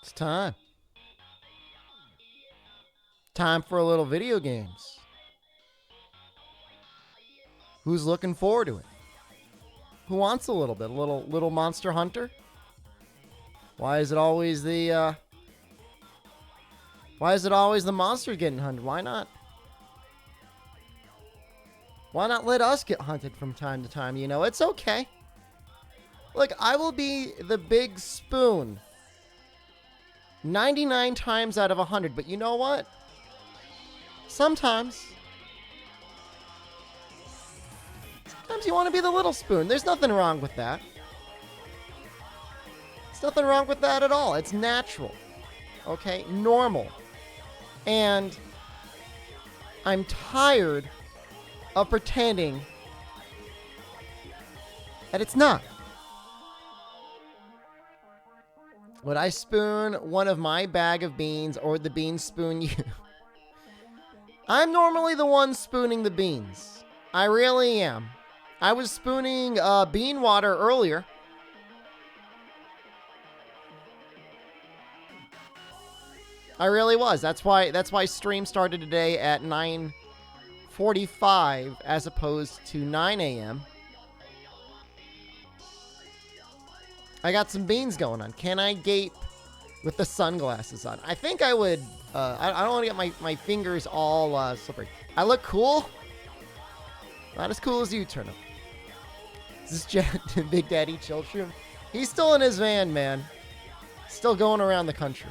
It's time. Time for a little video games. Who's looking forward to it? Who wants a little bit? A little Monster Hunter? Why is it always the monster getting hunted? Why not? Why not let us get hunted from time to time? You know, it's okay. Look, I will be the big spoon 99 times out of 100, but you know what? Sometimes you want to be the little spoon. There's nothing wrong with that. There's nothing wrong with that at all. It's natural. Okay? Normal. And I'm tired of pretending that it's not. Would I spoon one of my bag of beans, or would the beans spoon you? I'm normally the one spooning the beans. I really am. I was spooning bean water earlier. I really was. That's why stream started today at 9:45 as opposed to 9 a.m. I got some beans going on. Can I gape with the sunglasses on? I think I would. I don't want to get my fingers all slippery. I look cool. Not as cool as you, Turnip. Is this Big Daddy Children? He's still in his van, man. Still going around the country.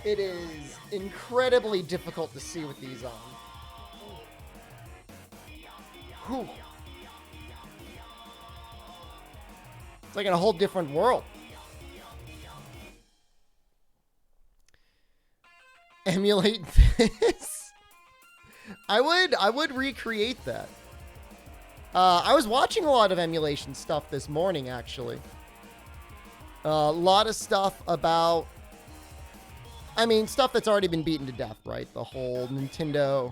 It is incredibly difficult to see with these on. Whew. It's like in a whole different world. Emulate this. I would recreate that. I was watching a lot of emulation stuff this morning, actually. A lot of stuff about, stuff that's already been beaten to death, right? The whole Nintendo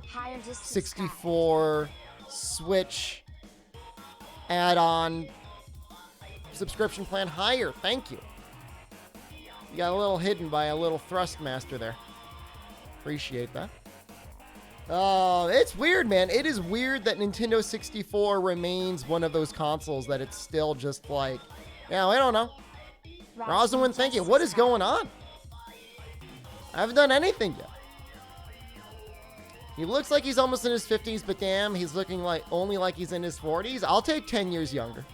64 Switch add-on subscription plan. Higher, thank you. You got a little hidden by a little Thrustmaster there. Appreciate that. It's weird, man. It is weird that Nintendo 64 remains one of those consoles that it's still just like, yeah, I don't know. Rosalind, thank you. What is going on? I haven't done anything yet. He looks like he's almost in his 50s, but damn, he's looking like only like he's in his 40s. I'll take 10 years younger.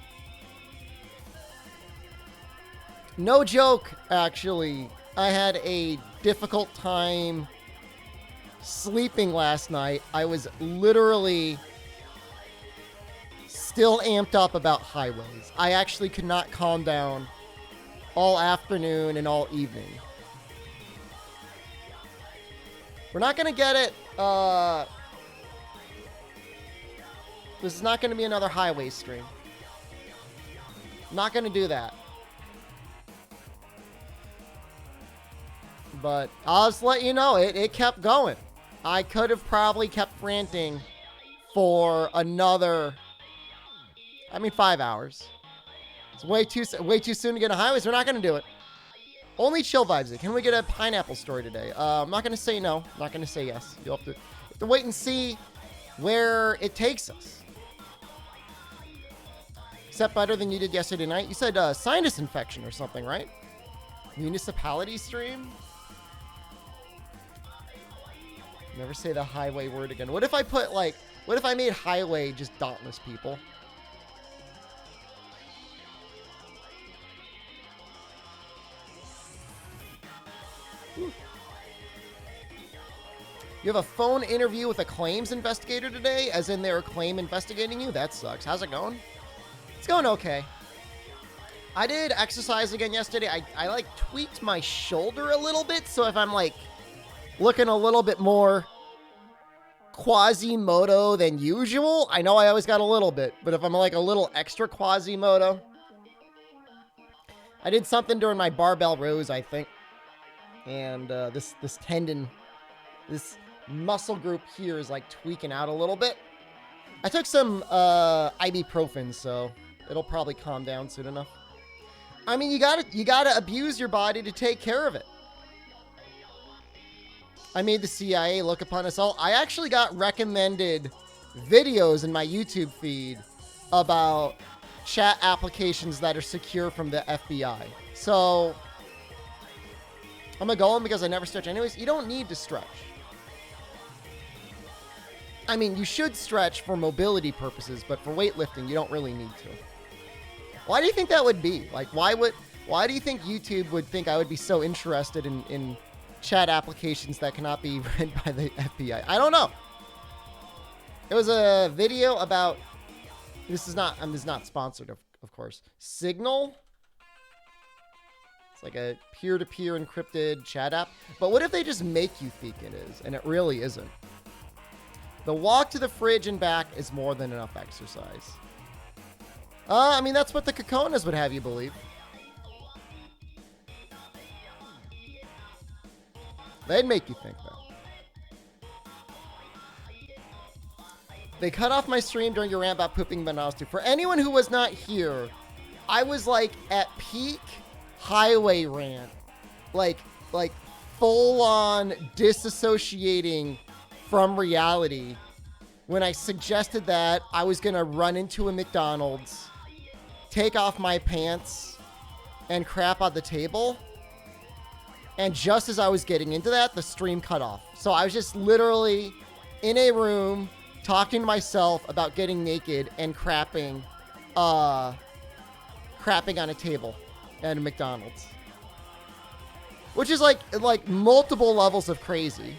No joke, actually. I had a difficult time sleeping last night. I was literally still amped up about highways. I actually could not calm down all afternoon and all evening. We're not going to get it. This is not going to be another highway stream. Not going to do that. But I'll just let you know, it kept going. I could have probably kept ranting for another, 5 hours. It's way too soon to get on highways. We're not going to do it. Only chill vibes. Can we get a pineapple story today? I'm not going to say no. I'm not going to say yes. You'll have to wait and see where it takes us. Except better than you did yesterday night. You said sinus infection or something, right? Municipality stream? Never say the highway word again. What if I put what if I made highway just dauntless people? Whew. You have a phone interview with a claims investigator today, as in they're claim investigating you? That sucks. How's it going? It's going okay. I did exercise again yesterday. I tweaked my shoulder a little bit, so if I'm looking a little bit more Quasimodo than usual. I know I always got a little bit, but if I'm a little extra Quasimodo. I did something during my barbell rows, I think. And this tendon, this muscle group here is tweaking out a little bit. I took some ibuprofen, so it'll probably calm down soon enough. I mean, you gotta abuse your body to take care of it. I made the CIA look upon us all. I actually got recommended videos in my YouTube feed about chat applications that are secure from the FBI. So I'm gonna go on because I never stretch anyways. You don't need to stretch. I mean, you should stretch for mobility purposes, but for weightlifting, you don't really need to. Why do you think that would be? Like, why do you think YouTube would think I would be so interested in chat applications that cannot be read by the FBI? I don't know. It was a video about, this is not sponsored, of course. Signal. It's like a peer-to-peer encrypted chat app. But what if they just make you think it is, and it really isn't? The walk to the fridge and back is more than enough exercise. I mean, that's what the Kokonas would have you believe. They'd make you think, though. They cut off my stream during your rant about pooping bananas too. For anyone who was not here, I was like at peak highway rant. Like full on disassociating from reality when I suggested that I was going to run into a McDonald's, take off my pants, and crap on the table. And just as I was getting into that, the stream cut off. So I was just literally in a room talking to myself about getting naked and crapping on a table at a McDonald's. Which is like multiple levels of crazy.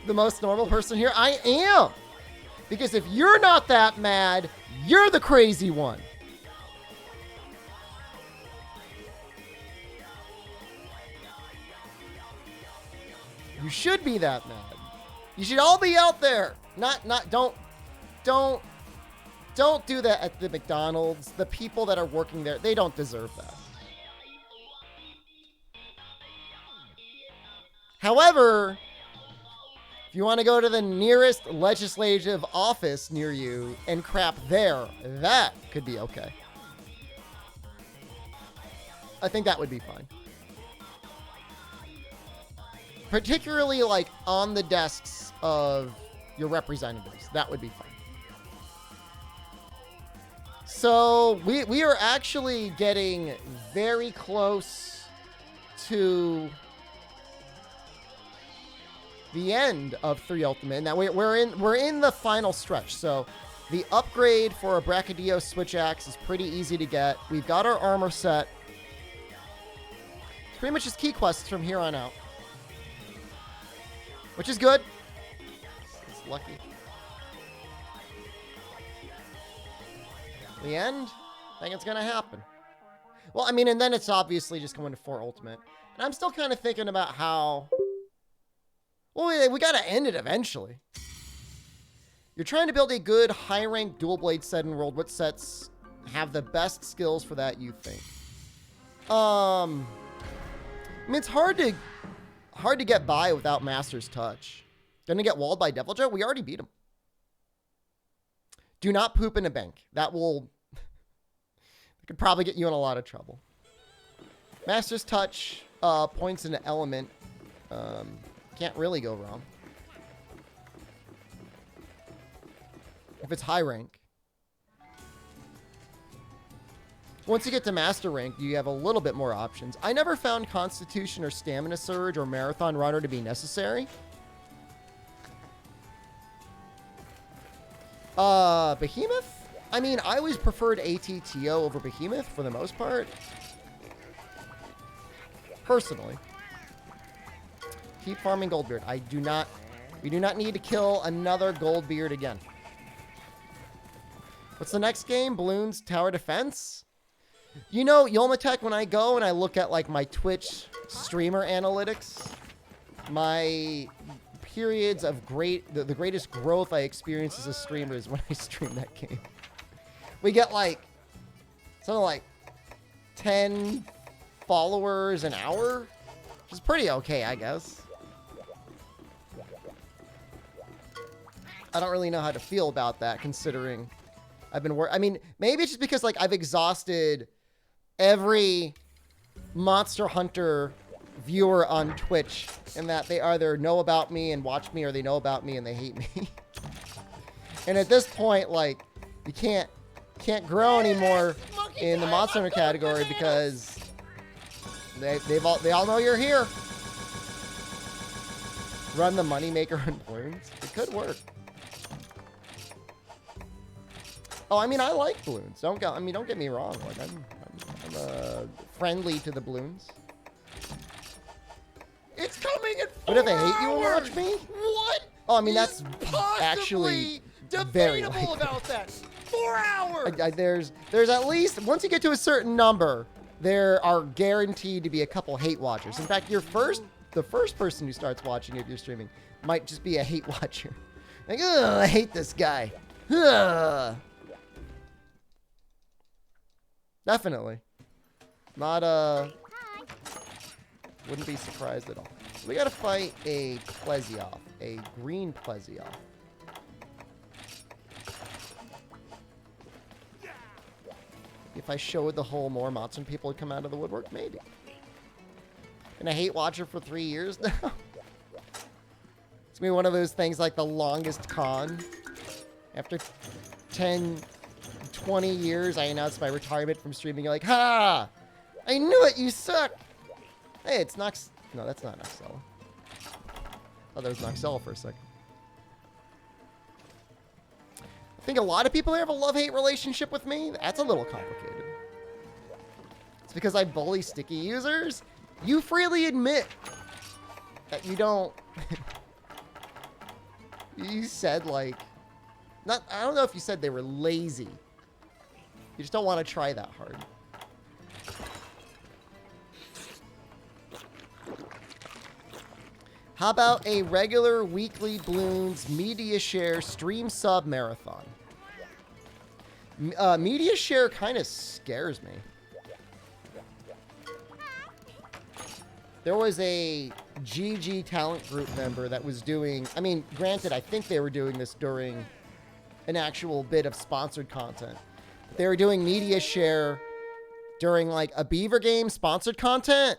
The most normal person here? I am! Because if you're not that mad, you're the crazy one. You should be that mad. You should all be out there. Don't do that at the McDonald's. The people that are working there, they don't deserve that. However, if you want to go to the nearest legislative office near you and crap there, that could be okay. I think that would be fine. Particularly like on the desks of your representatives. That would be fine. So we are actually getting very close to the end of 3 Ultimate. Now we're in the final stretch. So the upgrade for a Brachydio switch axe is pretty easy to get. We've got our armor set. It's pretty much just key quests from here on out, which is good. It's lucky. The end? I think it's gonna happen. Well, I mean, and then it's obviously just going to 4 Ultimate. And I'm still kind of thinking about how... Well, we gotta end it eventually. You're trying to build a good, high-ranked dual blade set in World. What sets have the best skills for that, you think? I mean, it's hard to get by without Master's Touch. Gonna get walled by Devil Joe? We already beat him. Do not poop in a bank. That could probably get you in a lot of trouble. Master's Touch points into element. Can't really go wrong. If it's high rank. Once you get to master rank, you have a little bit more options. I never found Constitution or Stamina Surge or Marathon Runner to be necessary. Behemoth? I mean, I always preferred ATTO over Behemoth for the most part. Personally. Keep farming Goldbeard. We do not need to kill another Goldbeard again. What's the next game? Balloons Tower Defense? You know, Yolmatech, when I go and I look at like my Twitch streamer analytics, my periods of the greatest growth I experience as a streamer is when I stream that game. We get like something like 10 followers an hour, which is pretty okay, I guess. I don't really know how to feel about that, considering I mean, maybe it's just because like I've exhausted every Monster Hunter viewer on Twitch, and that they either know about me and watch me, or they know about me and they hate me. And at this point, like, you can't grow anymore in the Monster Hunter category because they all know you're here. Run the moneymaker on balloons. It could work. Oh, I mean, I like balloons. Don't get me wrong. Like, I'm friendly to the balloons. It's coming in 4 But if they hate you and hours. watch me? What? Oh, I mean, that's possibly actually very debatable likely. about that. 4 hours. There's at least, once you get to a certain number, there are guaranteed to be a couple hate watchers. In fact, the first person who starts watching if you're streaming might just be a hate watcher. Like, ugh, I hate this guy. Ugh. Definitely. Not, wouldn't be surprised at all. So we gotta fight a Plesioth, a green Plesioth. If I showed the whole more Monster people would come out of the woodwork, maybe. And I hate watcher for 3 years now. It's gonna be one of those things like the longest con. After 10, 20 years, I announced my retirement from streaming. You're like, ha! I knew it, you suck! Hey, it's Nox. No, that's not Noxella. I thought that was Noxella for a second. I think a lot of people have a love-hate relationship with me. That's a little complicated. It's because I bully sticky users. You freely admit that you don't... You said, like... I don't know if you said they were lazy. You just don't want to try that hard. How about a regular weekly Bloons media share stream sub marathon? Media share kind of scares me. There was a GG talent group member that was doing, I mean, granted, I think they were doing this during an actual bit of sponsored content. But they were doing media share during like a Beaver game sponsored content.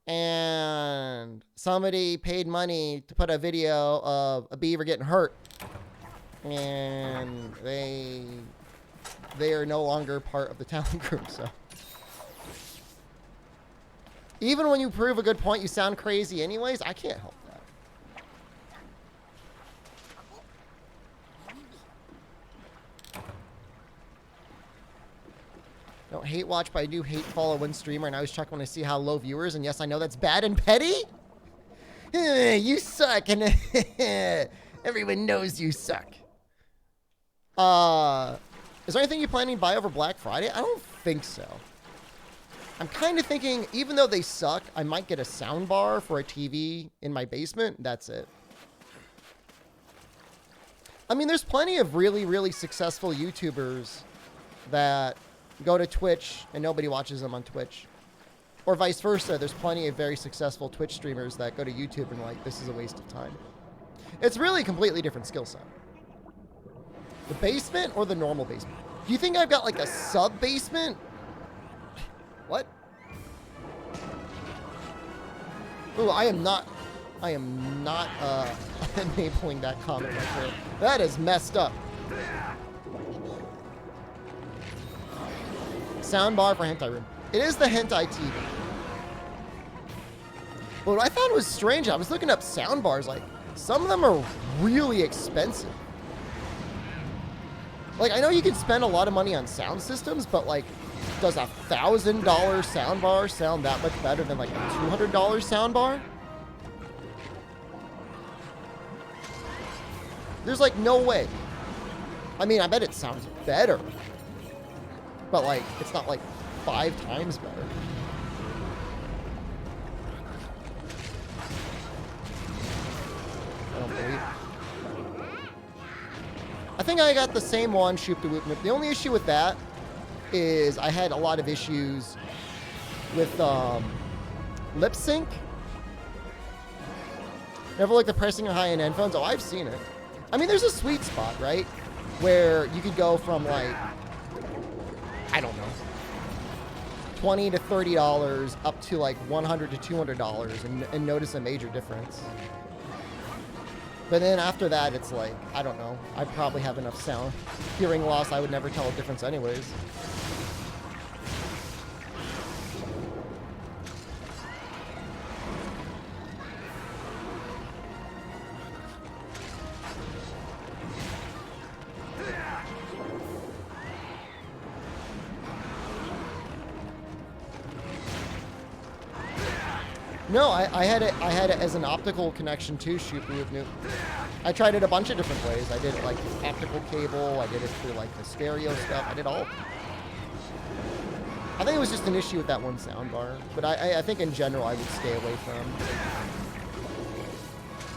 And somebody paid money to put a video of a beaver getting hurt. And they are no longer part of the talent group, so. Even when you prove a good point, you sound crazy anyways. I can't help that. Don't hate watch, but I do hate follow one streamer, and I always check when I see how low viewers, and yes, I know that's bad and petty. You suck, and everyone knows you suck. Is there anything you're planning to buy over Black Friday? I don't think so. I'm kind of thinking, even though they suck, I might get a sound bar for a TV in my basement. That's it. I mean, there's plenty of really, really successful YouTubers that go to Twitch and nobody watches them on Twitch. Or vice versa. There's plenty of very successful Twitch streamers that go to YouTube and like, this is a waste of time. It's really a completely different skill set. The basement or the normal basement? Do you think I've got like a sub basement? What? Ooh, I am not enabling that comment right there. That is messed up. Soundbar for Hentai Room. It is the Hentai TV. But what I found was strange, I was looking up soundbars, like, some of them are really expensive. Like, I know you can spend a lot of money on sound systems, but like, does a $1,000 soundbar sound that much better than like a $200 soundbar? There's like no way. I mean, I bet it sounds better. But like, it's not like 5 times better. I don't believe it. I think I got the same one, Shoop the Whoop Nip. The only issue with that is I had a lot of issues with lip sync. Never like the pressing of high-end headphones. Oh, I've seen it. I mean, there's a sweet spot, right? where you could go from like, I don't know, $20 to $30 up to like $100 to $200 and notice a major difference. But then after that, it's like, I don't know. I probably have enough hearing loss. I would never tell a difference anyways. No, I had it as an optical connection too, shoot with new. I tried it a bunch of different ways. I did it like through optical cable, I did it through like the stereo stuff, I did all. I think it was just an issue with that one soundbar, but I think in general I would stay away from.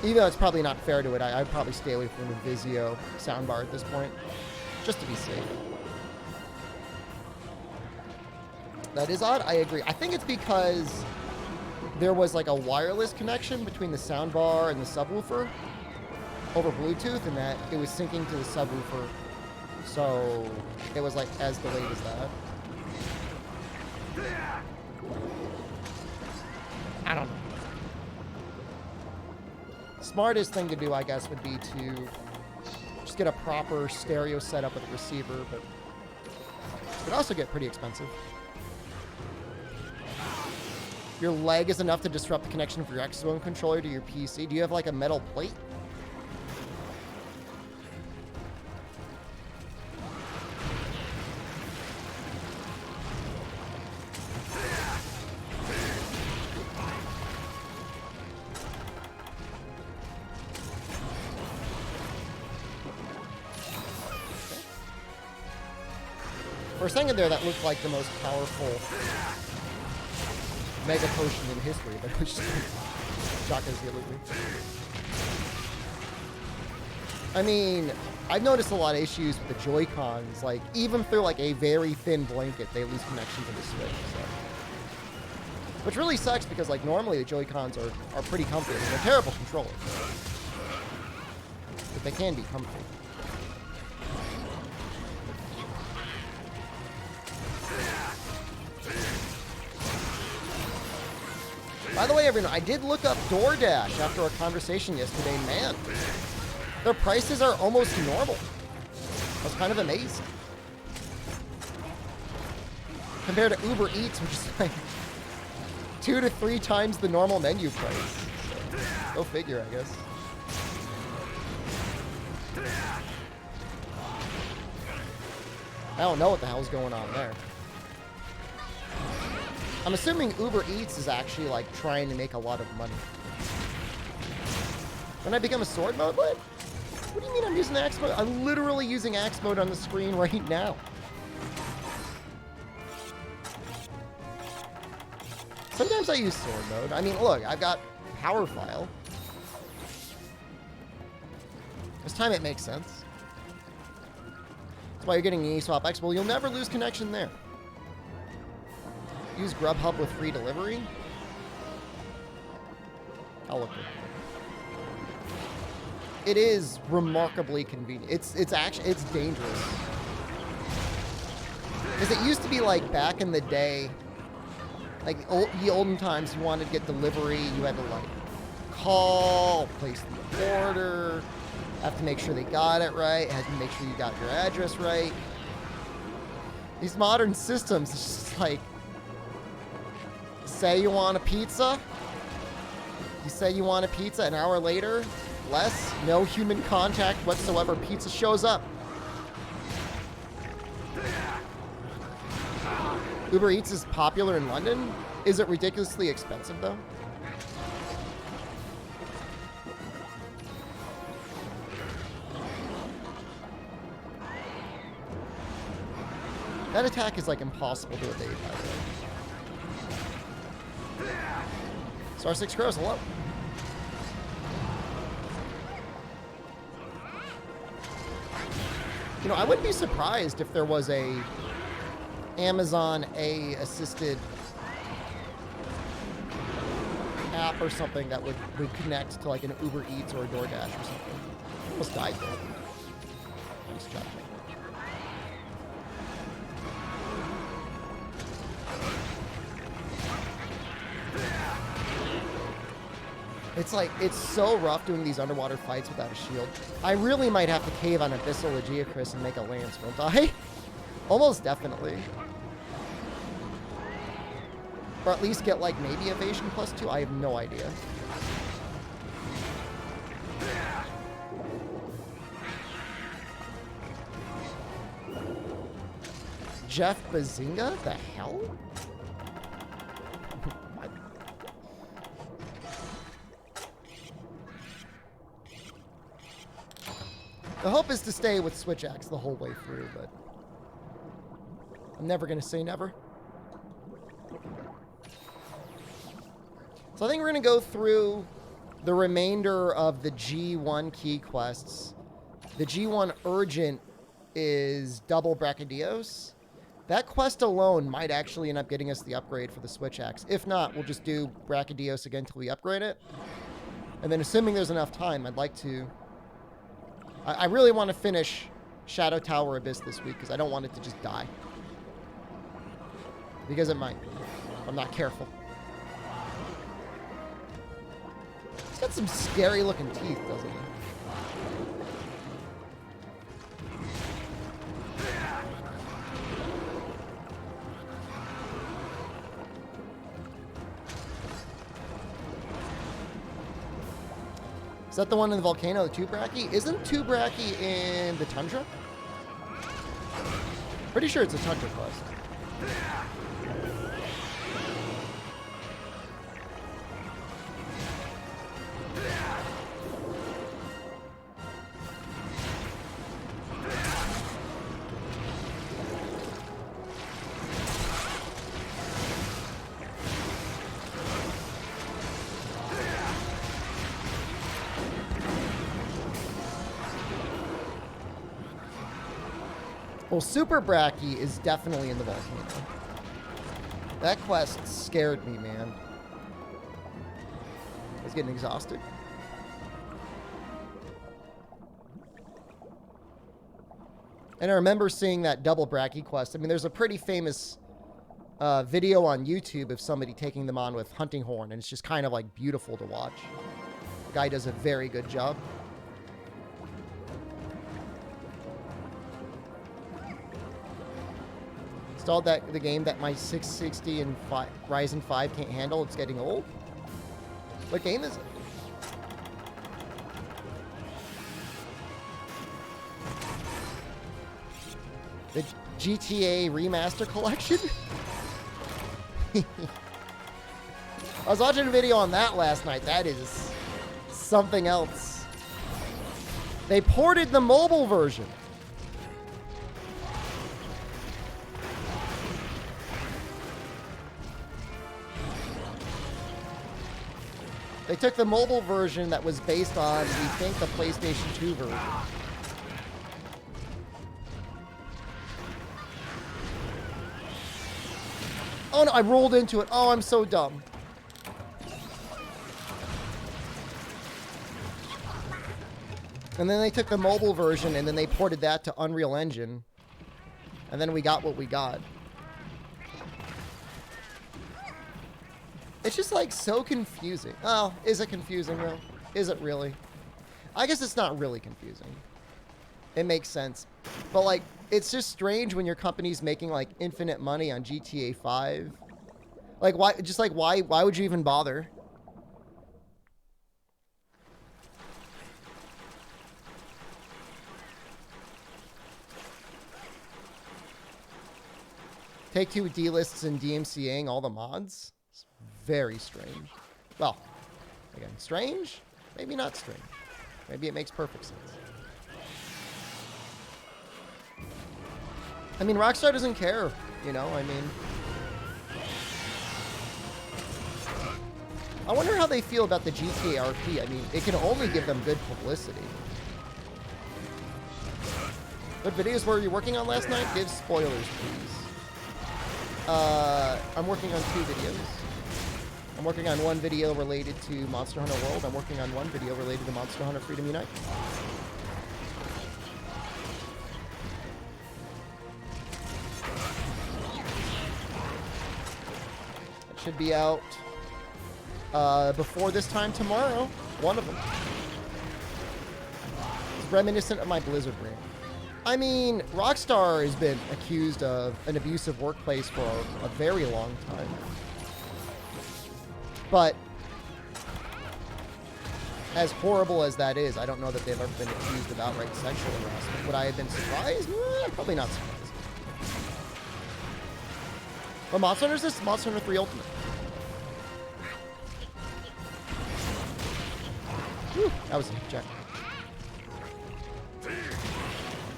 Even though it's probably not fair to it, I'd probably stay away from the Vizio soundbar at this point, just to be safe. That is odd, I agree. I think it's because there was like a wireless connection between the soundbar and the subwoofer over Bluetooth, and that it was syncing to the subwoofer, so it was like as delayed as that. I don't know. Smartest thing to do, I guess, would be to just get a proper stereo setup with a receiver, but it could also get pretty expensive. Your leg is enough to disrupt the connection for your Xbone controller to your PC. Do you have like a metal plate? For a second there, that looked like the most powerful Mega Potion in history, but it was just shotgun delivery. I mean, I've noticed a lot of issues with the Joy-Cons. Like, even through like a very thin blanket, they lose connection to the Switch. So. Which really sucks because like normally the Joy-Cons are pretty comfy. They're terrible controllers, but they can be comfy. By the way, everyone, I did look up DoorDash after our conversation yesterday. Man, their prices are almost normal. I was kind of amazed. Compared to Uber Eats, which is like 2 to 3 times the normal menu price. So, go figure, I guess. I don't know what the hell's going on there. I'm assuming Uber Eats is actually like trying to make a lot of money. When I become a sword mode, what? What do you mean I'm using axe mode? I'm literally using axe mode on the screen right now. Sometimes I use sword mode. I mean, look, I've got power file. This time it makes sense. That's why you're getting the eSwap X. Well, you'll never lose connection there. Use Grubhub with free delivery. I'll look at it. It is remarkably convenient. It's dangerous. Because it used to be like back in the day, like the olden times, you wanted to get delivery, you had to like call, place the order, have to make sure they got it right, had to make sure you got your address right. These modern systems, it's just like, say you want a pizza, you say you want a pizza, an hour later, less, no human contact whatsoever, pizza shows up. Uber Eats is popular in London. Is it ridiculously expensive though? That attack is like impossible to evade, by the way. Star 6 Crows, hello. You know, I wouldn't be surprised if there was a Amazon assisted app or something that would connect to like an Uber Eats or a DoorDash or something. Almost died there. Thanks, Chuck. It's like, it's so rough doing these underwater fights without a shield. I really might have to cave on Abyssal Aegiacris and make a lance, won't I? Almost definitely. Or at least get, like, maybe evasion +2. I have no idea. Jeff Bazinga? The hell? The hope is to stay with Switch Axe the whole way through, but I'm never going to say never. So I think we're going to go through the remainder of the G1 key quests. The G1 Urgent is double Brachydios. That quest alone might actually end up getting us the upgrade for the Switch Axe. If not, we'll just do Brachydios again until we upgrade it. And then assuming there's enough time, I'd like to... I really want to finish Shadow Tower Abyss this week because I don't want it to just die. Because it might, if I'm not careful. He's got some scary looking teeth, doesn't he? Is that the one in the volcano, the 2 Brachy? Isn't 2 Brachy in the Tundra? Pretty sure it's a Tundra quest. Well, Super Brachy is definitely in the volcano. That quest scared me, man. I was getting exhausted. And I remember seeing that double Brachy quest. I mean, there's a pretty famous video on YouTube of somebody taking them on with hunting horn, and it's just kind of like beautiful to watch. The guy does a very good job. Installed the game that my 660 and Ryzen 5 can't handle. It's getting old. What game is it? The GTA Remaster Collection? I was watching a video on that last night. That is something else. They ported the mobile version. They took the mobile version that was based on, we think, the PlayStation 2 version. Oh no, I rolled into it. Oh, I'm so dumb. And then they took the mobile version and then they ported that to Unreal Engine. And then we got what we got. It's just like so confusing. Oh, is it confusing though? Is it really? I guess it's not really confusing. It makes sense. But like, it's just strange when your company's making like infinite money on GTA 5. Like why, just like why would you even bother? Take-Two delists and DMCAing all the mods? It's very strange. Well, again, strange? Maybe not strange. Maybe it makes perfect sense. I mean, Rockstar doesn't care, you know? I mean... I wonder how they feel about the GTA RP. I mean, it can only give them good publicity. What videos were you working on last night? Give spoilers, please. I'm working on 2 videos. I'm working on one video related to Monster Hunter World. I'm working on one video related to Monster Hunter Freedom Unite. should be out before this time tomorrow. One of them. It's reminiscent of my Blizzard ring. I mean, Rockstar has been accused of an abusive workplace for a very long time. But as horrible as that is, I don't know that they've ever been accused of outright sexual harassment. Would I have been surprised? Probably not surprised. What Monster Hunter is this? Monster Hunter 3 Ultimate. Whew, that was a check.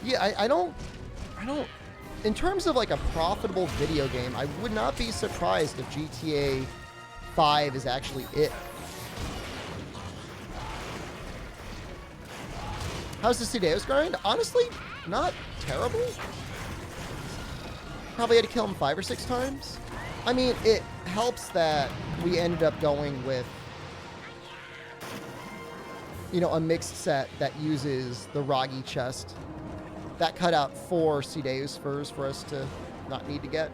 Yeah, I don't, in terms of like a profitable video game, I would not be surprised if GTA 5 is actually it. How's the Cedeus grind? Honestly, not terrible. Probably had to kill him 5 or 6 times. I mean, it helps that we ended up going with, you know, a mixed set that uses the Ragi chest. That cut out 4 Cedeus furs for us to not need to get.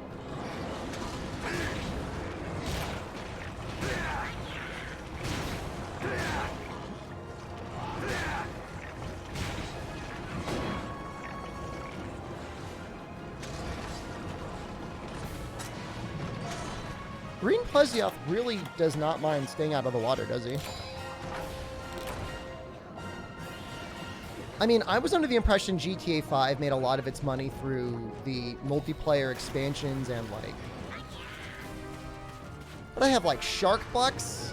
Green Plesioth really does not mind staying out of the water, does he? I mean, I was under the impression GTA 5 made a lot of its money through the multiplayer expansions and like... What do I have, like Shark Bucks?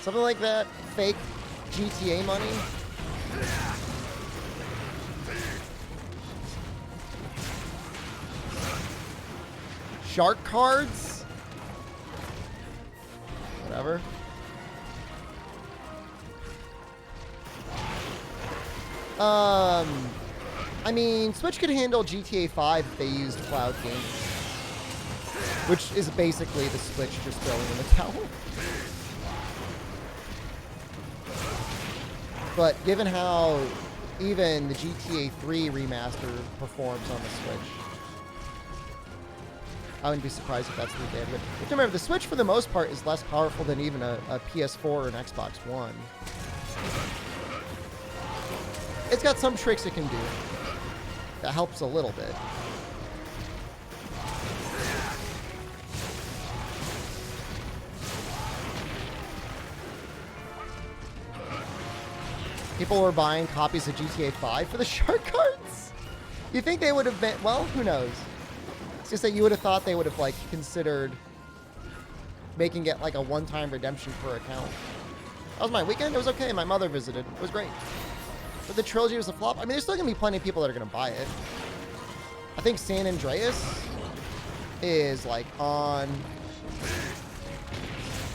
Something like that? Fake GTA money? Shark cards? Whatever. I mean, Switch could handle GTA 5 if they used cloud gaming, which is basically the Switch just throwing in the towel. But given how even the GTA 3 remaster performs on the Switch, I wouldn't be surprised if that's what they did. But you have to remember, the Switch for the most part is less powerful than even a PS4 or an Xbox One. It's got some tricks it can do. That helps a little bit. People were buying copies of GTA 5 for the shark cards? You think they would have been... Well, who knows? It's just that you would have thought they would have, like, considered making it, like, a one-time redemption per account. That was my weekend. It was okay. My mother visited. It was great. But the trilogy was a flop. I mean, there's still going to be plenty of people that are going to buy it. I think San Andreas is, like, on...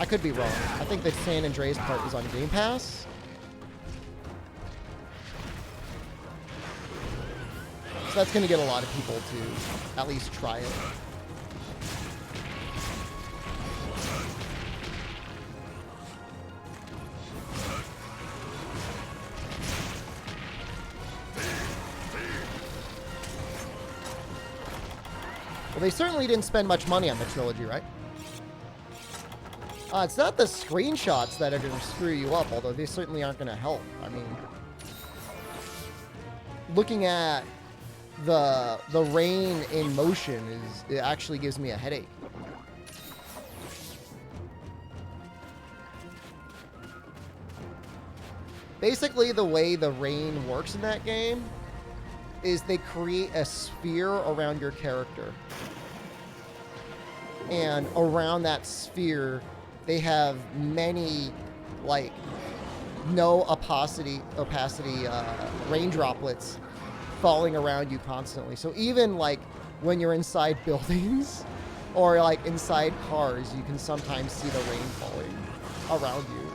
I could be wrong. I think the San Andreas part is on Game Pass. So that's going to get a lot of people to at least try it. Well, they certainly didn't spend much money on the trilogy, right? It's not the screenshots that are going to screw you up, although they certainly aren't going to help. I mean, looking at the rain in motion it actually gives me a headache. Basically, the way the rain works in that game is they create a sphere around your character. And around that sphere, they have many, like, no opacity rain droplets falling around you constantly. So even, like, when you're inside buildings or, like, inside cars, you can sometimes see the rain falling around you.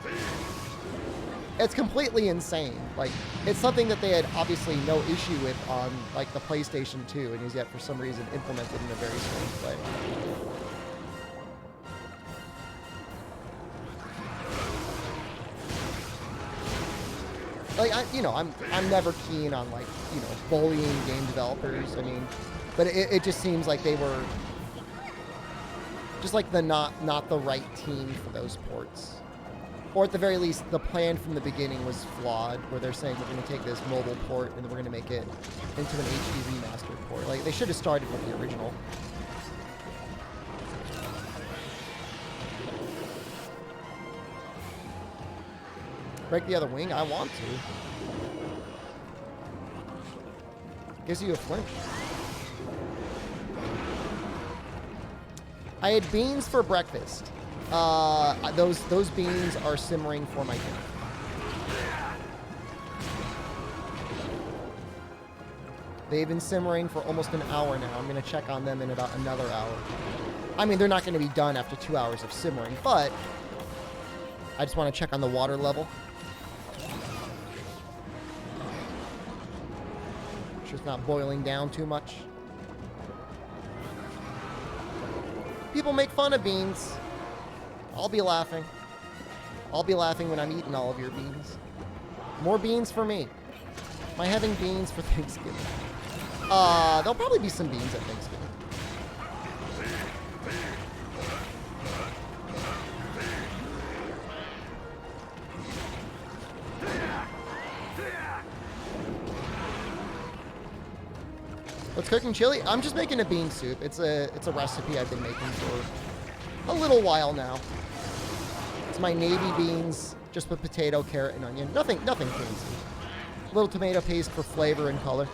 It's completely insane. Like, it's something that they had obviously no issue with on, like, the PlayStation 2, and is yet for some reason implemented in a very strange way. Like, I'm never keen on, like, bullying game developers. I mean, but it just seems like they were Just like the not the right team for those ports. Or at the very least, the plan from the beginning was flawed, where they're saying we're going to take this mobile port and then we're going to make it into an HD remastered port. Like, they should have started with the original. Break the other wing? I want to. Gives you a flinch. I had beans for breakfast. Those beans are simmering for my dinner. They've been simmering for almost an hour now. I'm going to check on them in about another hour. I mean, they're not going to be done after 2 hours of simmering, but I just want to check on the water level. Make sure it's not boiling down too much. People make fun of beans. I'll be laughing. I'll be laughing when I'm eating all of your beans. More beans for me. Am I having beans for Thanksgiving? There'll probably be some beans at Thanksgiving. What's cooking chili? I'm just making a bean soup. It's a recipe I've been making for a little while now. It's my navy beans, just with potato, carrot, and onion. Nothing fancy. A little tomato paste for flavor and color.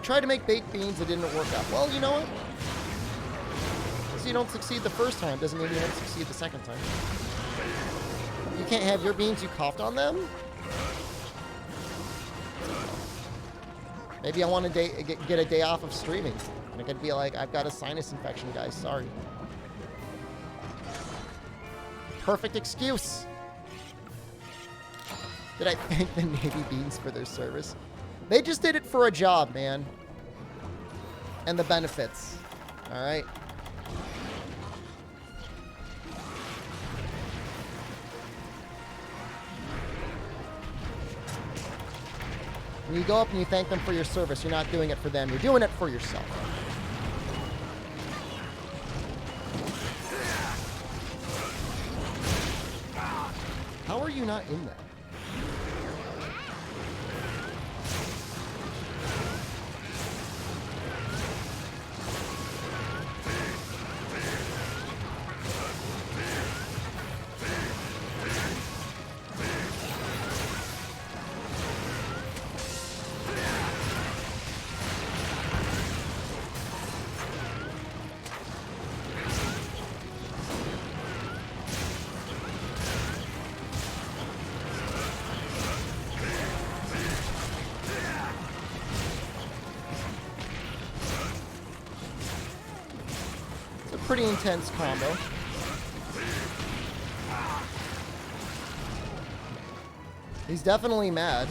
Tried to make baked beans, it didn't work out. Well, you know what? So you don't succeed the first time doesn't mean you don't succeed the second time. You can't have your beans, you coughed on them? Maybe I want to get a day off of streaming. And I could be like, I've got a sinus infection, guys. Sorry. Perfect excuse. Did I thank the Navy Beans for their service? They just did it for a job, man. And the benefits. All right. When you go up and you thank them for your service, you're not doing it for them. You're doing it for yourself. How are you not in that? Pretty intense combo. He's definitely mad.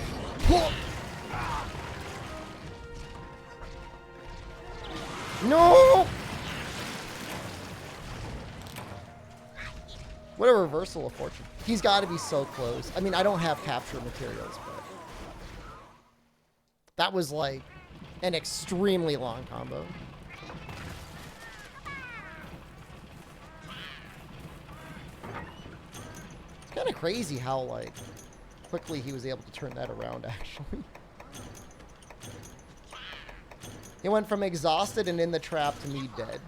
No! What a reversal of fortune. He's got to be so close. I mean, I don't have capture materials, but that was like an extremely long combo. Kind of crazy how, like, quickly he was able to turn that around, actually. He went from exhausted and in the trap to me dead.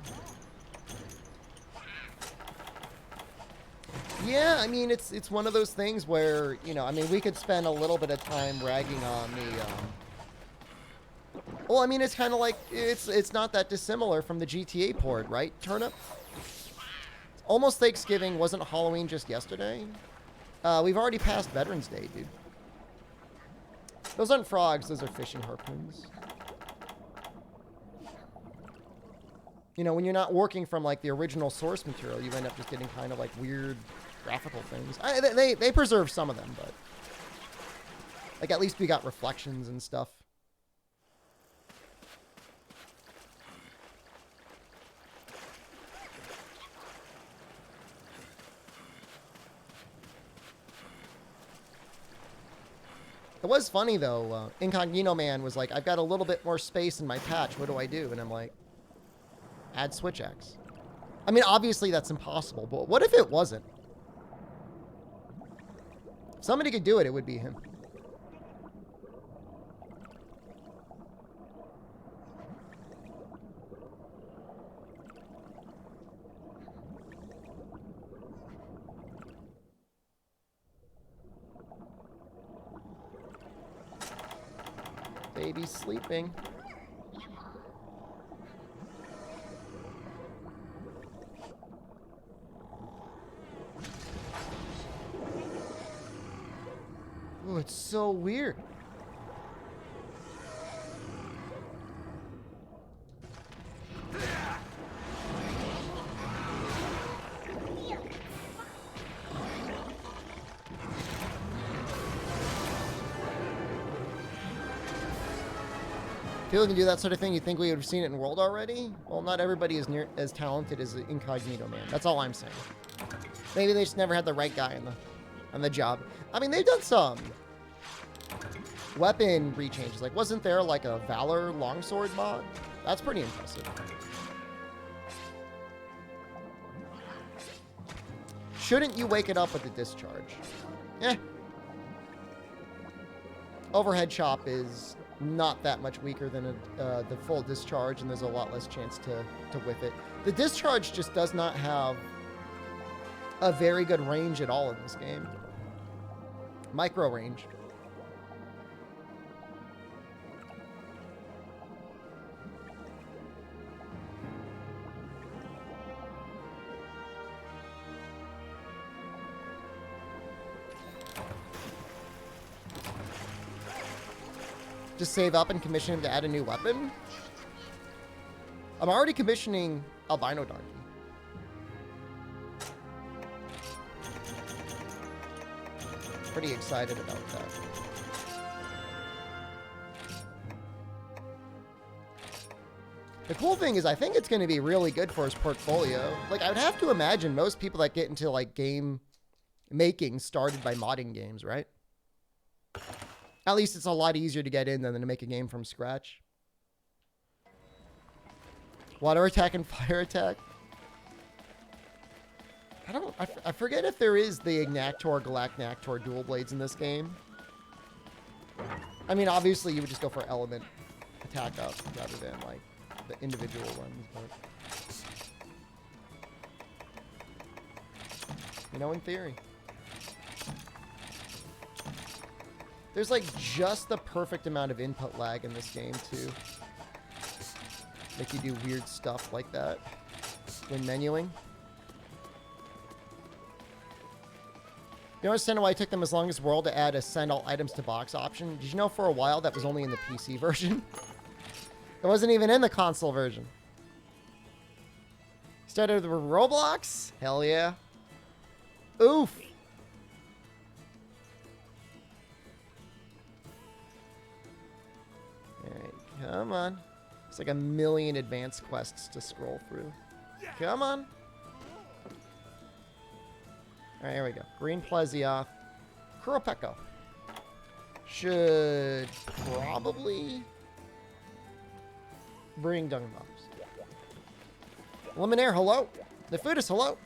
Yeah, I mean, it's one of those things where, you know, I mean, we could spend a little bit of time ragging on the, well, I mean, it's kind of like, it's not that dissimilar from the GTA port, right, Turnip? Almost Thanksgiving, wasn't Halloween just yesterday? We've already passed Veterans Day, dude. Those aren't frogs, those are fishing harpoons. You know, when you're not working from, like, the original source material, you end up just getting kind of, like, weird graphical things. They preserve some of them, but... like, at least we got reflections and stuff. It was funny, though. Incognito Man was like, I've got a little bit more space in my patch. What do I do? And I'm like, add switch X. I mean, obviously that's impossible, but what if it wasn't? If somebody could do it, it would be him. Baby's sleeping. Oh, it's so weird. People can do that sort of thing. You think we would have seen it in World already? Well, not everybody is near as talented as Incognito Man. That's all I'm saying. Maybe they just never had the right guy on the job. I mean, they've done some weapon rechanges. Like, wasn't there like a Valor longsword mod? That's pretty impressive. Shouldn't you wake it up with the discharge? Eh. Overhead chop is not that much weaker than the full discharge, and there's a lot less chance to whiff it. The discharge just does not have a very good range at all in this game. Micro range. Just save up and commission him to add a new weapon? I'm already commissioning Albino Donkey. Pretty excited about that. The cool thing is I think it's going to be really good for his portfolio. Like, I would have to imagine most people that get into, like, game making started by modding games, right? At least it's a lot easier to get in than to make a game from scratch. Water attack and fire attack. I forget if there is the Ignactor, Galacnactor dual blades in this game. I mean, obviously you would just go for element attack up rather than like the individual ones, but you know, in theory. There's like just the perfect amount of input lag in this game too. Make you do weird stuff like that when menuing. You understand why it took them as long as World to add a send all items to box option? Did you know for a while that was only in the PC version? It wasn't even in the console version. Started with Roblox? Hell yeah. Oof. Alright, come on. It's like a million advanced quests to scroll through. Come on. Alright, here we go. Green Plesioth. Kuropeko. Should probably bring Dung Bombs. Luminaire, hello. The food is hello.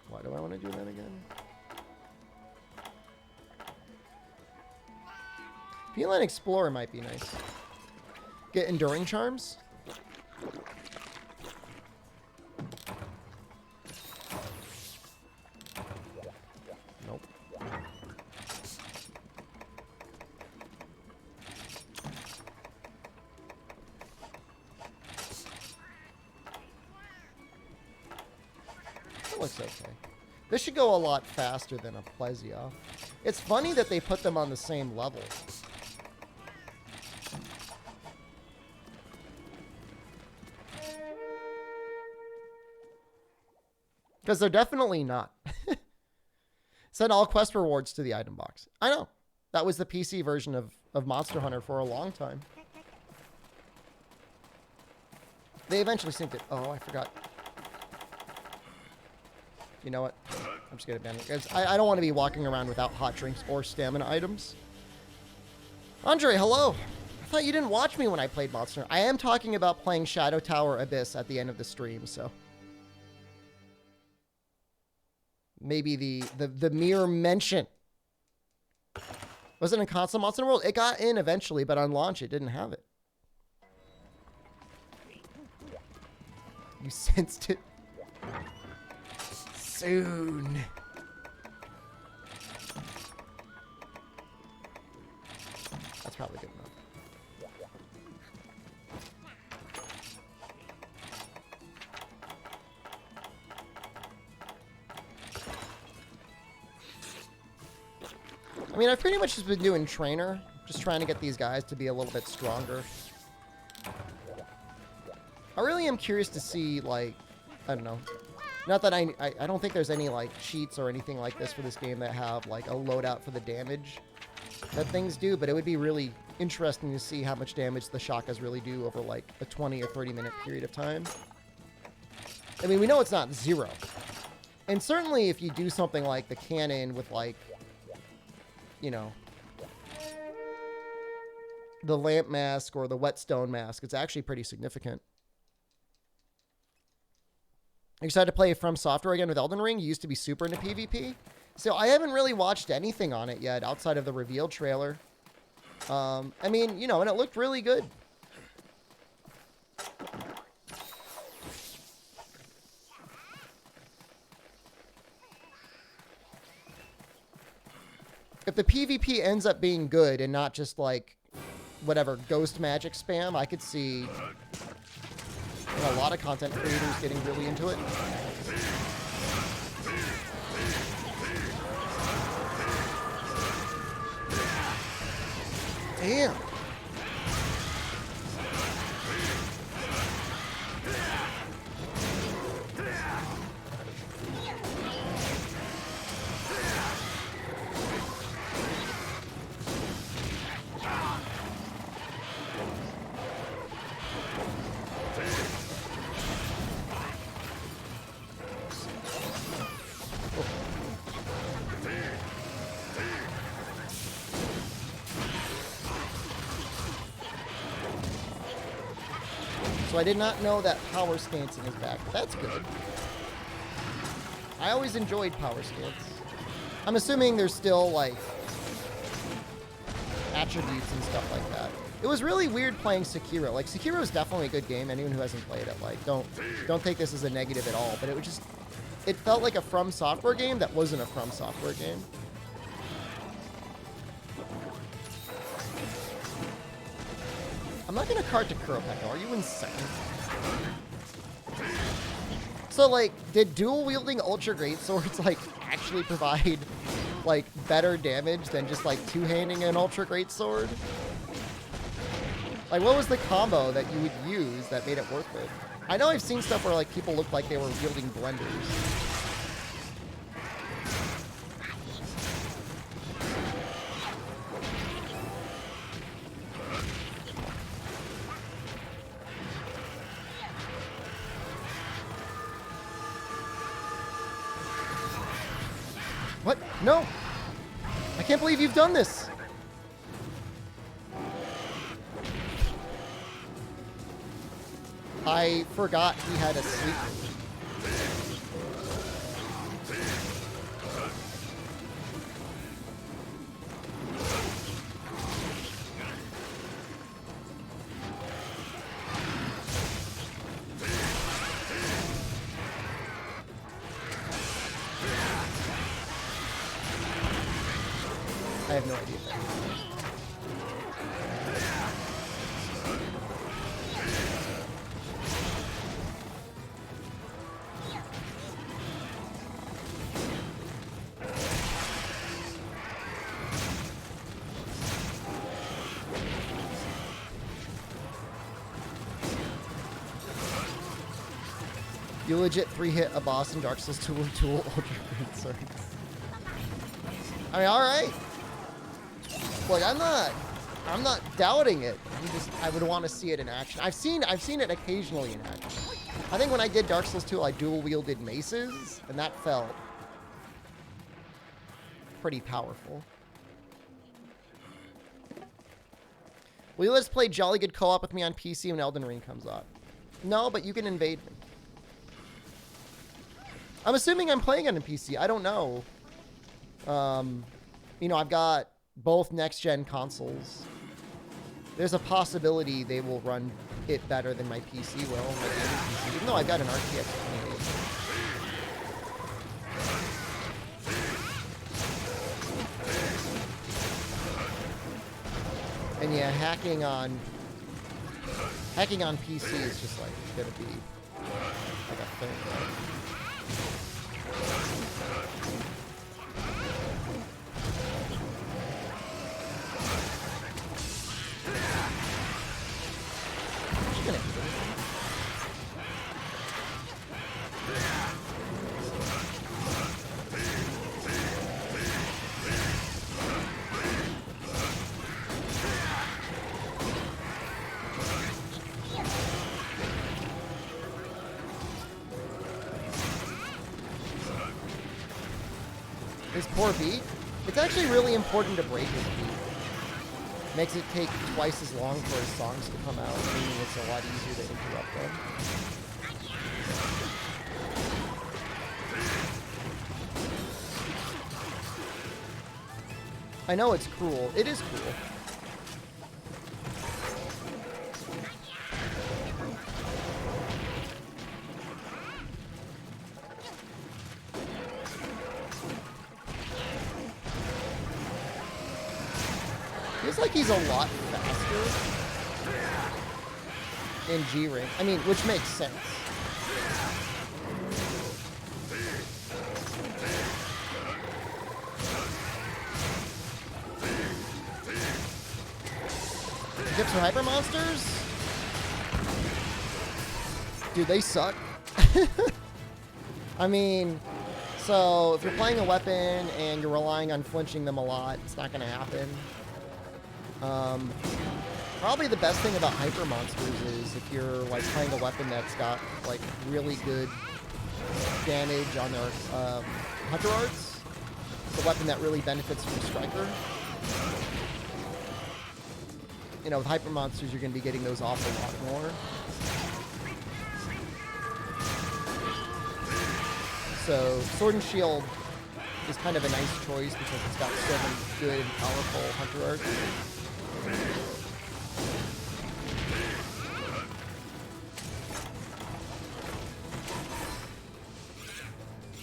Why do I want to do that again? Feline Explorer might be nice. Get Enduring Charms. Nope. That looks okay. This should go a lot faster than a Plesioth. It's funny that they put them on the same level. Because they're definitely not. Send all quest rewards to the item box. I know. That was the PC version of Monster Hunter for a long time. They eventually synced it. Oh, I forgot. You know what? I'm just going to ban it. I don't want to be walking around without hot drinks or stamina items. Andre, hello. I thought you didn't watch me when I played Monster. I am talking about playing Shadow Tower Abyss at the end of the stream, so. Maybe the mere mention. Was it in console Monster World? It got in eventually, but on launch it didn't have it. You sensed it. Soon. That's probably good enough. I mean, I've pretty much just been doing trainer, just trying to get these guys to be a little bit stronger. I really am curious to see, like, I don't know. Not that I don't think there's any, like, cheats or anything like this for this game that have, like, a loadout for the damage that things do, but it would be really interesting to see how much damage the Shakas really do over, like, a 20 or 30-minute period of time. I mean, we know it's not zero. And certainly if you do something like the cannon with, like, you know, the lamp mask or the whetstone mask, it's actually pretty significant. Are you excited to play From Software again with Elden Ring? You used to be super into PvP. So I haven't really watched anything on it yet outside of the reveal trailer. I mean, you know, and it looked really good. If the PvP ends up being good and not just like whatever ghost magic spam, I could see a lot of content creators getting really into it. Damn. So I did not know that power stancing is back. That's good. I always enjoyed power stance. I'm assuming there's still, like, attributes and stuff like that. It was really weird playing Sekiro. Like, Sekiro is definitely a good game. Anyone who hasn't played it, like, don't take this as a negative at all. But it was just, it felt like a From Software game that wasn't a From Software game. I'm not gonna cart to Kuropeko. Are you insane? So, like, did dual-wielding Ultra Great Swords, like, actually provide, like, better damage than just, like, two-handing an Ultra Great Sword? Like, what was the combo that you would use that made it worth it? I know I've seen stuff where, like, people looked like they were wielding blenders. What? No! I can't believe you've done this! I forgot he had a sleep. I have no idea. You legit 3-hit a boss in Dark Souls 2 with dual Ultra Great Swords. I mean, alright. Like, I'm not doubting it. I would want to see it in action. I've seen it occasionally in action. I think when I did Dark Souls 2, I dual wielded maces, and that felt pretty powerful. Will you let's play jolly good co-op with me on PC when Elden Ring comes out? No, but you can invade me. I'm assuming I'm playing on a PC. I don't know. You know, I've got both next-gen consoles. There's a possibility they will run it better than my PC will, my gaming PC, even though I've got an RTX 2080. And yeah, hacking on PC is just like gonna be like a thing, right? His poor beat. It's actually really important to break his beat. Makes it take twice as long for his songs to come out, meaning it's a lot easier to interrupt them. I know it's cruel. It is cruel. Feels like he's a lot faster in G-Ring. I mean, which makes sense. Tips for hyper monsters? Dude, they suck. I mean, so if you're playing a weapon and you're relying on flinching them a lot, it's not going to happen. Probably the best thing about hyper monsters is if you're like playing a weapon that's got like really good damage on their hunter arts. It's a weapon that really benefits from striker. You know, with hyper monsters, you're going to be getting those off a lot more. So Sword and Shield is kind of a nice choice because it's got so many good and powerful hunter arts.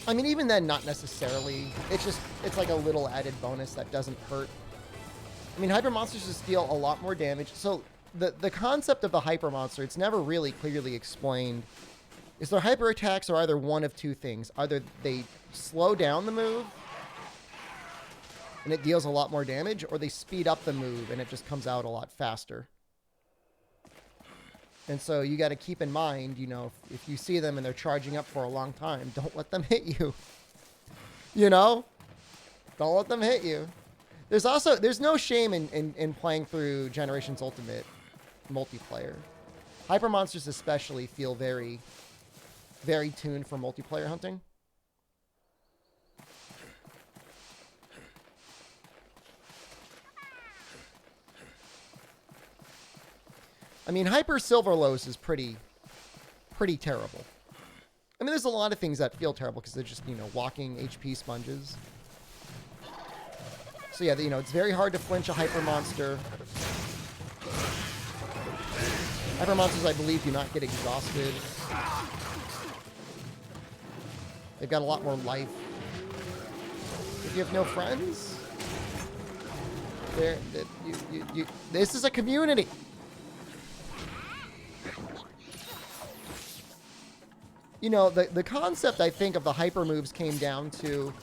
I mean, even then, not necessarily. It's like a little added bonus that doesn't hurt. I mean, hyper monsters just deal a lot more damage. So the concept of the hyper monster, it's never really clearly explained. Is their hyper attacks are either one of two things. Either they slow down the move and it deals a lot more damage, or they speed up the move and it just comes out a lot faster. And so you got to keep in mind, you know, if you see them and they're charging up for a long time, don't let them hit you. You know? Don't let them hit you. There's no shame in playing through Generations Ultimate multiplayer. Hyper monsters especially feel very, very tuned for multiplayer hunting. I mean, Hyper Silverlos is pretty terrible. I mean, there's a lot of things that feel terrible because they're just, you know, walking HP sponges. So yeah, you know, it's very hard to flinch a Hyper Monster. Hyper Monsters, I believe, do not get exhausted. They've got a lot more life. If you have no friends, this is a community. You know, the concept, I think, of the hyper moves came down to,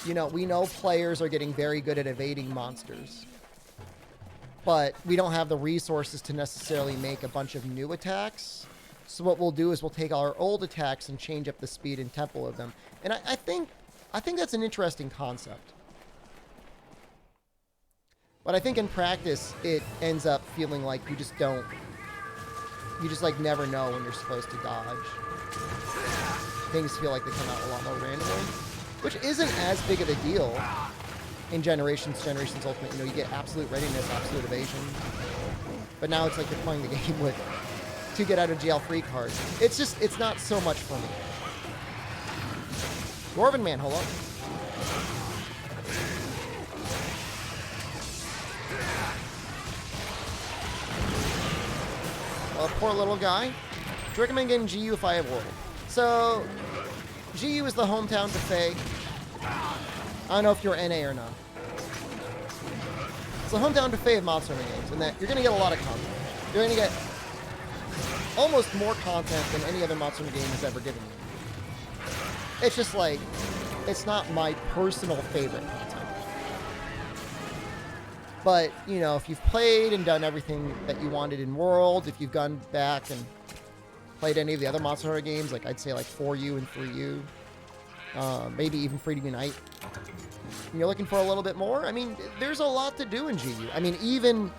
you know, we know players are getting very good at evading monsters, but we don't have the resources to necessarily make a bunch of new attacks. So what we'll do is we'll take our old attacks and change up the speed and tempo of them. And I think that's an interesting concept. But I think in practice, it ends up feeling like you just like never know when you're supposed to dodge. Things feel like they come out a lot more randomly, which isn't as big of a deal. in Generations Ultimate, you know, you get absolute readiness, absolute evasion. But now it's like you're playing the game with 2 get out of jail free cards. It's just, it's not so much for me. Dwarven Man, hold on. Poor little guy. Do you recommend getting GU if I have World? So, GU is the hometown to Faye. I don't know if you're NA or not. It's the hometown to Faye of Monster Hunter games, and that you're going to get a lot of content. You're going to get almost more content than any other Monster Hunter game has ever given you. It's just like, it's not my personal favorite content. But, you know, if you've played and done everything that you wanted in World, if you've gone back and played any of the other Monster Hunter games, like I'd say like 4U and 3U, maybe even Freedom Unite, and you're looking for a little bit more, I mean, there's a lot to do in GU. I mean, even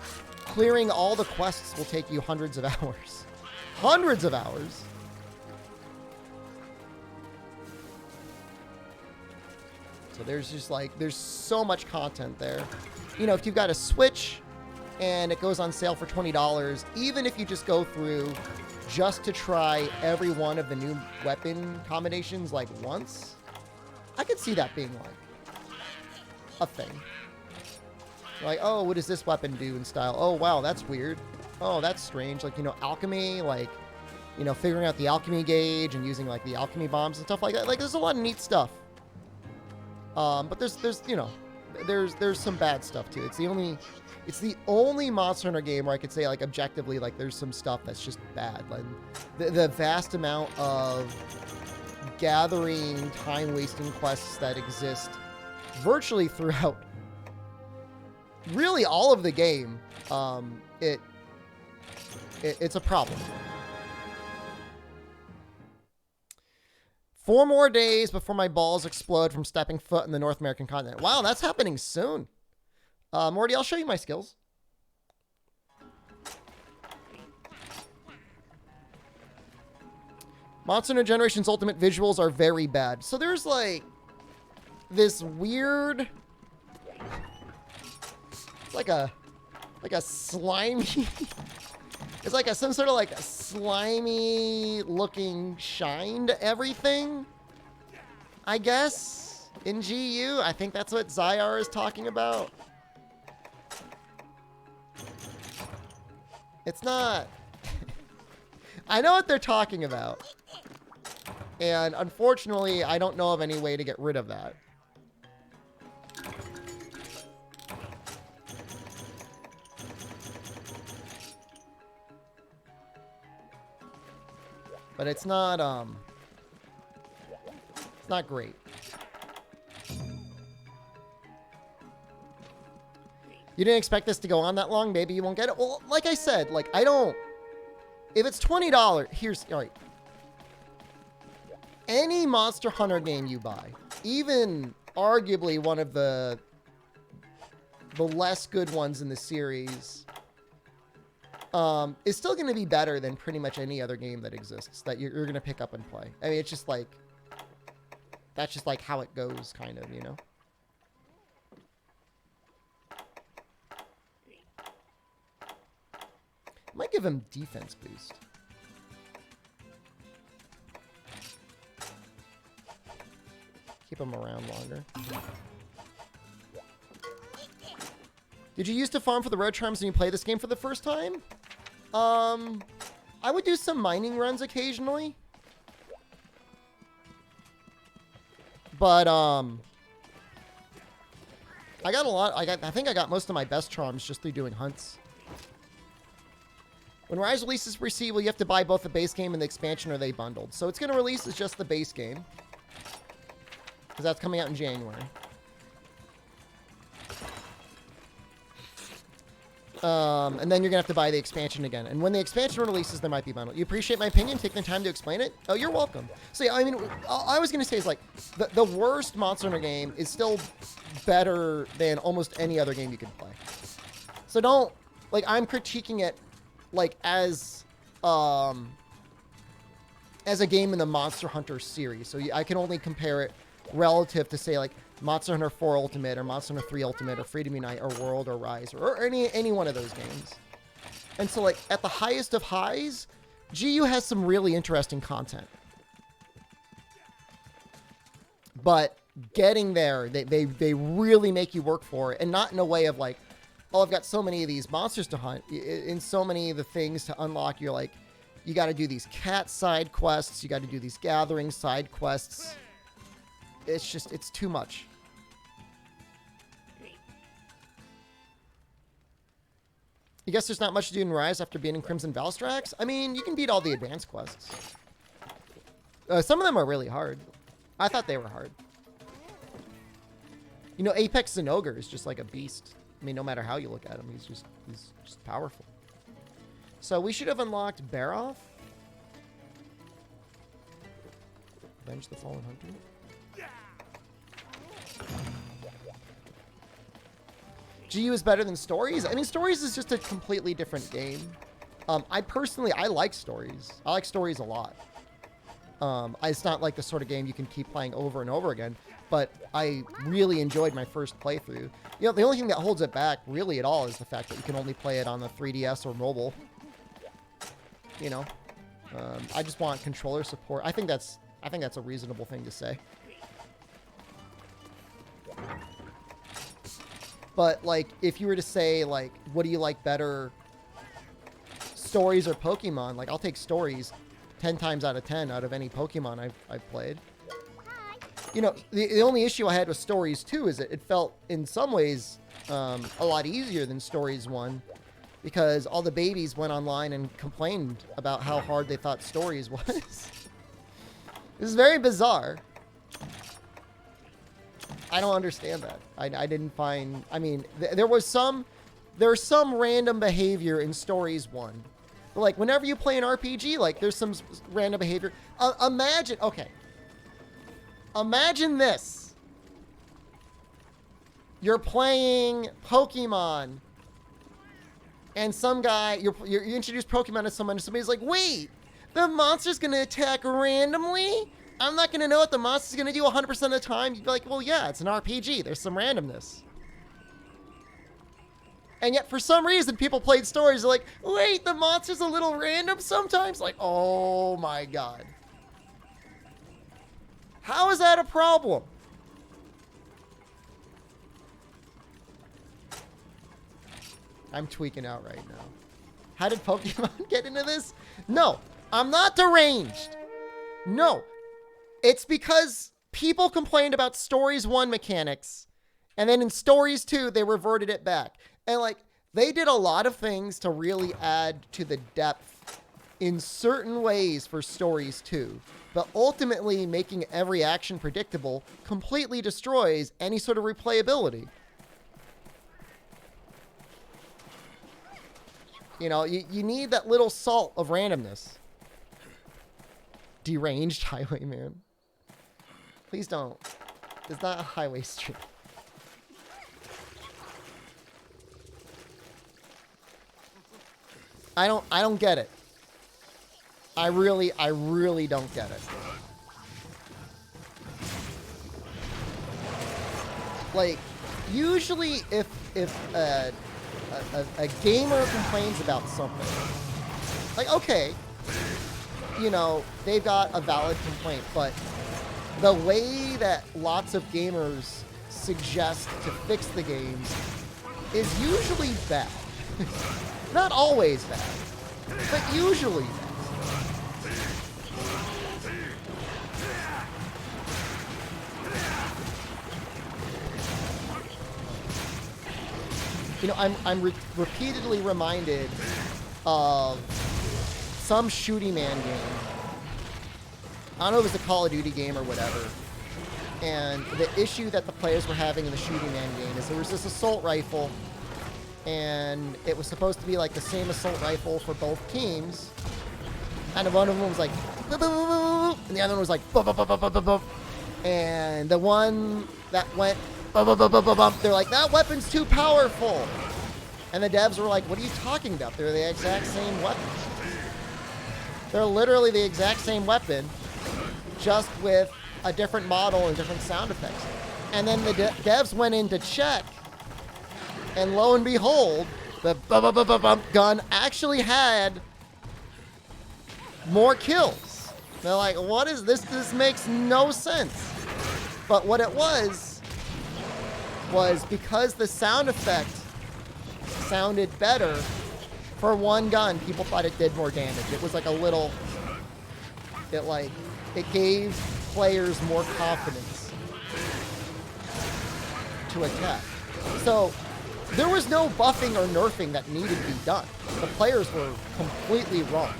clearing all the quests will take you hundreds of hours. Hundreds of hours. So there's just like, there's so much content there. You know, if you've got a Switch and it goes on sale for $20, even if you just go through just to try every one of the new weapon combinations like once, I could see that being like a thing. Like, oh, what does this weapon do in style? Oh, wow, that's weird. Oh, that's strange. Like, you know, alchemy, like, you know, figuring out the alchemy gauge and using like the alchemy bombs and stuff like that. Like, there's a lot of neat stuff. But there's you know, there's some bad stuff too. It's the only Monster Hunter game where I could say like objectively like there's some stuff that's just bad. Like the vast amount of gathering, time-wasting quests that exist virtually throughout really all of the game, it's a problem. 4 more days before my balls explode from stepping foot in the North American continent. Wow, that's happening soon. Morty, I'll show you my skills. Monster Hunter Generations Ultimate visuals are very bad. So there's like this weird, it's like a slimy, it's like some sort of like a slimy looking shine to everything, I guess, in GU. I think that's what Zyar is talking about. It's not, I know what they're talking about. And unfortunately, I don't know of any way to get rid of that. But it's not great. You didn't expect this to go on that long? Maybe you won't get it. Well, like I said, like I don't, if it's $20, here's, all right. Any Monster Hunter game you buy, even arguably one of the less good ones in the series, is still going to be better than pretty much any other game that exists that you're going to pick up and play. I mean, it's just like, that's just like how it goes, kind of, you know? Might give him defense boost. Keep him around longer. Did you used to farm for the red charms when you play this game for the first time? I would do some mining runs occasionally. But, I got a lot, I think I got most of my best charms just through doing hunts. When Rise releases for PC, will you have to buy both the base game and the expansion, or are they bundled? So it's going to release as just the base game, because that's coming out in January. And then you're going to have to buy the expansion again. And when the expansion releases, there might be bundled. You appreciate my opinion? Take the time to explain it? Oh, you're welcome. So, yeah, I mean, all I was going to say is, like, the worst Monster Hunter game is still better than almost any other game you can play. So don't, like, I'm critiquing it, like, as a game in the Monster Hunter series. So I can only compare it relative to, say, like, Monster Hunter 4 Ultimate or Monster Hunter 3 Ultimate or Freedom Unite or World or Rise or any one of those games. And so, like, at the highest of highs, GU has some really interesting content. But getting there, they really make you work for it. And not in a way of like, oh, I've got so many of these monsters to hunt. In so many of the things to unlock, you're like, you got to do these cat side quests. You got to do these gathering side quests. It's just, it's too much. You guess there's not much to do in Rise after beating Crimson Valstrax? I mean, you can beat all the advanced quests. Some of them are really hard. I thought they were hard. You know, Apex Zinogre is just like a beast. I mean, no matter how you look at him, he's just powerful. So we should have unlocked Baroth. Avenge the Fallen Hunter. GU is better than Stories? I mean, Stories is just a completely different game. I like Stories. I like Stories a lot. It's not like the sort of game you can keep playing over and over again, but I really enjoyed my first playthrough. You know, the only thing that holds it back really at all is the fact that you can only play it on the 3DS or mobile. You know, I just want controller support. I think that's a reasonable thing to say. But like, if you were to say like, what do you like better, Stories or Pokemon? Like, I'll take Stories 10 times out of 10 out of any Pokemon I've played. You know, the only issue I had with Stories 2 is that it felt in some ways a lot easier than Stories 1, because all the babies went online and complained about how hard they thought Stories was. This is very bizarre. I don't understand that. I didn't find... I mean, there's some random behavior in Stories 1. But like, whenever you play an RPG, like, there's some random behavior. Imagine... Okay. Imagine this. You're playing Pokemon, and some guy... You introduce Pokemon to someone, and somebody's like, wait! The monster's gonna attack randomly? I'm not going to know what the monster's going to do 100% of the time. You'd be like, well, yeah, it's an RPG. There's some randomness. And yet, for some reason, people played Stories. They're like, wait, the monster's a little random sometimes? Like, oh my God. How is that a problem? I'm tweaking out right now. How did Pokemon get into this? No, I'm not deranged. No. It's because people complained about Stories 1 mechanics, and then in Stories 2, they reverted it back. And, like, they did a lot of things to really add to the depth in certain ways for Stories 2. But ultimately, making every action predictable completely destroys any sort of replayability. You know, you need that little salt of randomness. Deranged Highwayman. Please don't. It's not a highway street. I don't get it. I really don't get it. Like, usually if a gamer complains about something, like, okay, you know, they've got a valid complaint, but the way that lots of gamers suggest to fix the games is usually bad. Not always bad, but usually bad. You know, I'm repeatedly reminded of some shooting man game. I don't know if it was a Call of Duty game or whatever. And the issue that the players were having in the shooting man game is there was this assault rifle, and it was supposed to be like the same assault rifle for both teams. And one of them was like, boop, boop, boop, boop, and the other one was like, boop, boop, boop, boop, boop, boop. And the one that went, boop, boop, boop, boop, boop, boop, they're like, that weapon's too powerful. And the devs were like, what are you talking about? They're the exact same weapon. They're literally the exact same weapon, just with a different model and different sound effects. And then the devs went in to check, and lo and behold, the gun actually had more kills. They're like, what is this? This makes no sense. But what it was because the sound effect sounded better for one gun, people thought it did more damage. It was like a little, it gave players more confidence to attack. So there was no buffing or nerfing that needed to be done. The players were completely wrong.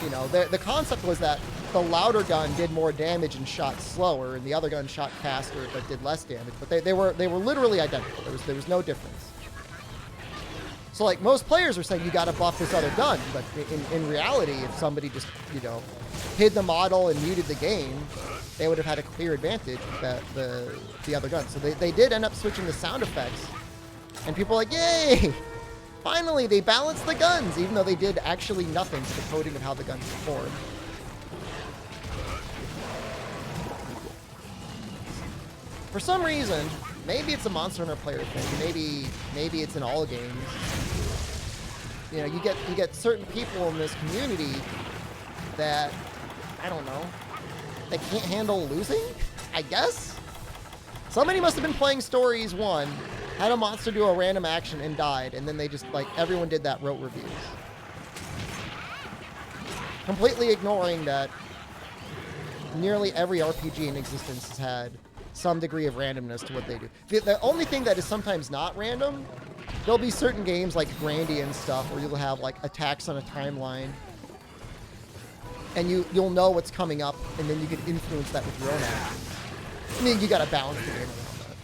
You know, the concept was that the louder gun did more damage and shot slower, and the other gun shot faster but did less damage. But they were literally identical. There was no difference. So like most players are saying you got to buff this other gun, but in reality, if somebody just hid the model and muted the game, they would have had a clear advantage with the other gun. So they did end up switching the sound effects, and people are like, yay! Finally, they balanced the guns, even though they did actually nothing to the coding of how the guns performed. For some reason, maybe it's a Monster Hunter player thing. Maybe it's in all games. You know, you get certain people in this community that, I don't know, they can't handle losing, I guess? Somebody must have been playing Stories 1, had a monster do a random action and died, and then they just, like, everyone did that, wrote reviews. Completely ignoring that nearly every RPG in existence has had some degree of randomness to what they do. The only thing that is sometimes not random, there'll be certain games like Grandy and stuff where you'll have, like, attacks on a timeline, and you'll know what's coming up, and then you can influence that with your own actions. I mean, you gotta balance the game around that.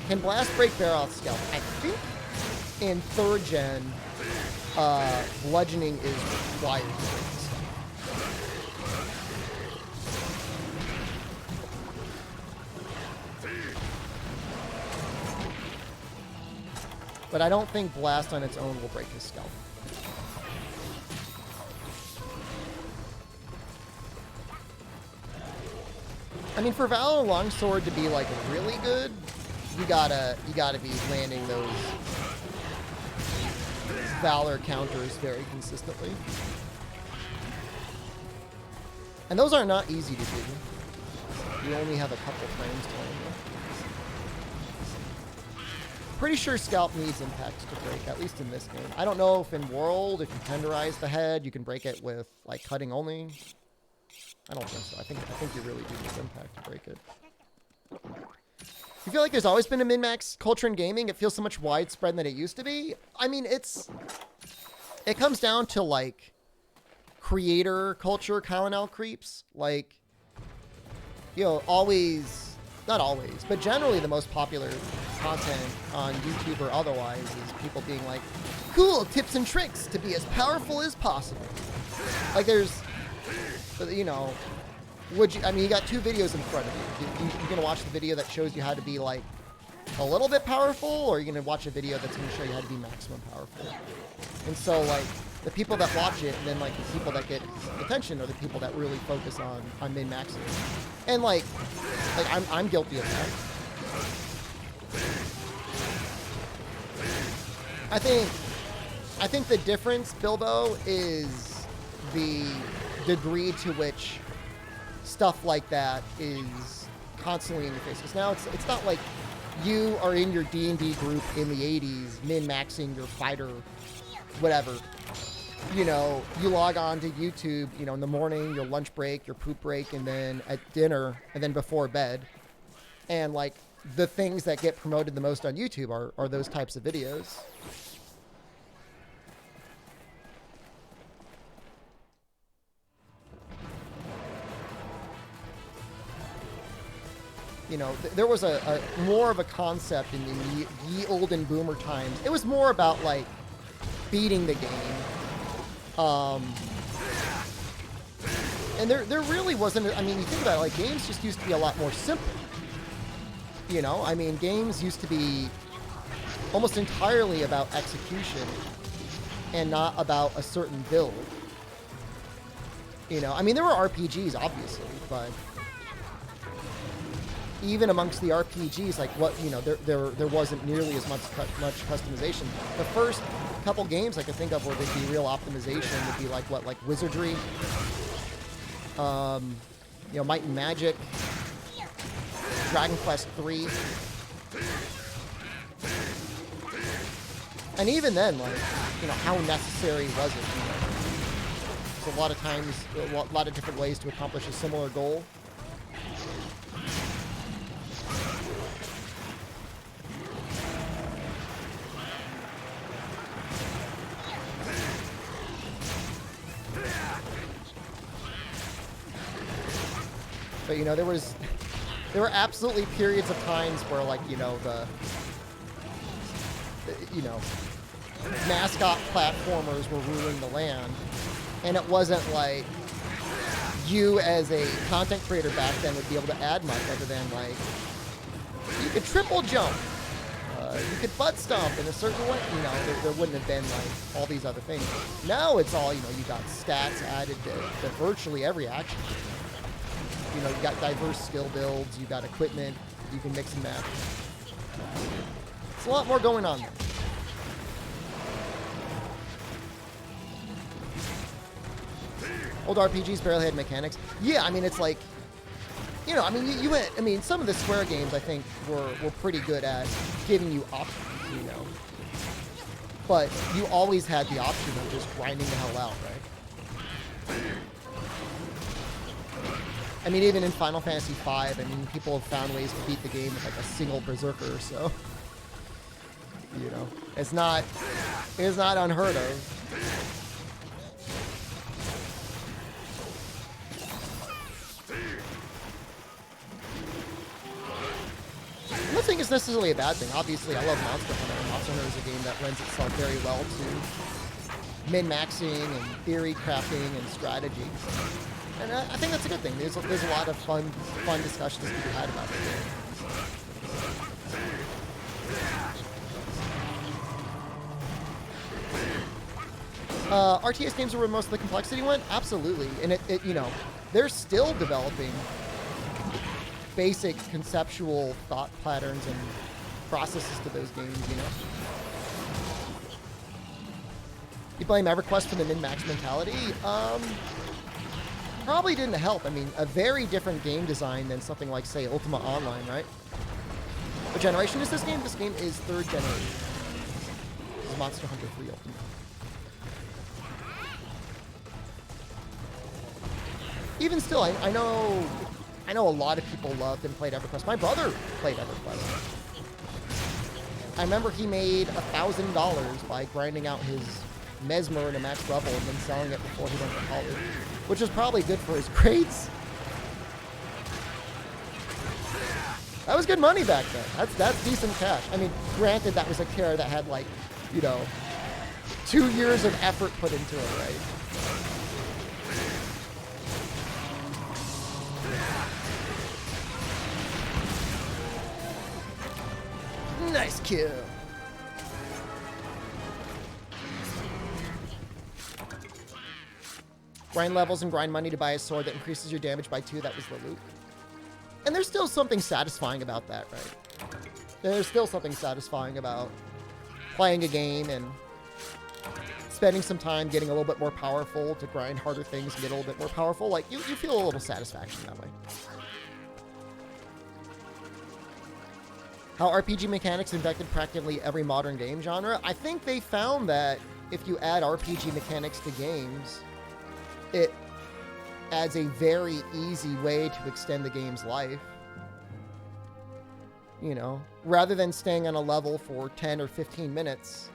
Can Blast break barrel scalp? I think in 3rd gen, bludgeoning is required to break the scalp. But I don't think Blast on its own will break his scalp. I mean, for Valor Longsword to be, like, really good, you gotta be landing those Valor counters very consistently. And those are not easy to do. You only have a couple frames to land them. Pretty sure Scalp needs impacts to break, at least in this game. I don't know if in World, if you tenderize the head, you can break it with, like, cutting only. I don't think so. I think you really do need impact to break it. You feel like there's always been a min-max culture in gaming? It feels so much widespread than it used to be. I mean, it comes down to, like, creator culture kind of creeps. Like, you know, always, not always, but generally the most popular content on YouTube or otherwise is people being like, cool tips and tricks to be as powerful as possible. Like, there's, you know, you got 2 videos in front of you. You're going to watch the video that shows you how to be, like, a little bit powerful, or you're going to watch a video that's going to show you how to be maximum powerful. And so, like, the people that watch it, and then, like, the people that get attention are the people that really focus on min-maxing. And, like I'm guilty of that. I think the difference, Bilbo, is the degree to which stuff like that is constantly in your face. Because now it's not like you are in your D&D group in the 80s, min-maxing your fighter, whatever. You know, you log on to YouTube, you know, in the morning, your lunch break, your poop break, and then at dinner, and then before bed. And, like, the things that get promoted the most on YouTube are those types of videos. You know, there was a more of a concept in the ye olden boomer times. It was more about, like, beating the game. And there really wasn't, I mean, you think about it, like, games just used to be a lot more simple. You know, I mean, games used to be almost entirely about execution and not about a certain build. You know, I mean, there were RPGs, obviously, but even amongst the RPGs, like what, you know, there wasn't nearly as much customization. The first couple games I could think of where there'd be real optimization would be like what, like Wizardry, you know, Might and Magic, Dragon Quest III. And even then, like, you know, how necessary was it? You know? There's a lot of times, a lot of different ways to accomplish a similar goal. But, you know, there were absolutely periods of times where, like, you know, you know, mascot platformers were ruling the land, and it wasn't like you as a content creator back then would be able to add much other than, like, you could triple jump, you could butt stomp in a certain way. You know, there wouldn't have been like all these other things. Now it's all, you know, you got stats added to virtually every action. You know, you got diverse skill builds, you got equipment, you can mix and match. It's a lot more going on there. Old RPGs barely had mechanics. Yeah, I mean, it's like, you know, I mean, you went, I mean, some of the Square games, I think, were pretty good at giving you options, you know. But you always had the option of just grinding the hell out, right? I mean, even in Final Fantasy V, I mean, people have found ways to beat the game with, like, a single Berserker, so, you know, it's not unheard of. I don't think it's necessarily a bad thing. Obviously, I love Monster Hunter, and Monster Hunter is a game that lends itself very well to min-maxing and theory crafting and strategy. And I think that's a good thing. There's a lot of fun discussions to be had about the game. RTS games are where most of the complexity went? Absolutely. And it you know, they're still developing basic conceptual thought patterns and processes to those games, you know? You blame EverQuest for the min-max mentality? Probably didn't help. I mean, a very different game design than something like, say, Ultima Online, right? What generation is this game? This game is 3rd generation. This is Monster Hunter 3 Ultima. Even still, I know a lot of people loved and played EverQuest. My brother played EverQuest. I remember he made $1,000 by grinding out his Mesmer in a max level and then selling it before he went to college, which was probably good for his grades. That was good money back then. That's decent cash. I mean, granted, that was a character that had, like, you know, 2 years of effort put into it, right? Nice kill. Grind levels and grind money to buy a sword that increases your damage by 2. That was the loot. And there's still something satisfying about that, right? There's still something satisfying about playing a game and spending some time getting a little bit more powerful to grind harder things and get a little bit more powerful. Like, you feel a little satisfaction that way. How RPG mechanics infected practically every modern game genre? I think they found that if you add RPG mechanics to games, it adds a very easy way to extend the game's life. You know, rather than staying on a level for 10 or 15 minutes,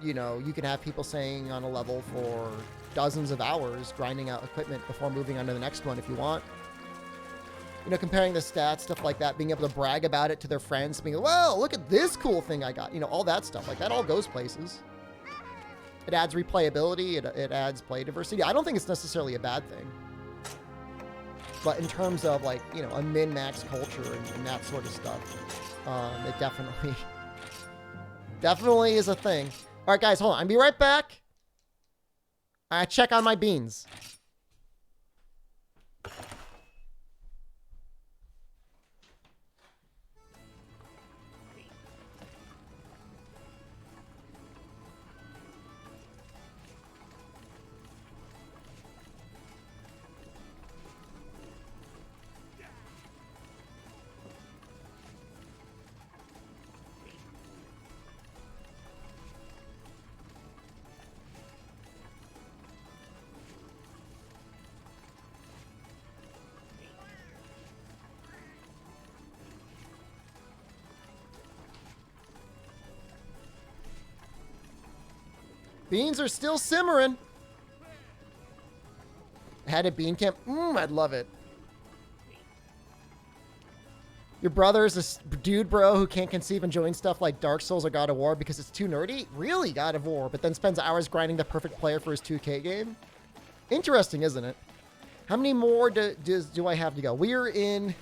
you know, you can have people staying on a level for dozens of hours, grinding out equipment before moving on to the next one if you want. You know, comparing the stats, stuff like that, being able to brag about it to their friends, being, well, look at this cool thing I got. You know, all that stuff. Like, that all goes places. It adds replayability. It adds play diversity. I don't think it's necessarily a bad thing. But in terms of, like, you know, a min-max culture and that sort of stuff, it definitely is a thing. All right, guys, hold on. I'll be right back. I check on my beans. Beans are still simmering. Had a bean camp. I'd love it. Your brother is a dude, bro, who can't conceive enjoying stuff like Dark Souls or God of War because it's too nerdy? Really, God of War, but then spends hours grinding the perfect player for his 2K game? Interesting, isn't it? How many more do I have to go? We're in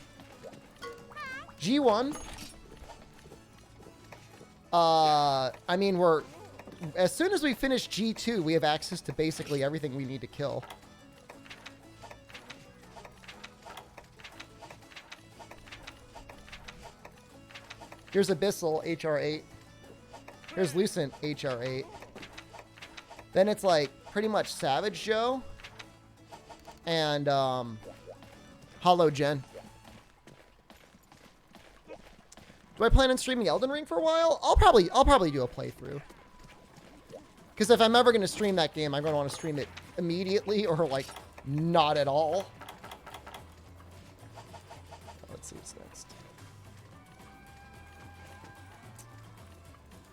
G1. I mean, as soon as we finish G2, we have access to basically everything we need to kill. Here's Abyssal, HR8. Here's Lucent, HR8. Then it's like pretty much Savage Joe and Hollow Gen. Do I plan on streaming Elden Ring for a while? I'll probably do a playthrough. Because if I'm ever going to stream that game, I'm going to want to stream it immediately or like not at all. Let's see what's next.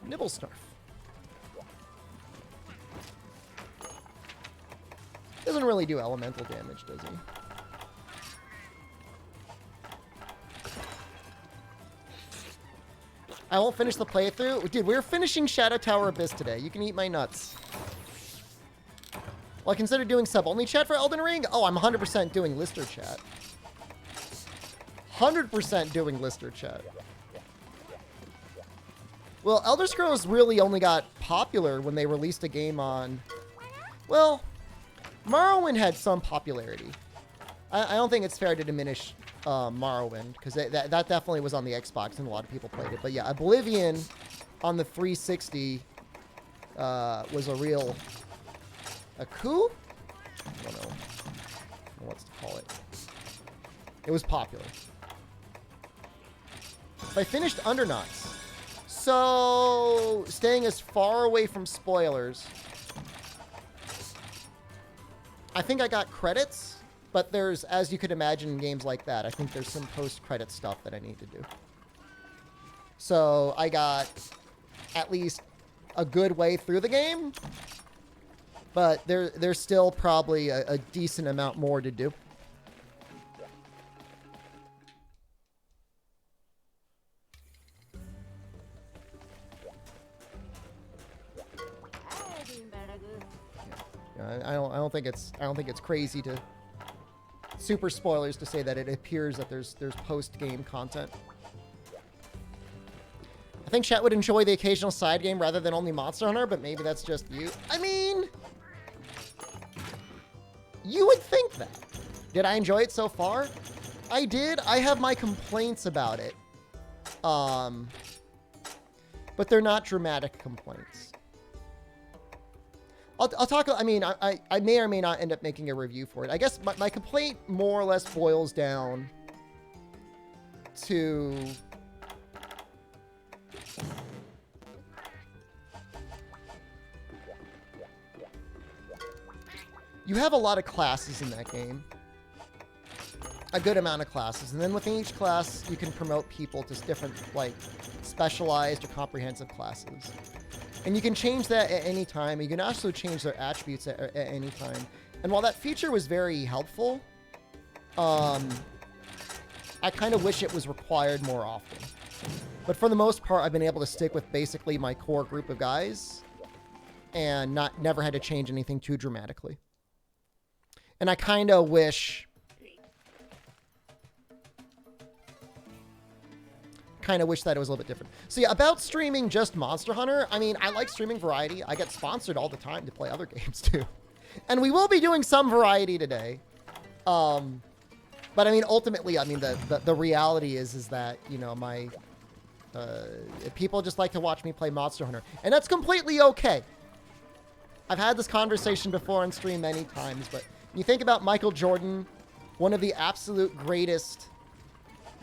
Nibble Snarf. Doesn't really do elemental damage, does he? I won't finish the playthrough. Dude, we're finishing Shadow Tower Abyss today. You can eat my nuts. Well, I consider doing sub-only chat for Elden Ring. Oh, I'm 100% doing Lister chat. 100% doing Lister chat. Well, Elder Scrolls really only got popular when they released a game on... Well, Morrowind had some popularity. I don't think it's fair to diminish Morrowind, because that definitely was on the Xbox and a lot of people played it. But yeah, Oblivion on the 360 was a coup? I don't know what to call it. It was popular. I finished Undernauts. So, staying as far away from spoilers. I think I got credits, but there's, as you could imagine in games like that, I think there's some post-credit stuff that I need to do. So, I got at least a good way through the game, but there's still probably a decent amount more to do. I don't think it's crazy to super spoilers to say that it appears that there's post-game content. I think chat would enjoy the occasional side game rather than only Monster Hunter, but maybe that's just you. I mean, you would think that. Did I enjoy it so far? I did. I have my complaints about it. But they're not dramatic complaints. I'll talk, I mean, I may or may not end up making a review for it. I guess my complaint more or less boils down to... You have a lot of classes in that game. A good amount of classes. And then within each class, you can promote people to different, like, specialized or comprehensive classes. And you can change that at any time. You can also change their attributes at any time. And while that feature was very helpful, I kind of wish it was required more often. But for the most part, I've been able to stick with basically my core group of guys and never had to change anything too dramatically. And I kind of wish that it was a little bit different. So yeah, about streaming just Monster Hunter, I mean, I like streaming variety. I get sponsored all the time to play other games too. And we will be doing some variety today. But I mean, ultimately, I mean, the reality is that, you know, people just like to watch me play Monster Hunter. And that's completely okay. I've had this conversation before on stream many times, but you think about Michael Jordan, one of the absolute greatest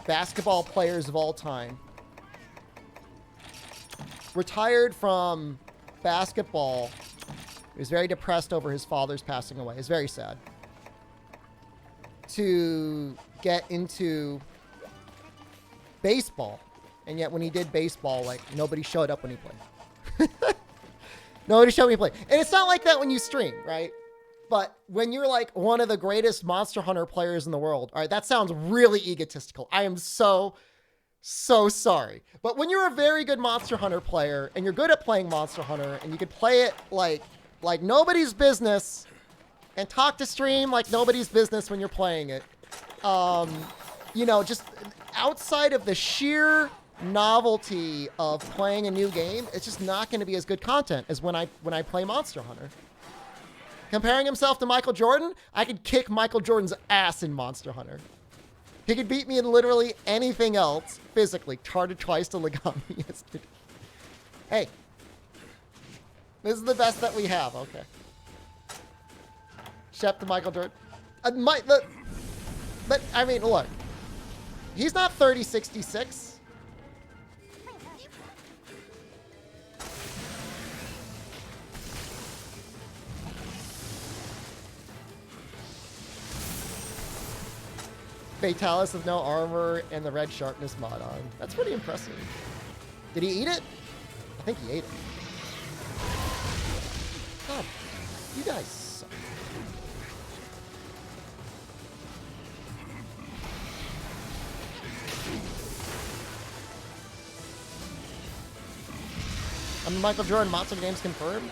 basketball players of all time. Retired from basketball. He was very depressed over his father's passing away. It's very sad. To get into baseball. And yet when he did baseball, like, nobody showed up when he played. Nobody showed me play. And it's not like that when you stream, right? But when you're like one of the greatest Monster Hunter players in the world, all right, that sounds really egotistical. I am so sorry. But when you're a very good Monster Hunter player and you're good at playing Monster Hunter and you can play it like nobody's business and talk to stream like nobody's business when you're playing it, you know, just outside of the sheer novelty of playing a new game, it's just not going to be as good content as when I play Monster Hunter. Comparing himself to Michael Jordan, I could kick Michael Jordan's ass in Monster Hunter. He could beat me in literally anything else physically. Charted twice to Legami yesterday. Hey. This is the best that we have. Okay. Shep to Michael Jordan. But, I mean, look. He's not 30-66. Fatalis with no armor and the red sharpness mod on. That's pretty impressive. Did he eat it? I think he ate it. God, you guys suck. I mean, Michael Jordan, Monster Games confirmed.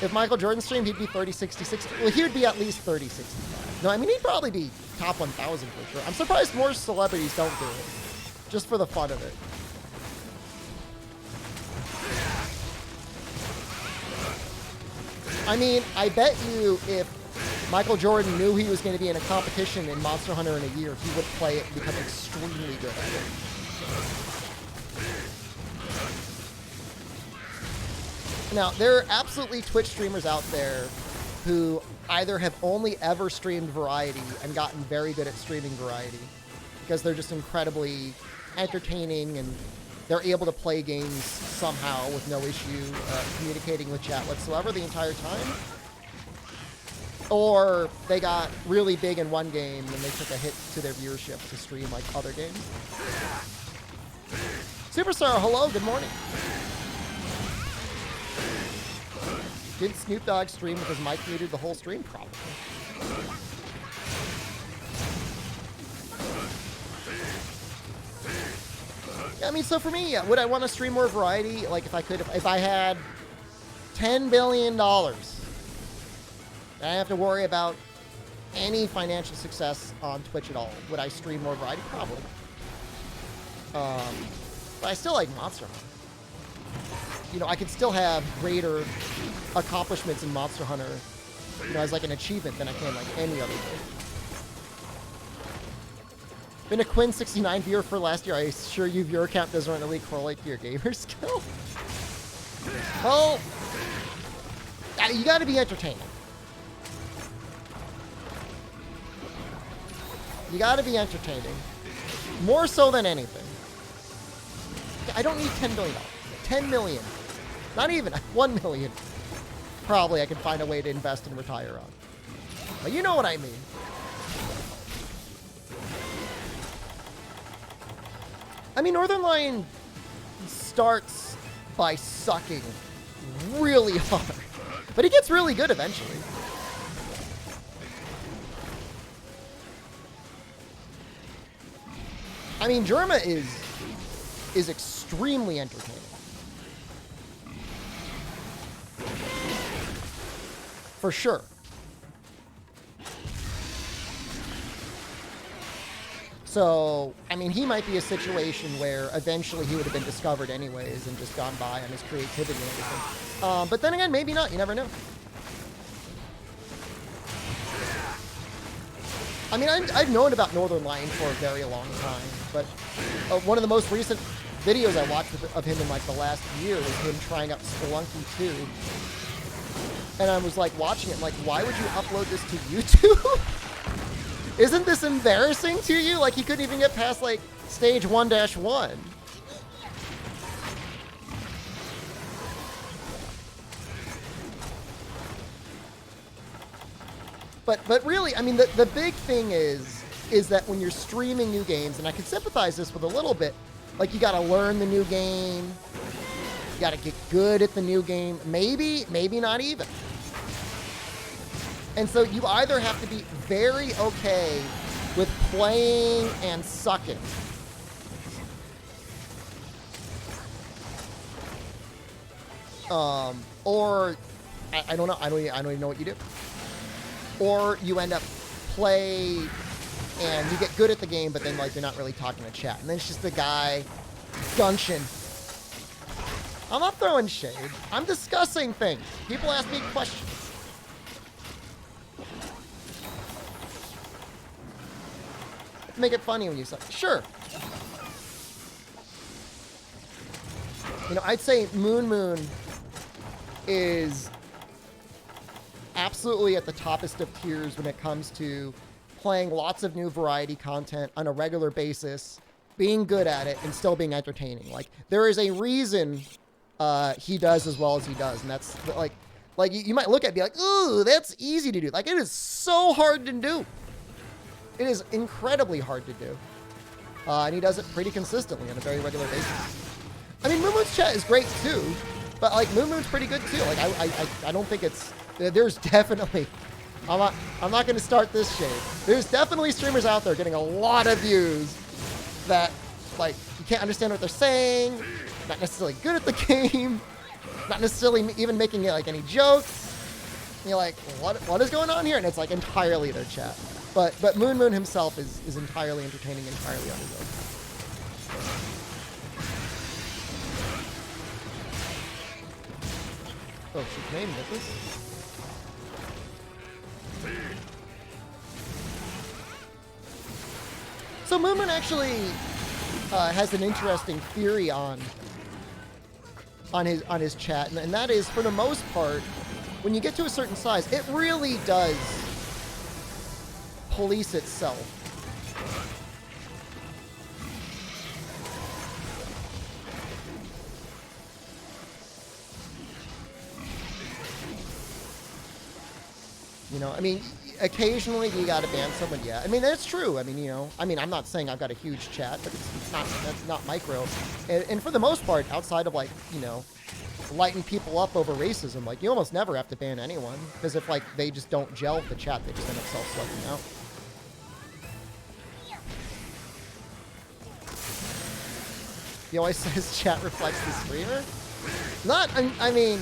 If Michael Jordan streamed, he'd be 30-66. Well, he would be at least 30-65. No, I mean, he'd probably be top 1,000 for sure. I'm surprised more celebrities don't do it. Just for the fun of it. I mean, I bet you if Michael Jordan knew he was going to be in a competition in Monster Hunter in a year, he would play it and become extremely good at it. Now, there are absolutely Twitch streamers out there who either have only ever streamed variety and gotten very good at streaming variety because they're just incredibly entertaining and they're able to play games somehow with no issue communicating with chat whatsoever the entire time. Or they got really big in one game and they took a hit to their viewership to stream like other games. Superstar, hello, good morning. Did Snoop Dogg stream because Mike muted the whole stream? Probably. Yeah, I mean, so for me, would I want to stream more variety? Like, if I could, if I had $10 billion, and I have to worry about any financial success on Twitch at all, would I stream more variety? Probably. But I still like Monster Hunter. You know, I could still have greater accomplishments in Monster Hunter, you know, as like an achievement than I can like any other game. Been a Quinn 69 viewer for last year. I assure you viewer count doesn't really correlate to your gamer skill. Well, you got to be entertaining. You got to be entertaining. More so than anything. I don't need $10 billion. 10 million. Not even 1 million. Probably I can find a way to invest and retire on. But you know what I mean. I mean, Northern Lion starts by sucking really hard. But he gets really good eventually. I mean, Germa is extremely entertaining. For sure. So, I mean, he might be a situation where eventually he would have been discovered anyways and just gone by on his creativity and everything. But then again, maybe not. You never know. I mean, I've known about Northern Lion for a very long time, but one of the most recent videos I watched of him in like the last year was him trying out Spelunky 2. And I was like watching it, like, why would you upload this to YouTube? Isn't this embarrassing to you? Like, he couldn't even get past like stage 1-1. But really, I mean, the big thing is that when you're streaming new games, and I can sympathize this with a little bit, like you got to learn the new game. You gotta get good at the new game. Maybe not even. And so you either have to be very okay with playing and sucking. Or I don't know. I don't even know what you do. Or you end up play and you get good at the game, but then like you're not really talking to chat, and then it's just the guy gunching. I'm not throwing shade. I'm discussing things. People ask me questions. Make it funny when you say, sure. You know, I'd say Moon is absolutely at the toppest of tiers when it comes to playing lots of new variety content on a regular basis, being good at it, and still being entertaining. Like, there is a reason he does as well as he does, and that's like you might look at it and be like, ooh, that's easy to do. Like, it is so hard to do. It is incredibly hard to do. And he does it pretty consistently on a very regular basis. I mean, Moon's chat is great too, but like Moon's pretty good too. Like I don't think it's, there's definitely, I'm not going to start this shade. There's definitely streamers out there getting a lot of views that like you can't understand what they're saying, not necessarily good at the game, not necessarily even making it like any jokes. And you're like, what is going on here? And it's like entirely their chat. But Moon himself is entirely entertaining, entirely on his own. Oh, should name this. So Moon actually has an interesting theory on his chat, and that is, for the most part, when you get to a certain size, it really does police itself. You know, I mean, occasionally you gotta ban someone, yeah. I mean, that's true. I mean, you know, I'm not saying I've got a huge chat, but that's not micro. And for the most part, outside of like, you know, lighting people up over racism, like you almost never have to ban anyone, because if like they just don't gel with the chat, they just end up self-selecting out. He always says chat reflects the streamer. Not, I mean,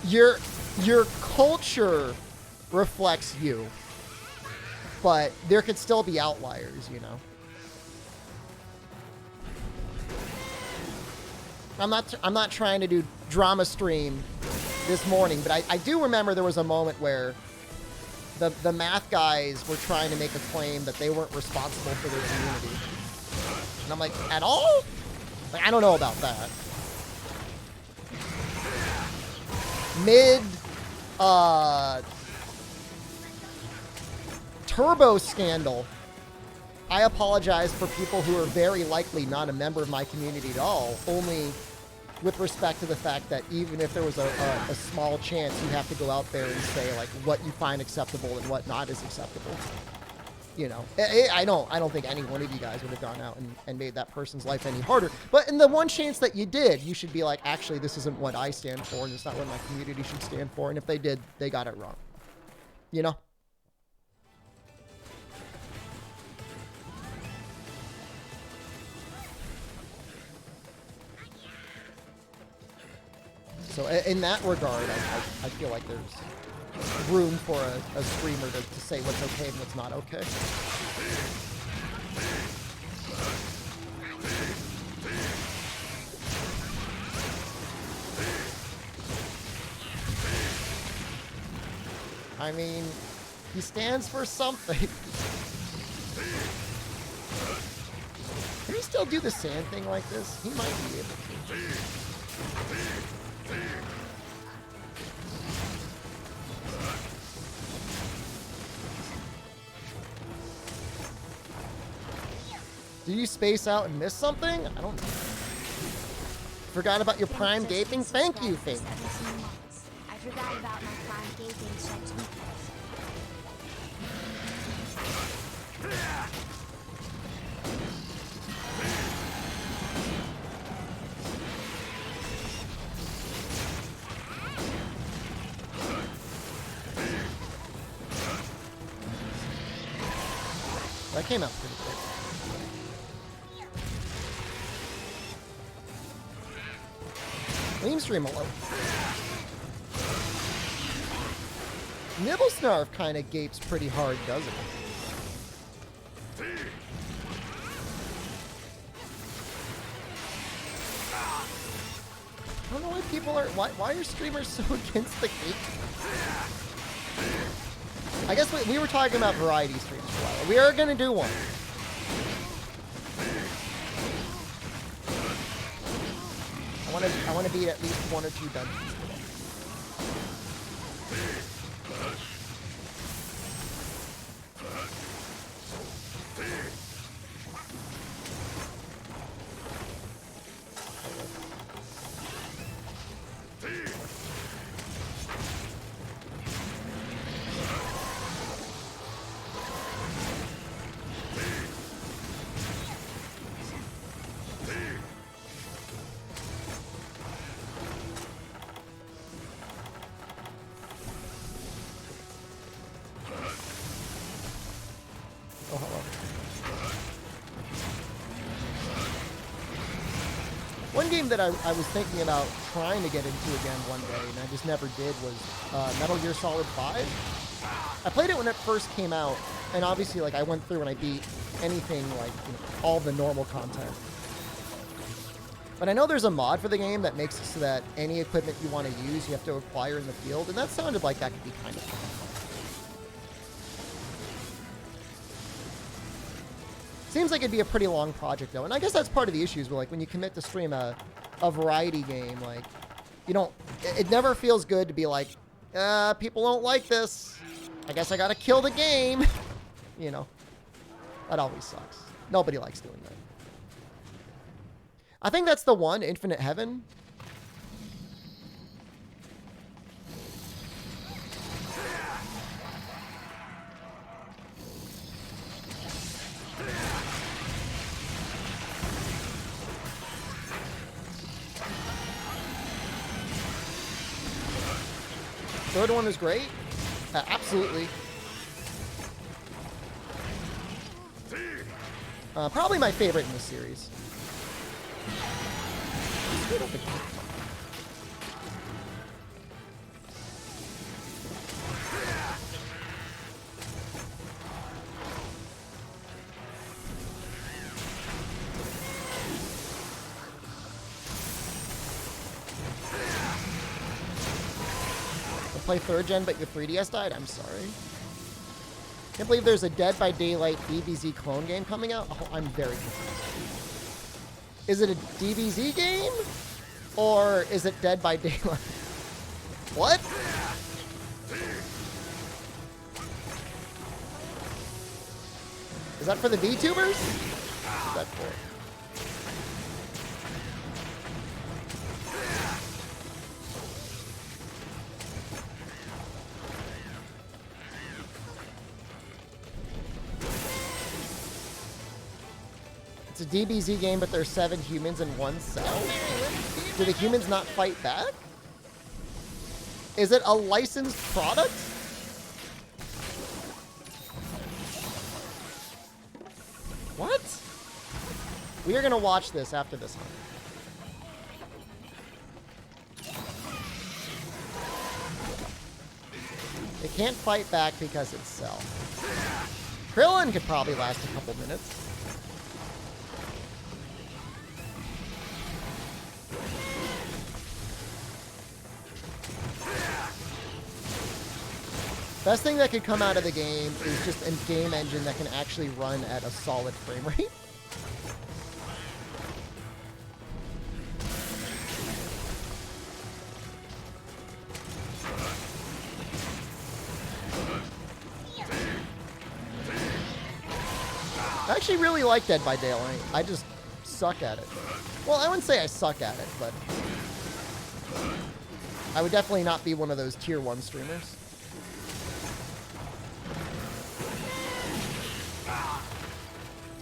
your culture reflects you, but there could still be outliers, you know. I'm not trying to do drama stream this morning, but I do remember there was a moment where the math guys were trying to make a claim that they weren't responsible for their community. And I'm like, at all? Like, I don't know about that. Turbo scandal. I apologize for people who are very likely not a member of my community at all, only with respect to the fact that even if there was a small chance, you have to go out there and say like what you find acceptable and what not is acceptable. You know, I don't think any one of you guys would have gone out and made that person's life any harder. But in the one chance that you did, you should be like, actually, this isn't what I stand for, and it's not what my community should stand for. And if they did, they got it wrong. You know? So in that regard, I feel like there's room for a streamer to say what's okay and what's not okay. I mean, he stands for something. Can he still do the sand thing like this? He might be able to. Did you space out and miss something? I don't know. Forgot about your prime gaping? Thank you, Fink. I forgot about my prime gaping sex weakness. That came out pretty quick. Meme stream alone. Nibblesnarf kind of gapes pretty hard, doesn't it? I don't know why people are... Why are streamers so against the gape? I guess we were talking about variety streams for a while. We are going to do one. I want to beat at least 1 or 2 dungeons today. Oh, hello. One game that I was thinking about trying to get into again one day, and I just never did, was Metal Gear Solid 5. I played it when it first came out, and obviously, like, I went through and I beat anything, like, you know, all the normal content. But I know there's a mod for the game that makes it so that any equipment you want to use, you have to acquire in the field, and that sounded like that could be kind of fun. Seems like it'd be a pretty long project, though. And I guess that's part of the issues, like, when you commit to stream a variety game, like, you don't... It never feels good to be like, people don't like this. I guess I gotta kill the game. You know. That always sucks. Nobody likes doing that. I think that's the one, Infinite Heaven. Third one is great. Absolutely. Probably my favorite in the series. Play 3rd gen, but your 3DS died? I'm sorry. Can't believe there's a Dead by Daylight DBZ clone game coming out. Oh, I'm very confused. Is it a DBZ game? Or is it Dead by Daylight? What? Is that for the VTubers? What is that for? It's a DBZ game, but there's 7 humans in 1 cell. Do the humans not fight back? Is it a licensed product? What? We are going to watch this after this hunt. They can't fight back because it's cell. Krillin could probably last a couple minutes. Best thing that could come out of the game is just a game engine that can actually run at a solid frame rate. I actually really like Dead by Daylight. I just suck at it. Well, I wouldn't say I suck at it, but I would definitely not be one of those tier 1 streamers.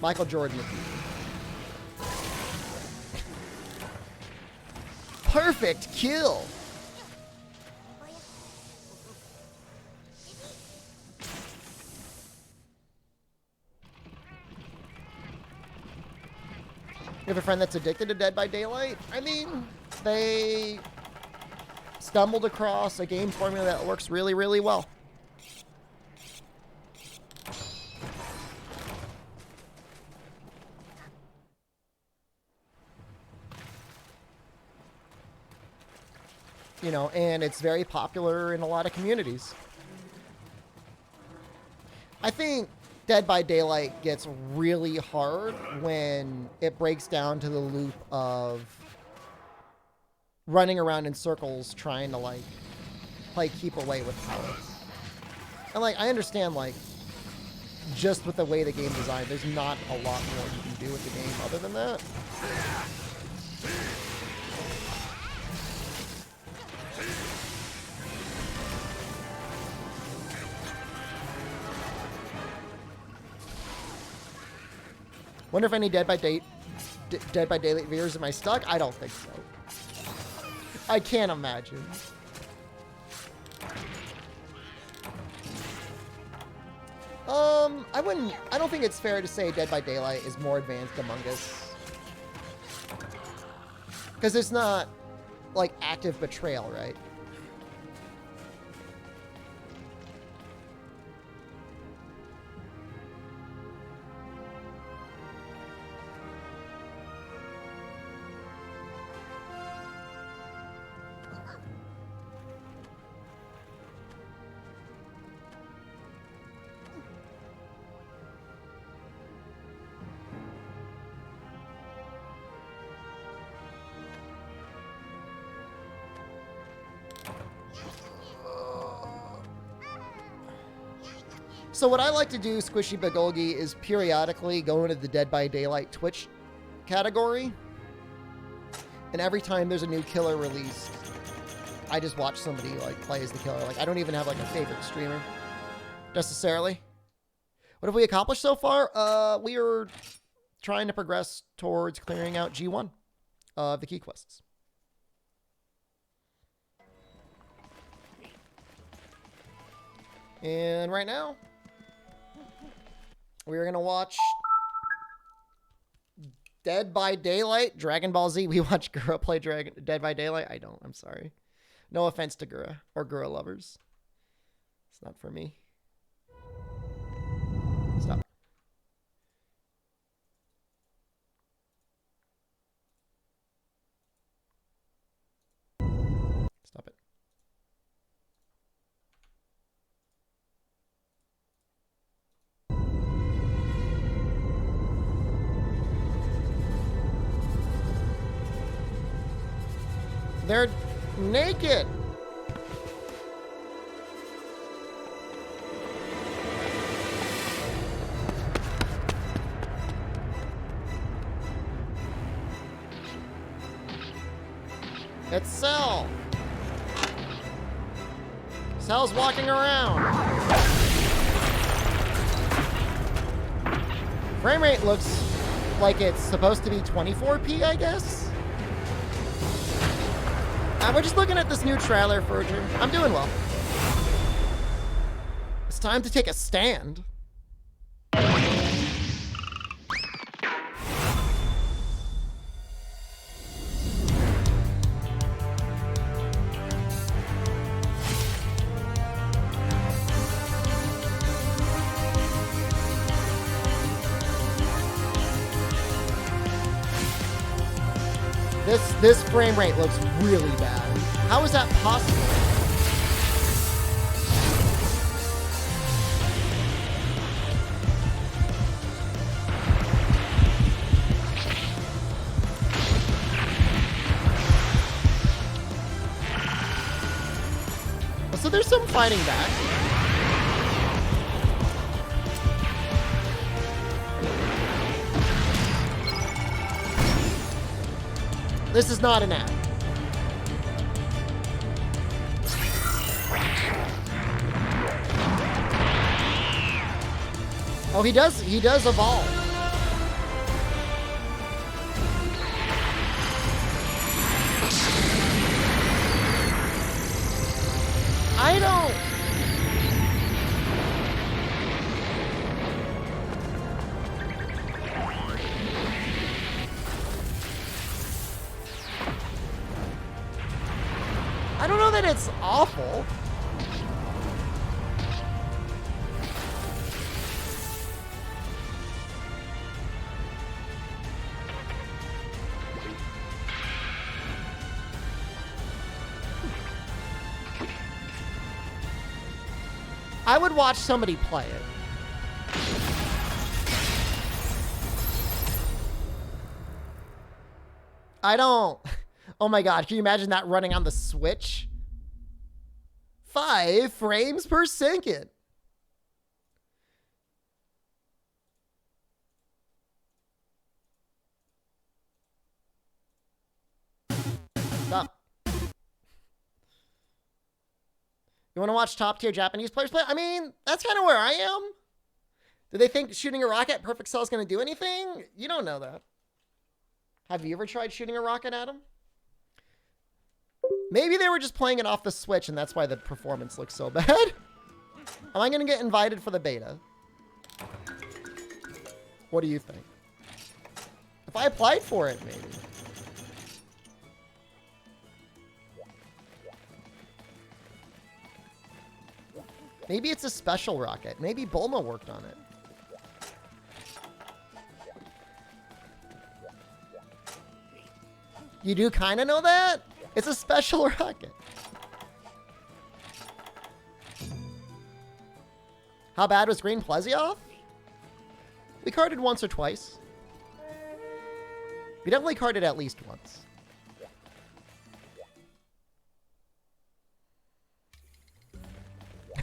Michael Jordan. Perfect kill. You have a friend that's addicted to Dead by Daylight? I mean, they stumbled across a game formula that works really, really well. You know, and it's very popular in a lot of communities. I think Dead by Daylight gets really hard when it breaks down to the loop of running around in circles trying to, like keep away with power. And, like, I understand, like, just with the way the game's designed, there's not a lot more you can do with the game other than that. Wonder if any Dead by Daylight viewers am I stuck? I don't think so. I can't imagine. I don't think it's fair to say Dead by Daylight is more advanced Among Us. Because it's not, like, active betrayal, right? So what I like to do, Squishy Bagolgi, is periodically go into the Dead by Daylight Twitch category. And every time there's a new killer released, I just watch somebody, like, play as the killer. Like, I don't even have, like, a favorite streamer necessarily. What have we accomplished so far? We are trying to progress towards clearing out G1 of the key quests. And right now, we're going to watch Dead by Daylight, Dragon Ball Z. We watch Gura play Dead by Daylight. I don't. I'm sorry. No offense to Gura or Gura lovers. It's not for me. Stop. Stop it. They're naked. It's Cell. Cell's walking around. Frame rate looks like it's supposed to be 24p, I guess. We're just looking at this new trailer, Ferger. I'm doing well. It's time to take a stand. This frame rate looks really bad. How is that possible? So there's some fighting back. This is not an ad. Oh, he does evolve. I don't... that it's awful. I would watch somebody play it. I don't. Oh my god, can you imagine that running on the Switch? 5 frames per second. Stop. You want to watch top tier Japanese players play? I mean, that's kind of where I am. Do they think shooting a rocket at Perfect Cell is going to do anything? You don't know that. Have you ever tried shooting a rocket at them? Maybe they were just playing it off the Switch and that's why the performance looks so bad. Am I going to get invited for the beta? What do you think? If I applied for it, maybe. Maybe it's a special rocket. Maybe Bulma worked on it. You do kind of know that? It's a special rocket. How bad was Green Plesioff? We carded once or twice. We definitely carded at least once.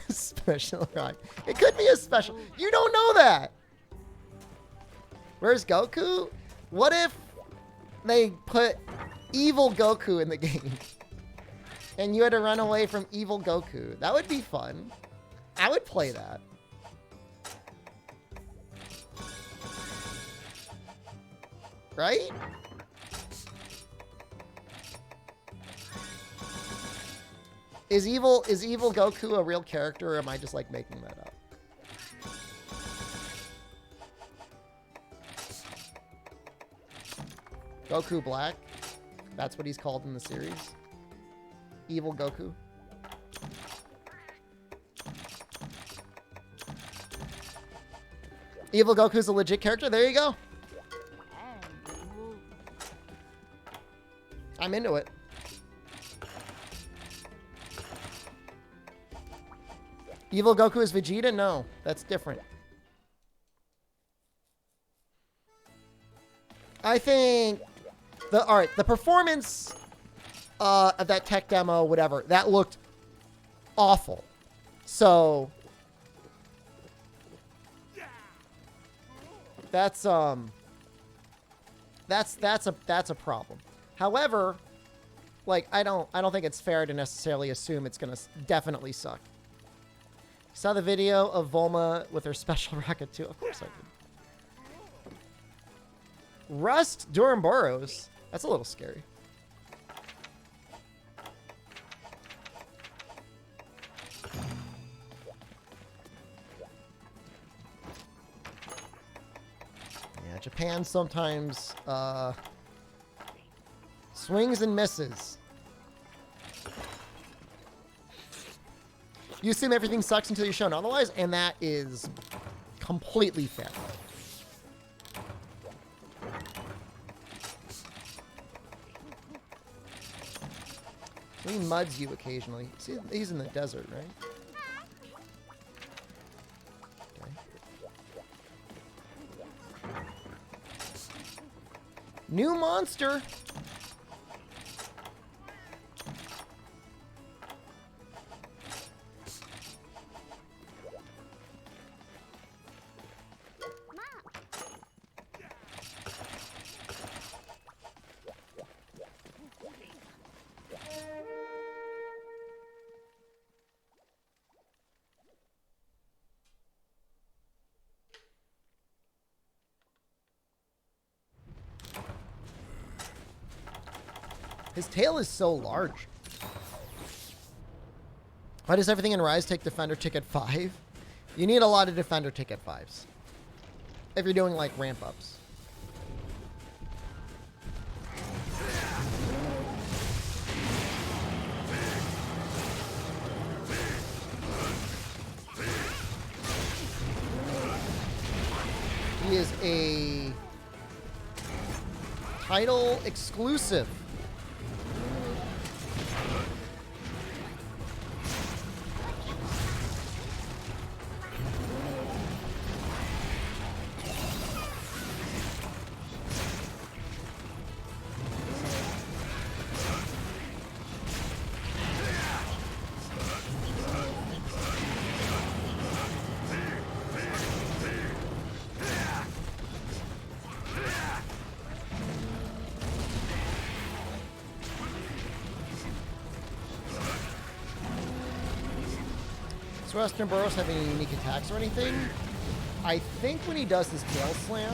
Special rocket. It could be a special. You don't know that. Where's Goku? What if they put evil Goku in the game and you had to run away from evil Goku? That would be fun. I would play that. Right? Is evil Goku a real character, or am I just like making that up? Goku Black? That's what he's called in the series. Evil Goku. Evil Goku's a legit character. There you go. I'm into it. Evil Goku is Vegeta? No, that's different. I think the performance of that tech demo, whatever, that looked awful. So that's a problem. However, like I don't think it's fair to necessarily assume it's gonna definitely suck. Saw the video of Volma with her special rocket too. Of course I did. Rust Duramboros. That's a little scary. Yeah, Japan sometimes swings and misses. You assume everything sucks until you're shown otherwise, and that is completely fair. He muds you occasionally. See, he's in the desert, right? Okay. New monster. His tail is so large. Why does everything in Rise take Defender Ticket 5? You need a lot of Defender Ticket 5s. If you're doing, like, ramp-ups. a title exclusive. So Western Burrows have any unique attacks or anything? I think when he does his tail slam,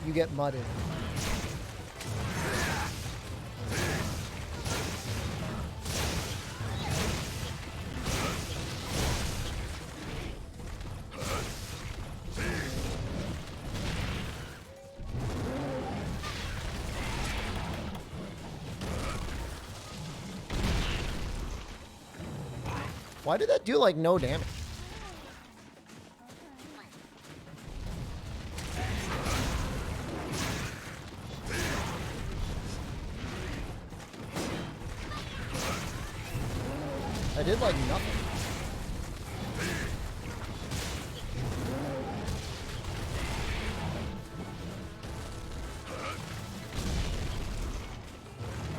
you get mudded. Why did that do, like, no damage? I did, like, nothing.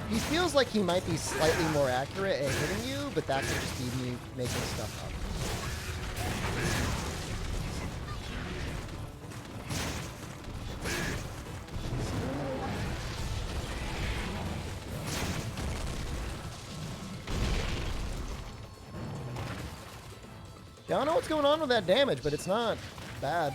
He feels like he might be slightly more accurate at hitting you, but that could just be me making stuff up. Yeah, I don't know what's going on with that damage, but it's not bad.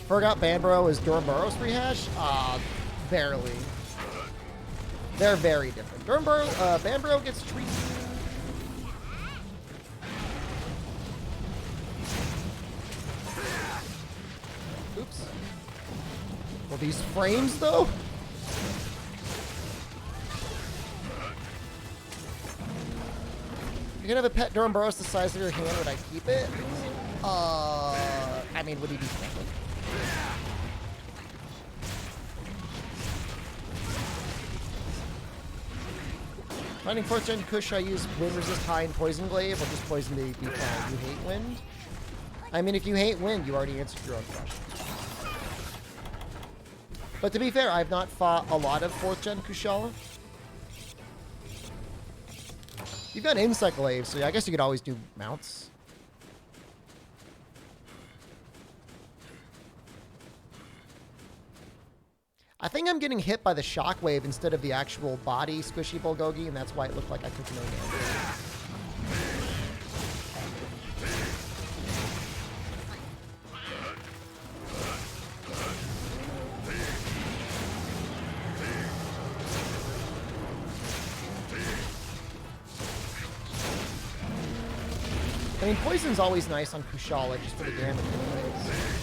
Forgot Banbro is Durhamburrow's rehash? Barely. They're very different. Banbro gets treated. Oops. Well, these frames, though? You can have a pet Durhamburrow's the size of your hand, would I keep it? I mean, would he be friendly? Finding 4th gen Kush, I use wind resist high and poison glaive, or just poison to be fine. You hate wind? I mean, if you hate wind, you already answered your own question. But to be fair, I've not fought a lot of 4th gen Kushala. You've got Insight Glaive, so I guess you could always do mounts. I think I'm getting hit by the shockwave instead of the actual body squishy Bulgogi, and that's why it looked like I took no damage. I mean, poison's always nice on Kushala just for the damage anyways.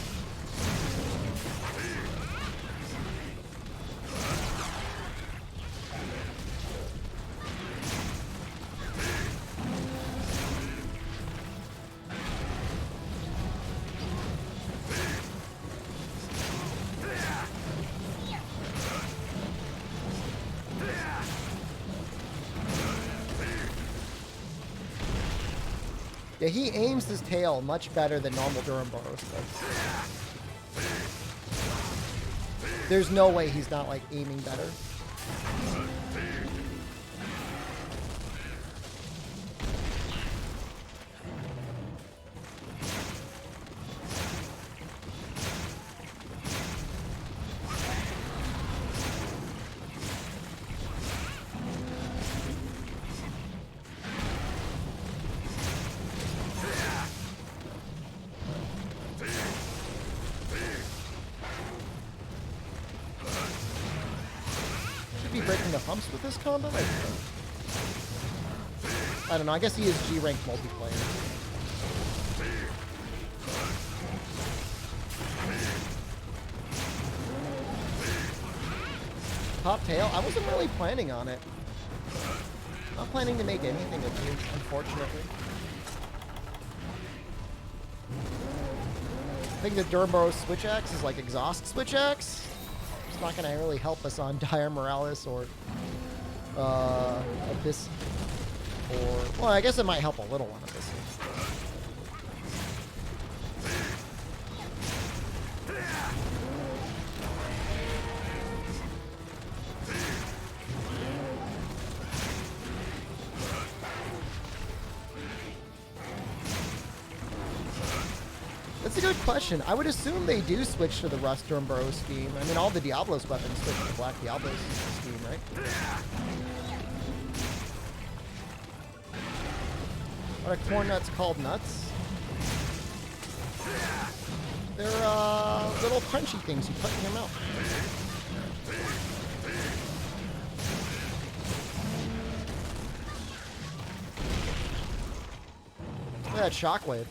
Yeah, he aims his tail much better than normal Durhamburrow's does. There's no way he's not, like, aiming better. Breaking the humps with this combo? I don't know. I guess he is G-rank multiplayer. Pop tail? I wasn't really planning on it. Not planning to make anything of you, unfortunately. I think the Durbo Switch Axe is like exhaust Switch Axe. It's not gonna really help us on Dire Morales or Abyss. Or, well, I guess it might help a little on Abyss. That's a good question. I would assume they do switch to the Rust Durbo scheme. I mean, all the Diablos weapons switch to the Black Diablos scheme, right? What are corn nuts called nuts? They're little crunchy things you put in your mouth. Look at that shockwave.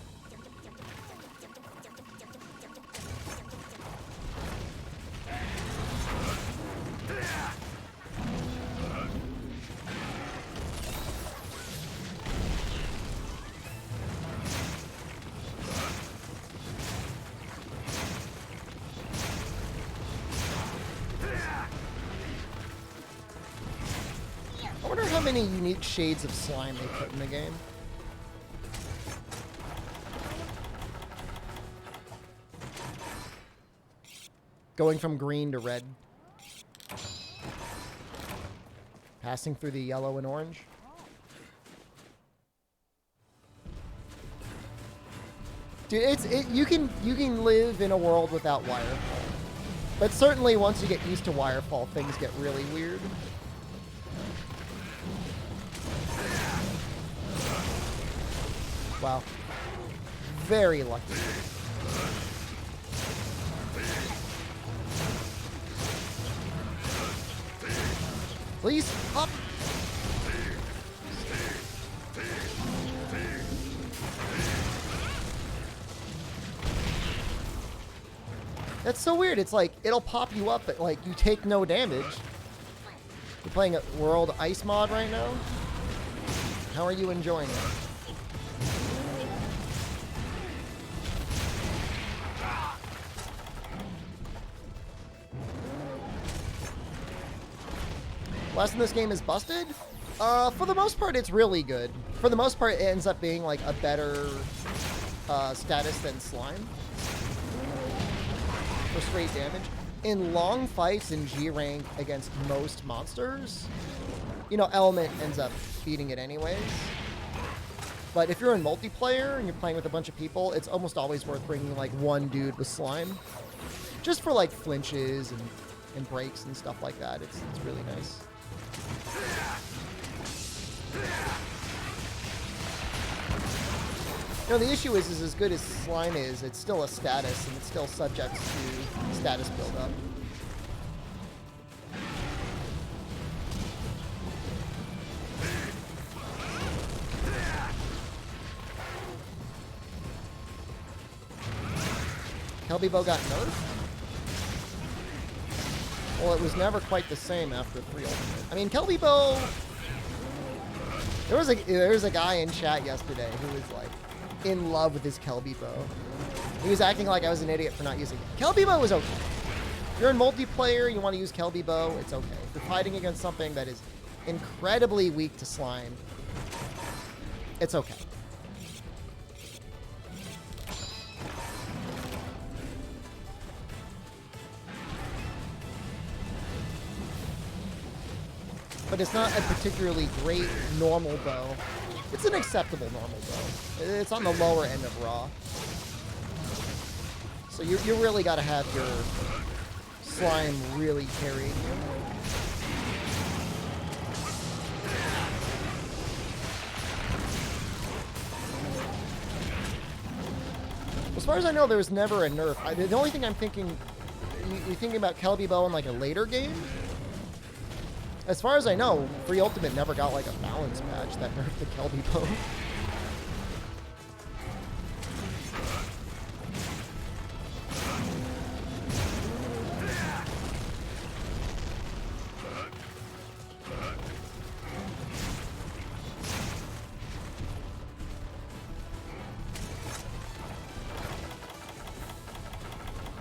I wonder how many unique shades of slime they put in the game. Going from green to red. Passing through the yellow and orange. Dude, you can live in a world without Wirefall. But certainly once you get used to Wirefall, things get really weird. Wow. Very lucky. Please, up! That's so weird. It's like, it'll pop you up, but like, you take no damage. You're playing a World Ice mod right now? How are you enjoying it? Less in this game is busted? For the most part, it's really good. For the most part, it ends up being like a better status than slime. For straight damage. In long fights in G rank against most monsters, you know, Element ends up beating it anyways. But if you're in multiplayer and you're playing with a bunch of people, it's almost always worth bringing like one dude with slime. Just for like flinches and breaks and stuff like that. It's really nice. You know, the issue is as good as slime is, it's still a status, and it's still subject to status buildup. Kelbybo got nerfed? Well, it was never quite the same after 3 Ultimate. I mean, Kelbybo... There was a guy in chat yesterday who was, like, in love with his Kelbybo. He was acting like I was an idiot for not using it. Kelbybo is okay. If you're in multiplayer and you want to use Kelbybo, it's okay. If you're fighting against something that is incredibly weak to slime, it's okay. But it's not a particularly great normal bow. It's an acceptable normal bow. It's on the lower end of raw. So you really got to have your slime really carried you. As far as I know, there was never a nerf. The only thing I'm thinking, you're thinking about Kelbybo in like a later game? As far as I know, 3 Ultimate never got like a balance patch that nerfed the Kelbybo.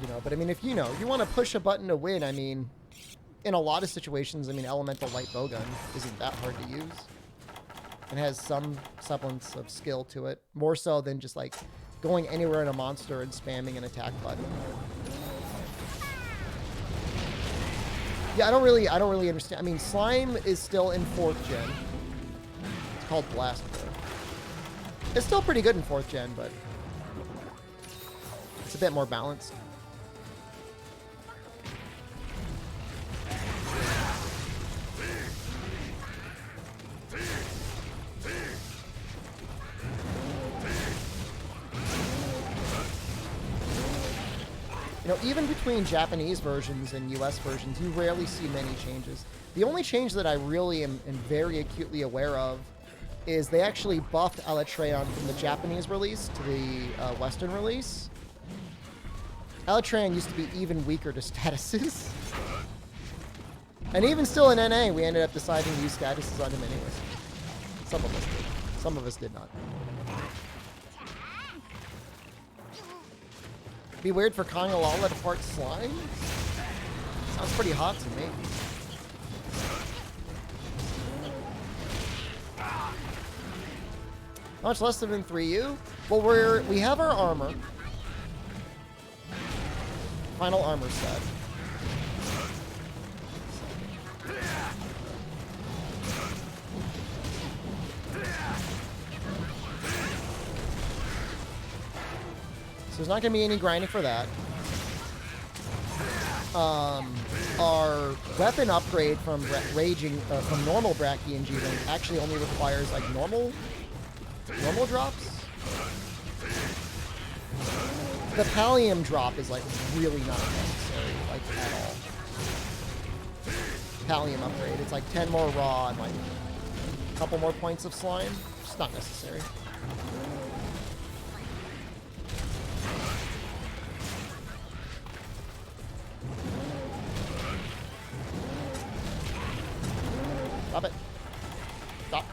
you know. But I mean, if you want to push a button to win, I mean, in a lot of situations, I mean, elemental light bowgun isn't that hard to use. It has some semblance of skill to it, more so than just like going anywhere in a monster and spamming an attack button. Yeah, I don't really understand. I mean, Slime is still in 4th gen. It's called Blast Pro. It's still pretty good in 4th gen, but it's a bit more balanced. You know, even between Japanese versions and US versions, you rarely see many changes. The only change that I really am very acutely aware of is they actually buffed Alatreon from the Japanese release to the Western release. Alatreon used to be even weaker to statuses. And even still in NA, we ended up deciding to use statuses on him anyway. Some of us did. Some of us did not. Be weird for Kangalala to part Slime? Sounds pretty hot to me. Much less than in 3U. Well, we have our armor. Final armor set. So there's not going to be any grinding for that. Our weapon upgrade from from normal Bracky and G-Link actually only requires like normal drops. The Pallium drop is like really not necessary, like at all. Pallium upgrade, it's like 10 more raw and like a couple more points of slime. It's not necessary. Stop it. Stop.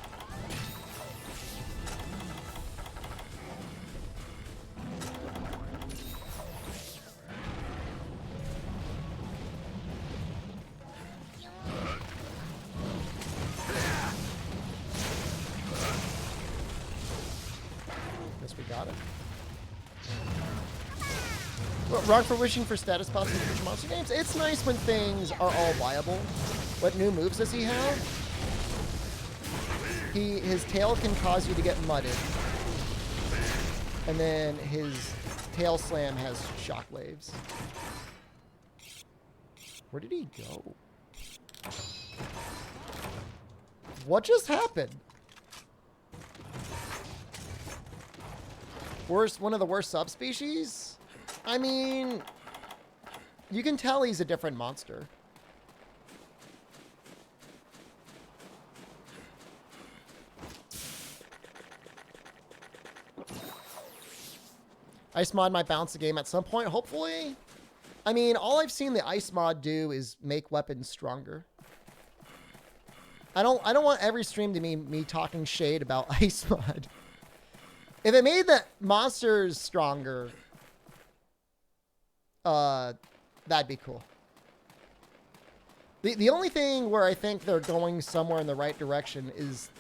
Guess we got it. Wrong for wishing for status pops in future monster games. It's nice when things are all viable. What new moves does he have? His tail can cause you to get mudded. And then his tail slam has shockwaves. Where did he go? What just happened? One of the worst subspecies? I mean, you can tell he's a different monster. Ice mod might bounce the game at some point, hopefully. I mean, all I've seen the ice mod do is make weapons stronger. I don't want every stream to be me talking shade about ice mod. If it made the monsters stronger, that'd be cool. The only thing where I think they're going somewhere in the right direction is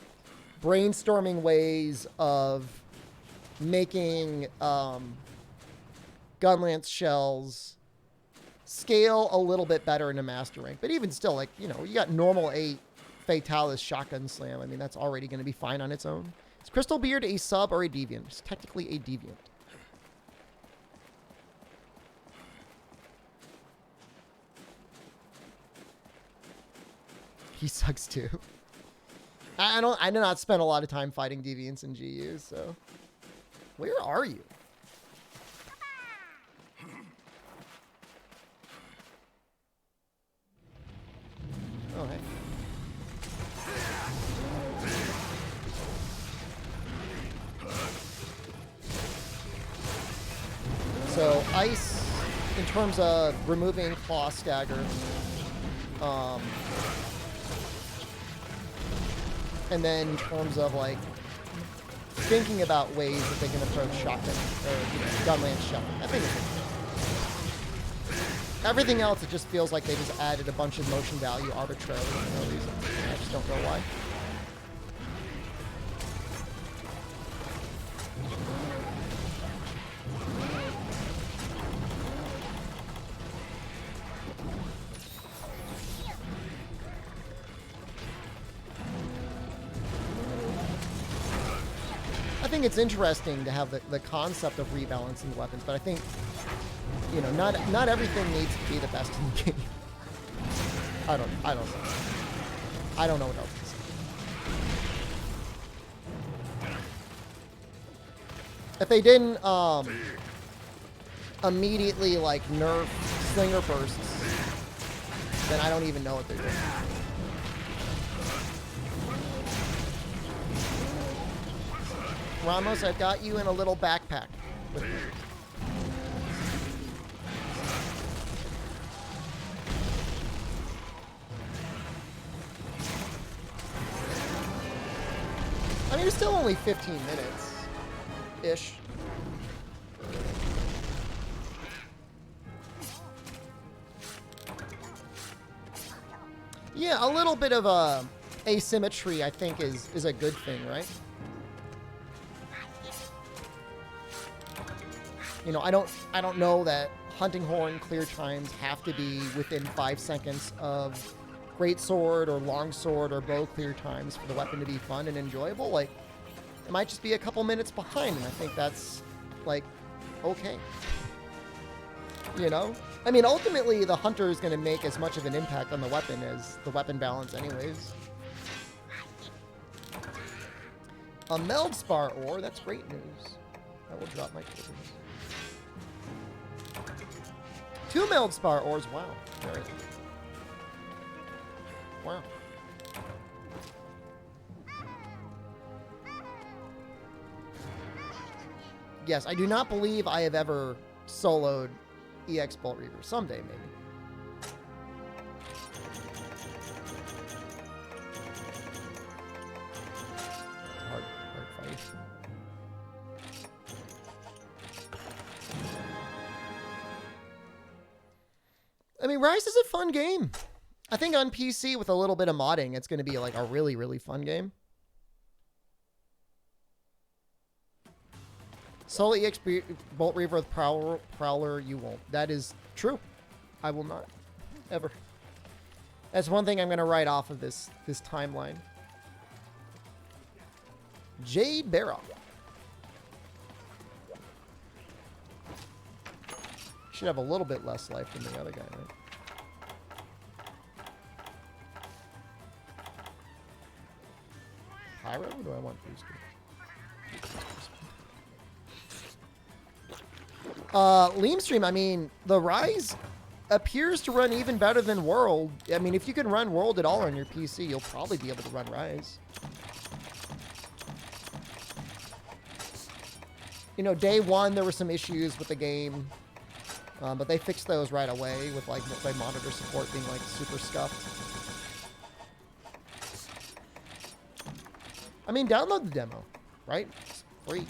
brainstorming ways of making Gunlance shells scale a little bit better into Master Rank. But even still, like, you know, you got normal 8 Fatalis Shotgun Slam. I mean, that's already going to be fine on its own. Is Crystal Beard a sub or a deviant? It's technically a deviant. He sucks too. I do not spend a lot of time fighting deviants in GU, so. Where are you? Oh, hey. So, ice, in terms of removing claw stagger, and then in terms of, like, thinking about ways that they can approach shotgun, or, you know, Gunlance shotgun. I think it's Everything else, it just feels like they just added a bunch of motion value arbitrarily for no reason. I just don't know why. I think it's interesting to have the concept of rebalancing weapons, but I think, you know, not everything needs to be the best in the game. I don't know. I don't know what else to say. If they didn't immediately like nerf slinger bursts, then I don't even know what they're doing. Ramos, I've got you in a little backpack with me. I mean, it's still only 15 minutes-ish. Yeah, a little bit of asymmetry, I think, is a good thing, right? You know, I don't know that hunting horn clear times have to be within 5 seconds of great sword or long sword or bow clear times for the weapon to be fun and enjoyable. Like, it might just be a couple minutes behind, and I think that's, like, okay. You know? I mean, ultimately, the hunter is going to make as much of an impact on the weapon as the weapon balance anyways. A Meldspar ore, that's great news. I will drop my quarters. 2 Meldspar ores, wow. Very nice. Wow. Yes, I do not believe I have ever soloed EX Bolt Reaver. Someday, maybe. Hard fight. I mean, Rise is a fun game. I think on PC with a little bit of modding, it's going to be like a really, really fun game. Solo EX Bolt Reaver with Prowler, you won't. That is true. I will not. Ever. That's one thing I'm going to write off of this timeline. Jade Barrow. Should have a little bit less life than the other guy, right? Pyro? Or do I want booster? Leamstream, I mean, the Rise appears to run even better than World. I mean, if you can run World at all on your PC, you'll probably be able to run Rise. You know, day one, there were some issues with the game. But they fixed those right away with like multi-monitor support being like super scuffed. I mean, download the demo, right? It's free.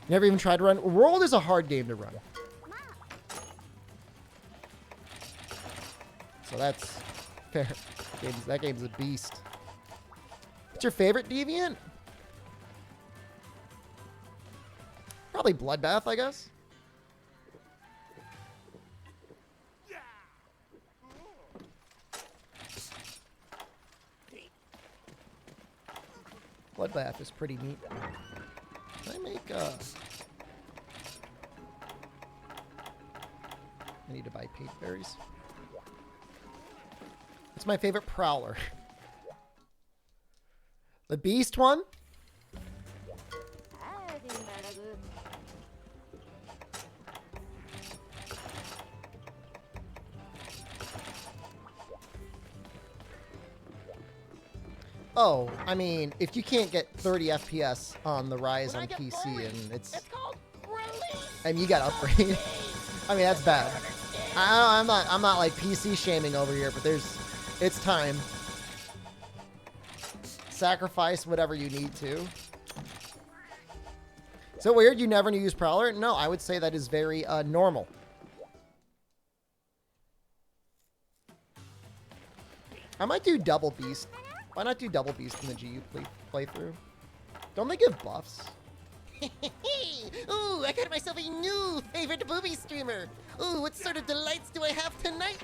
Never even tried to run. World is a hard game to run. So that's fair. That game's a beast. What's your favorite Deviant? Probably Bloodbath, I guess. Bloodbath is pretty neat. Can I make I need to buy page berries. What's my favorite Prowler? The Beast one? Oh, I mean, if you can't get 30 FPS on the Rise on PC, and it's called release. I mean, you got to upgrade. I mean, that's bad. I'm not like PC shaming over here, but it's time. Sacrifice whatever you need to. So weird you never use Prowler? No, I would say that is very normal. I might do Double Beast. Why not do Double Beast in the GU playthrough? Don't they give buffs? Ooh, I got myself a new favorite booby streamer. Ooh, what sort of delights do I have tonight?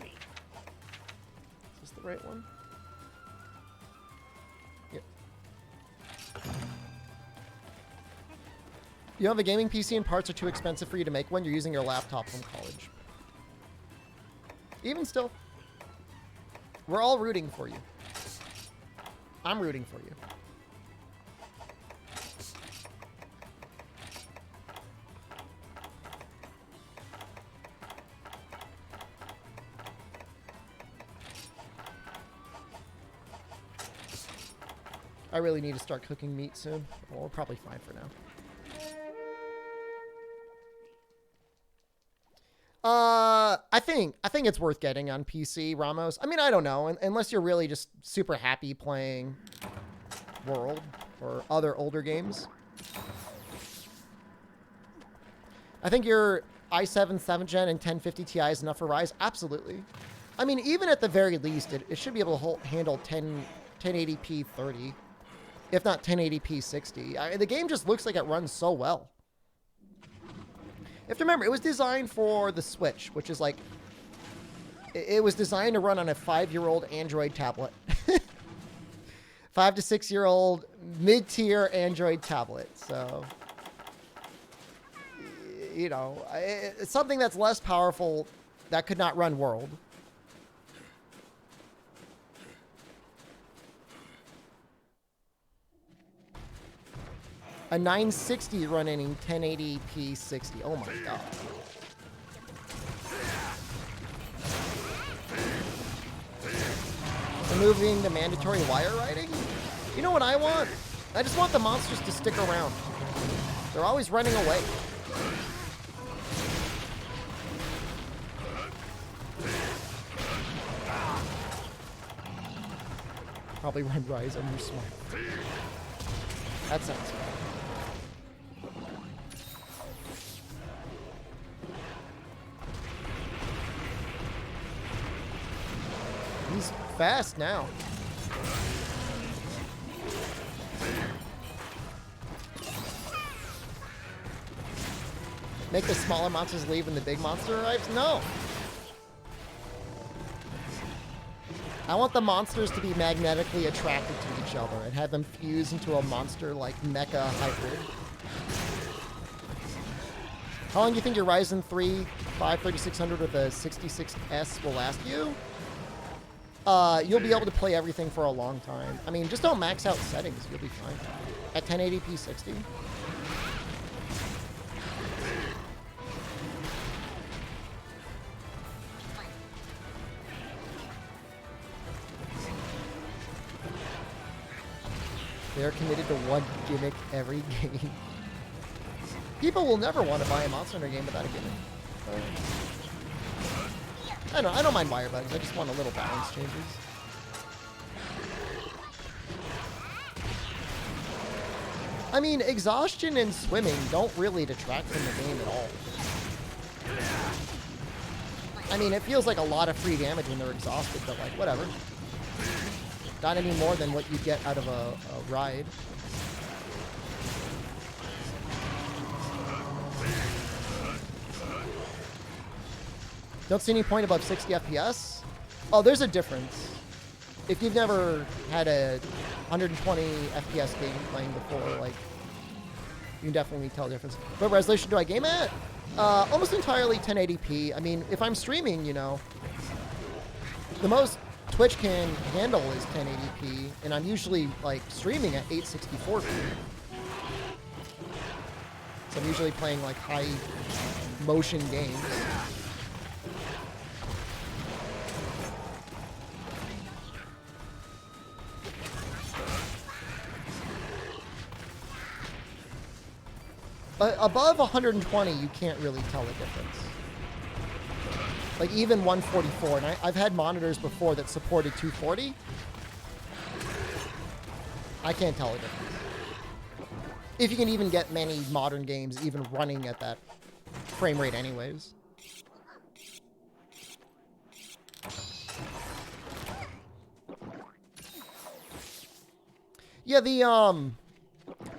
Is this the right one? Yep. You have a gaming PC and parts are too expensive for you to make one. You're using your laptop from college. Even still, we're all rooting for you. I'm rooting for you. I really need to start cooking meat soon. Well, we're probably fine for now. I think it's worth getting on PC, Ramos. I mean, I don't know, unless you're really just super happy playing World or other older games. I think your i7 7th Gen and 1050 Ti is enough for Rise. Absolutely. I mean, even at the very least, it should be able to handle 1080p 30, if not 1080p 60. The game just looks like it runs so well. You have to remember, it was designed for the Switch, which is like, it was designed to run on a 5-year-old Android tablet. 5 to 6-year-old mid-tier Android tablet. So, you know, it's something that's less powerful that could not run World. A 960 running 1080p 60. Oh my god. Removing the mandatory wire riding? You know what I want? I just want the monsters to stick around. They're always running away. Probably run Rise on your smart. That sounds fun. He's fast now. Make the smaller monsters leave when the big monster arrives? No. I want the monsters to be magnetically attracted to each other and have them fuse into a monster like mecha hybrid. How long do you think your Ryzen 3 3600 with a 66S will last you? You'll be able to play everything for a long time. I mean, just don't max out settings. You'll be fine. At 1080p 60. They're committed to one gimmick every game. People will never want to buy a Monster Hunter game without a gimmick. I don't mind wire bugs. I just want a little balance changes. I mean, exhaustion and swimming don't really detract from the game at all. I mean, it feels like a lot of free damage when they're exhausted, but like, whatever. Not any more than what you get out of a ride. Don't see any point above 60 FPS? Oh, there's a difference. If you've never had a 120 FPS game playing before, like, you can definitely tell the difference. What resolution do I game at? Almost entirely 1080p. I mean, if I'm streaming, you know, the most Twitch can handle is 1080p, and I'm usually, like, streaming at 864p. So I'm usually playing, like, high motion games. But above 120, you can't really tell the difference. Like, even 144, and I've had monitors before that supported 240. I can't tell the difference. If you can even get many modern games even running at that frame rate anyways. Yeah, the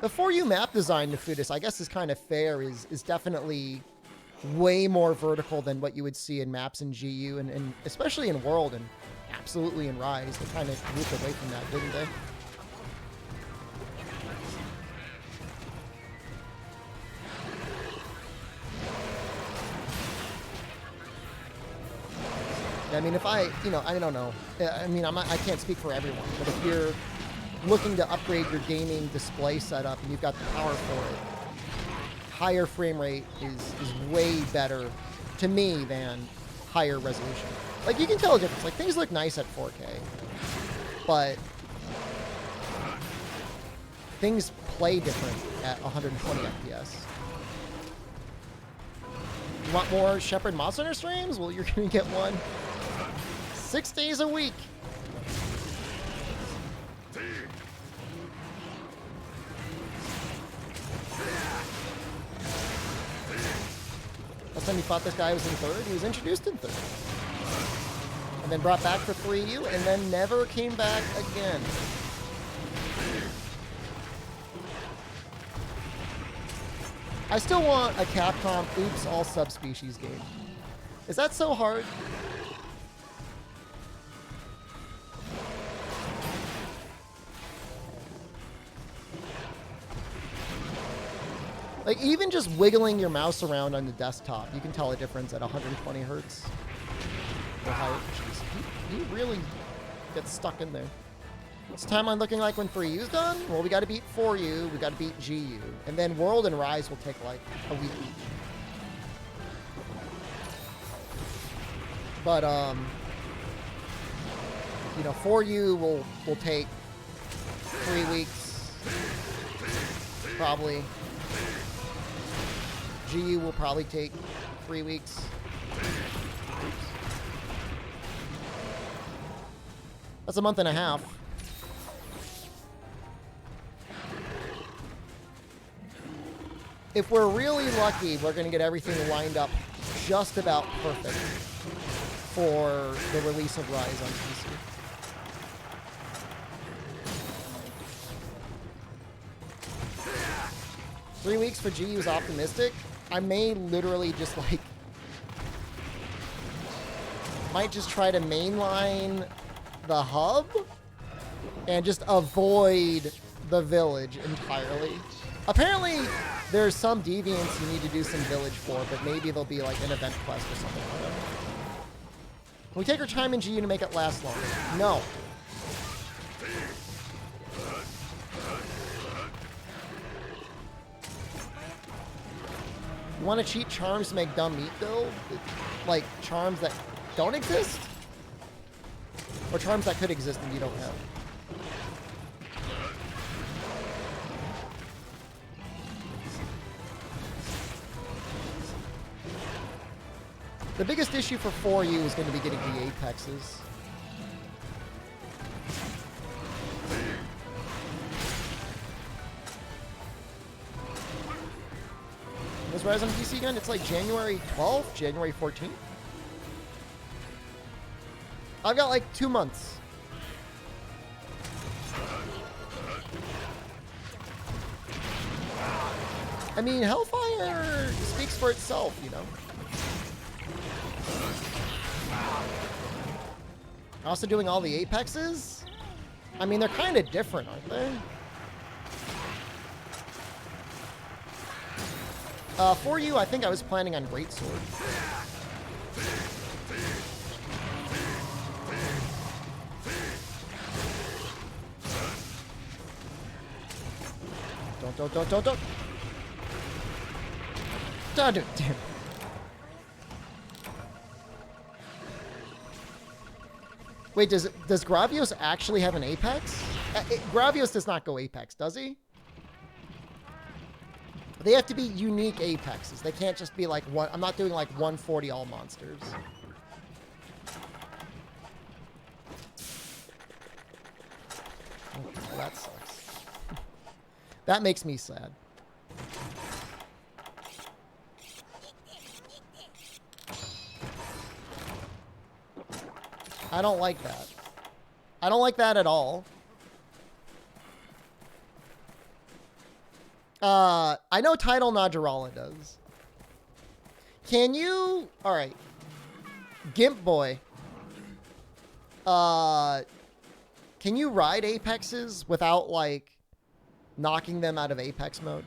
4U map design, Nefudis, I guess is kind of fair, is definitely way more vertical than what you would see in maps in GU, and especially in World, and absolutely in Rise. They kind of moved away from that, didn't they? I mean, if I don't know. I mean, I can't speak for everyone, but if you're looking to upgrade your gaming display setup and you've got the power for it, higher frame rate is way better to me than higher resolution. Like, you can tell a difference. Like, things look nice at 4K, but things play different at 120 FPS. You want more Shepard Monster Hunter streams? Well, you're going to get one 6 days a week. Last time you fought this guy was in 3rd. He was introduced in 3rd. And then brought back for 3U, and then never came back again. I still want a Capcom Oops All Subspecies game. Is that so hard? Like, even just wiggling your mouse around on the desktop, you can tell a difference at 120 hertz. Or higher. Jeez, he really gets stuck in there. What's the timeline looking like when 3U's done? Well, we got to beat 4U, we got to beat GU, and then World and Rise will take like a week each. But you know, 4U will take 3 weeks, probably. GU will probably take 3 weeks. That's a month and a half. If we're really lucky, we're going to get everything lined up just about perfect for the release of Rise on PC. Three weeks for GU is optimistic. I may literally just like... might just try to mainline the hub and just avoid the village entirely. Apparently, there's some deviants you need to do some village for, but maybe there'll be like an event quest or something like that. Can we take our time in GU to make it last longer? No. You want to cheat charms to make dumb meat build? Like charms that don't exist? Or charms that could exist and you don't have? The biggest issue for 4U is going to be getting the apexes. When's Rise on PC again? It's like January 12th, January 14th. I've got like 2 months. I mean, Hellfire speaks for itself, you know. Also doing all the apexes? I mean, they're kind of different, aren't they? 4U, I think I was planning on Greatsword. Don't. Damn. Wait, does Gravios actually have an apex? Gravios does not go apex, does he? They have to be unique apexes. They can't just be like one. I'm not doing like 140 all monsters. Oh, that sucks. That makes me sad. I don't like that. I don't like that at all. I know Tidal Najarala does. Can you... Alright. Gimp Boy. Can you ride Apexes without, like, knocking them out of Apex mode?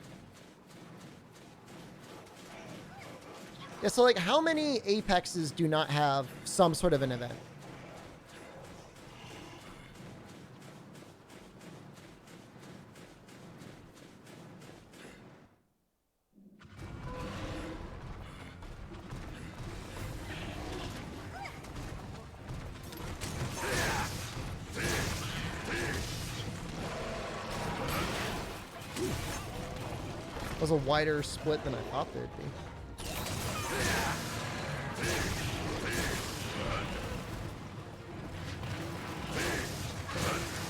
Yeah, so, like, how many Apexes do not have some sort of an event? Was a wider split than I thought there'd be.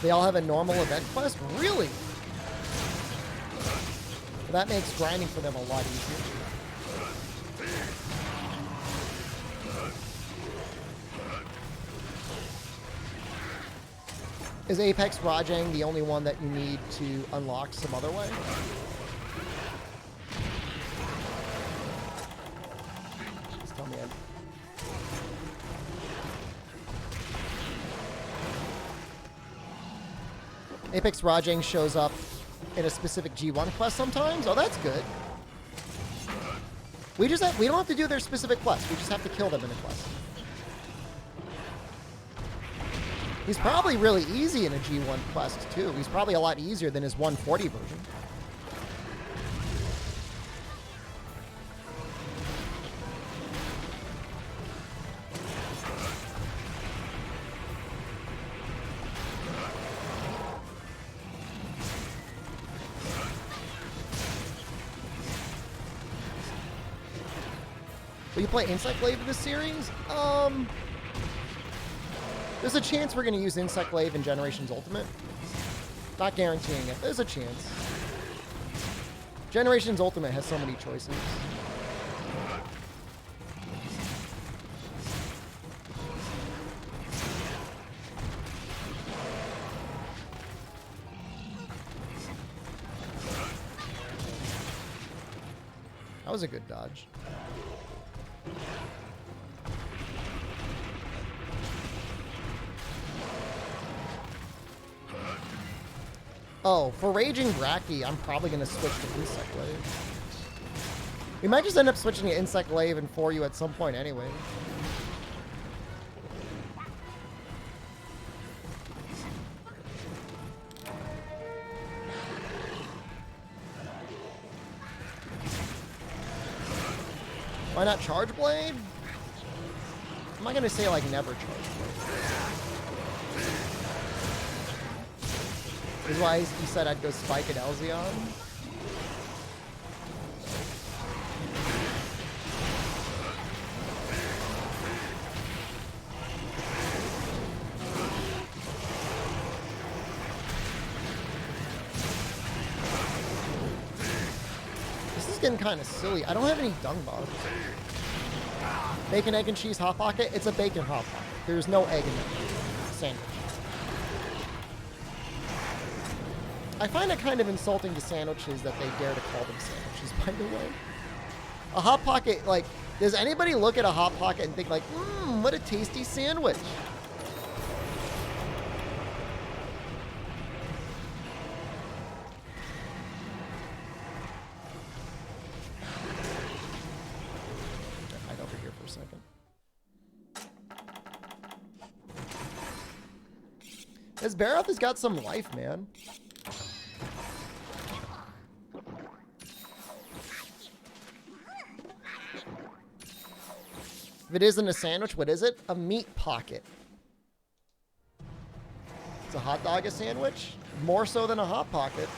They all have a normal event quest? Really? Well, that makes grinding for them a lot easier. Is Apex Rajang the only one that you need to unlock some other way? Tell me. Apex Rajang shows up in a specific G1 quest sometimes. Oh, that's good. We don't have to do their specific quest. We just have to kill them in a quest. He's probably really easy in a G1 quest too. He's probably a lot easier than his 140 version. Will you play Insect Glaive in this series? There's a chance we're going to use Insect Glaive in Generations Ultimate. Not guaranteeing it. There's a chance. Generations Ultimate has so many choices. That was a good dodge. Oh, for Raging Bracky, I'm probably going to switch to Insect Glaive. We might just end up switching to Insect Glaive and For You at some point anyway. Why not Charge Blade? I'm not going to say, like, never Charge Blade. This is why he said I'd go Spike at Elzeon. This is getting kind of silly. I don't have any dung bars. Bacon, egg, and cheese Hot Pocket? It's a bacon Hot Pocket. There's no egg in the sandwich. I find it kind of insulting to sandwiches that they dare to call them sandwiches, by the way. A Hot Pocket, like, does anybody look at a Hot Pocket and think like, what a tasty sandwich? Hide over here for a second. This Barroth has got some life, man. If it isn't a sandwich, what is it? A meat pocket. It's a hot dog a sandwich? More so than a Hot Pocket.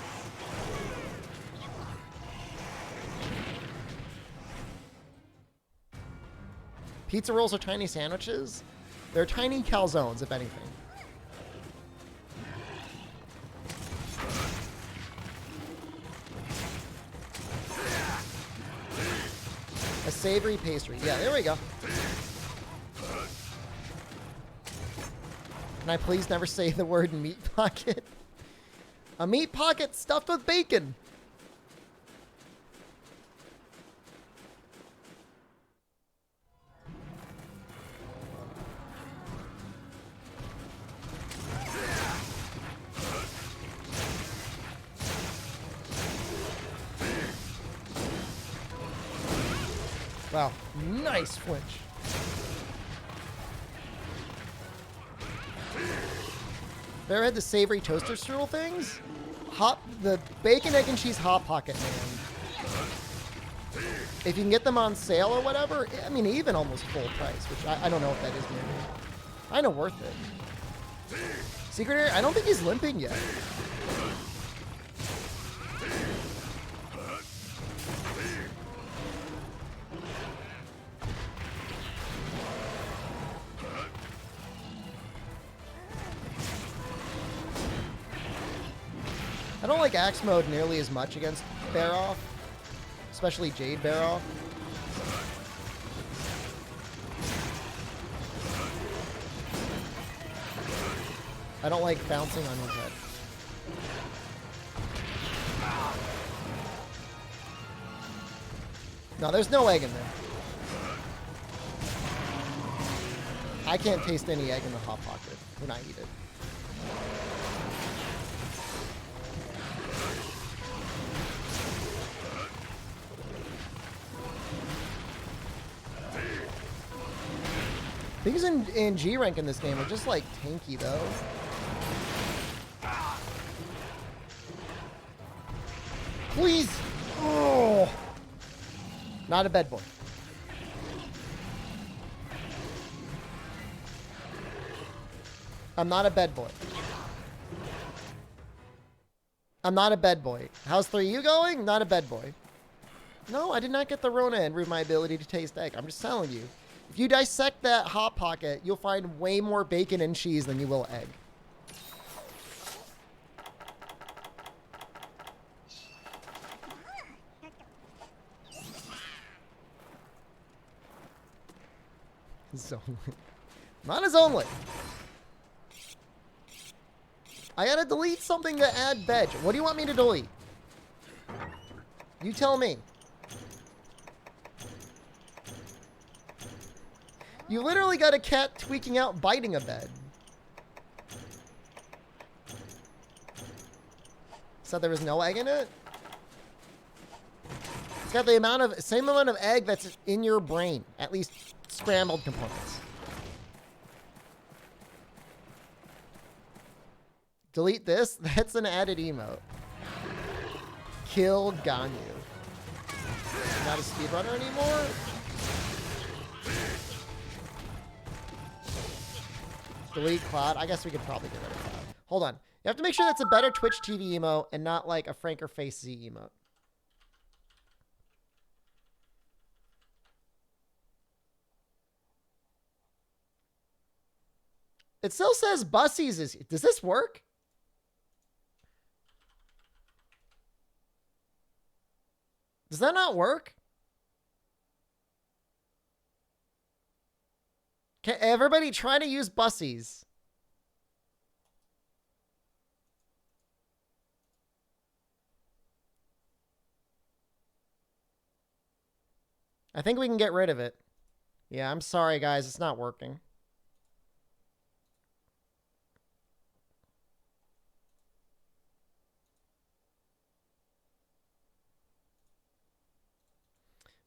Pizza rolls are tiny sandwiches? They're tiny calzones, if anything. A savory pastry. Yeah, there we go. Can I please never say the word meat pocket? A meat pocket stuffed with bacon. Wow, nice flinch. Ever had the savory toaster strudel things? The bacon, egg, and cheese Hot Pocket, man. If you can get them on sale or whatever, I mean, even almost full price, which I don't know if that is maybe. I know worth it. Secret Air, I don't think he's limping yet. I don't like Axe Mode nearly as much against Baroff, especially Jade Baroff. I don't like bouncing on his head. No, there's no egg in there. I can't taste any egg in the Hot Pocket when I eat it. Things in G rank in this game are just like tanky though. Please! Oh! Not a bed boy. I'm not a bed boy. I'm not a bed boy. How's 3U going? Not a bed boy. No, I did not get the Rona and ruin my ability to taste egg. I'm just telling you. If you dissect that Hot Pocket, you'll find way more bacon and cheese than you will egg. So, not as only. I gotta delete something to add veg. What do you want me to delete? You tell me. You literally got a cat tweaking out, biting a bed. So there was no egg in it? It's got the same amount of egg that's in your brain. At least scrambled components. Delete this? That's an added emote. Kill Ganyu. Not a speedrunner anymore? Delete Cloud. I guess we could probably get rid of Cloud. Hold on. You have to make sure that's a better Twitch TV emote and not like a Franker Face Z emote. It still says Bussies is... Does this work? Does that not work? Can everybody try to use Bussies? I think we can get rid of it. Yeah, I'm sorry, guys. It's not working.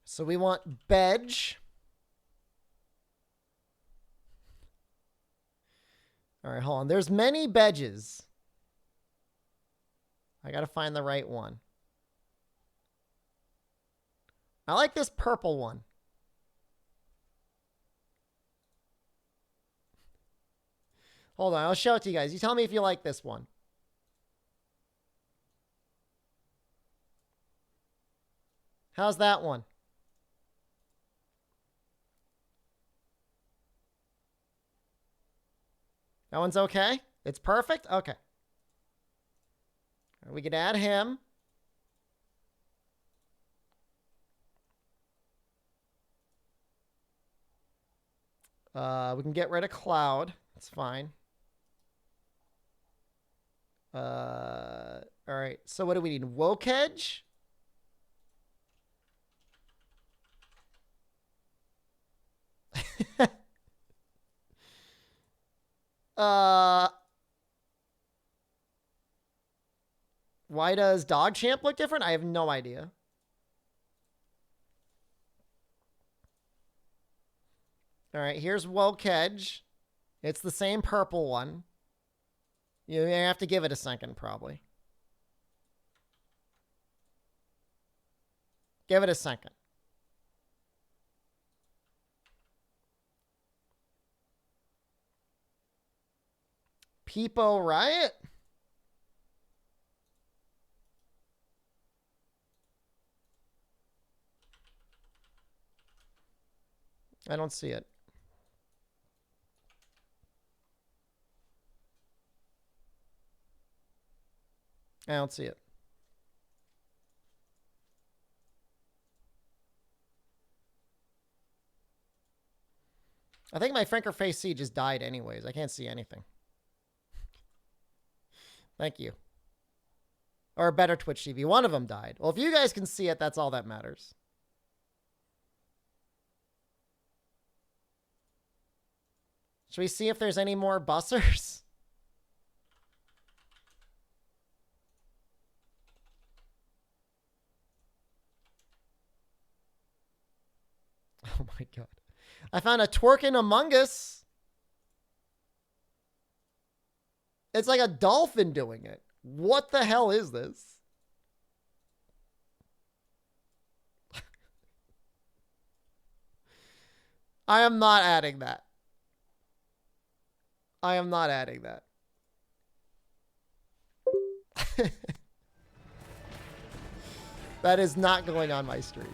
So we want veg. All right, hold on. There's many veggies. I got to find the right one. I like this purple one. Hold on, I'll show it to you guys. You tell me if you like this one. How's that one? That one's okay? It's perfect? Okay. We could add him. We can get rid of Cloud. It's fine. All right. So what do we need? Woke Edge? Why does Dog Champ look different? I have no idea. All right, here's Woke Edge. It's the same purple one. You have to give it a second, probably. Give it a second. Peepo Riot? I don't see it. I don't see it. I think my Franker Face C just died anyways. I can't see anything. Thank you. Or a better Twitch TV. One of them died. Well, if you guys can see it, that's all that matters. Should we see if there's any more bussers? Oh my god. I found a twerking Among Us. It's like a dolphin doing it. What the hell is this? I am not adding that. I am not adding that. That is not going on my stream.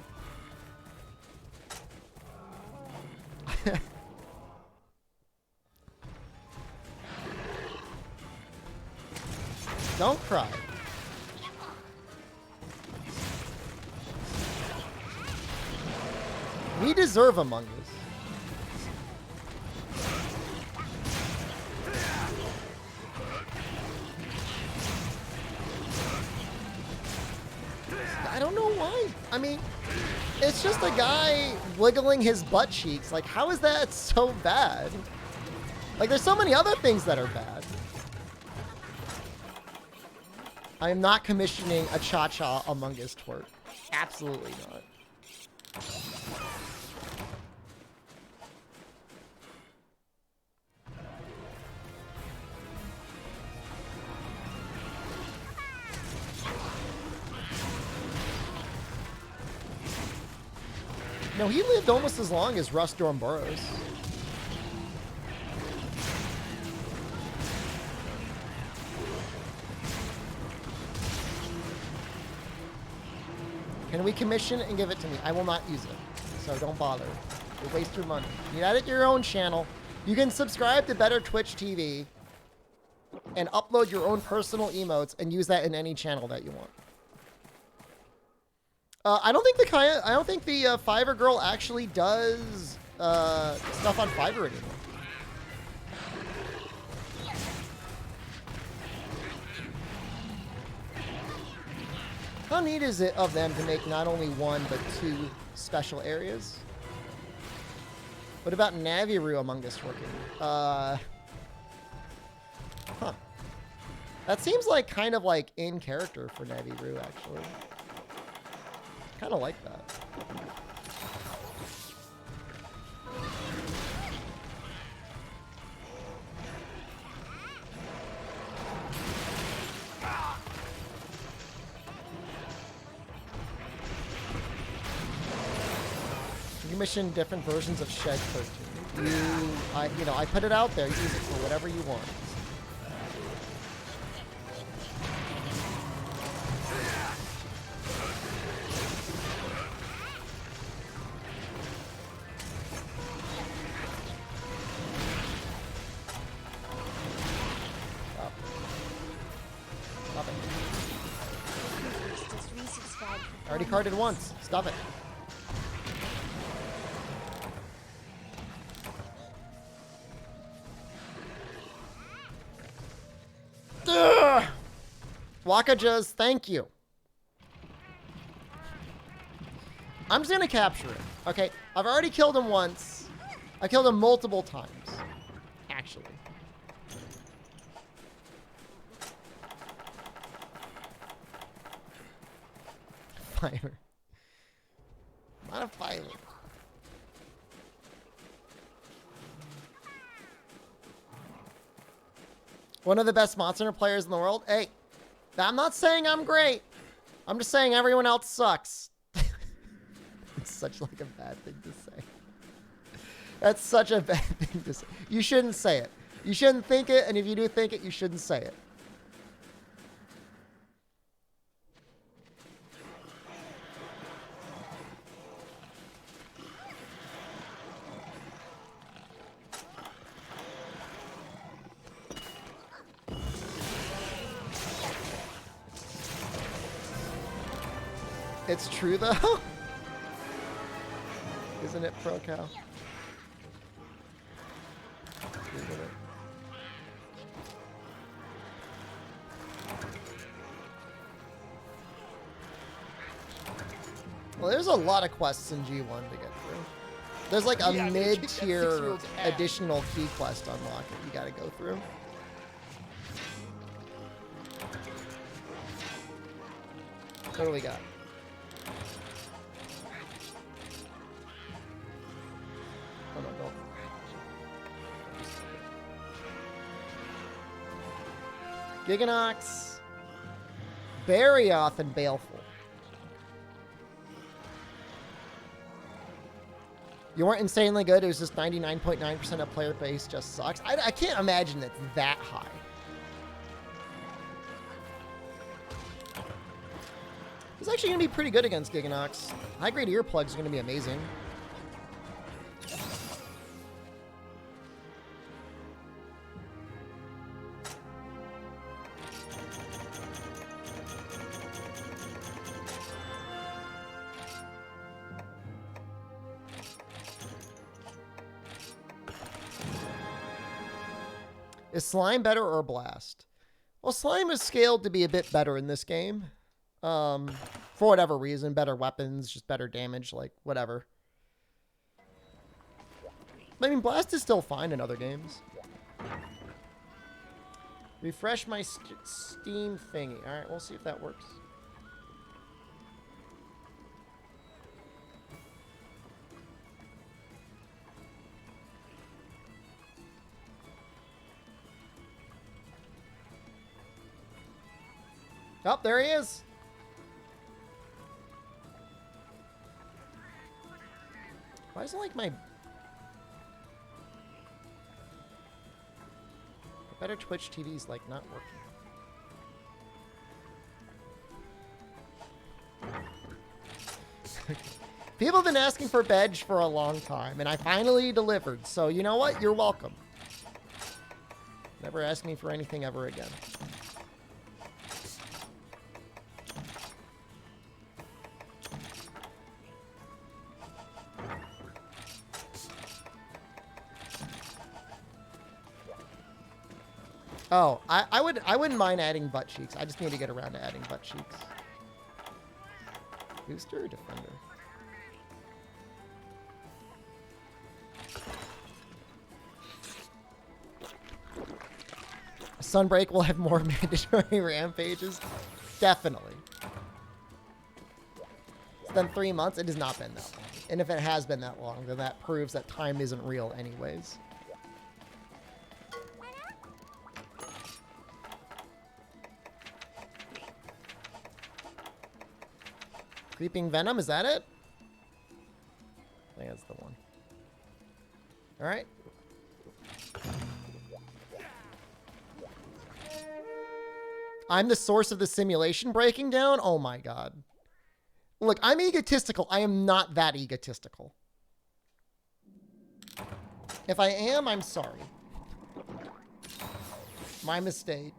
Don't cry. We deserve Among Us. I don't know why. I mean, it's just a guy wiggling his butt cheeks. Like, how is that so bad? Like, there's so many other things that are bad. I am not commissioning a cha-cha Among Us twerk. Absolutely not. No, he lived almost as long as Russ Dornboros. Can we commission and give it to me? I will not use it, so don't bother. You'll waste your money. You edit your own channel. You can subscribe to Better Twitch TV and upload your own personal emotes and use that in any channel that you want. I don't think the Fiverr girl actually does stuff on Fiverr anymore. How neat is it of them to make not only one but two special areas? What about Naviru Among Us working? Huh. That seems like kind of like in character for Naviru actually. Kind of like that. You commission different versions of Shed 13. I put it out there. Use it for whatever you want. Already carded once. Stop it. Ugh! Wakajas, thank you. I'm just gonna capture it. Okay, I've already killed him once. I killed him multiple times, actually. Fire. Not a fire. One of the best Monster Hunter players in the world. Hey, I'm not saying I'm great. I'm just saying everyone else sucks. It's such like a bad thing to say. That's such a bad thing to say. You shouldn't say it. You shouldn't think it, and if you do think it, you shouldn't say it. It's true, though. Isn't it, Pro Cow? Isn't it? Well, there's a lot of quests in G1 to get through. There's like a mid-tier additional key quest unlock that you gotta go through. What do we got? Oh, no, don't. Giganox, Barioth, and Baleful. You weren't insanely good. It was just 99.9% of player base just sucks. I can't imagine it's that high. It's actually going to be pretty good against Giganox. High-grade earplugs are going to be amazing. Is Slime better or Blast? Well, Slime is scaled to be a bit better in this game. For whatever reason. Better weapons, just better damage, like, whatever. I mean, Blast is still fine in other games. Refresh my Steam thingy. Alright, we'll see if that works. Oh, there he is. Why is it like my better Twitch TV's like not working? People have been asking for Bedge for a long time, and I finally delivered. So you know what? You're welcome. Never ask me for anything ever again. Oh, I wouldn't mind adding butt cheeks. I just need to get around to adding butt cheeks. Booster or defender? Sunbreak will have more mandatory rampages. Definitely. It's been 3 months. It has not been that long. And if it has been that long, then that proves that time isn't real anyways. Creeping Venom, is that it? I think that's the one. Alright. I'm the source of the simulation breaking down? Oh my god. Look, I'm egotistical. I am not that egotistical. If I am, I'm sorry. My mistake.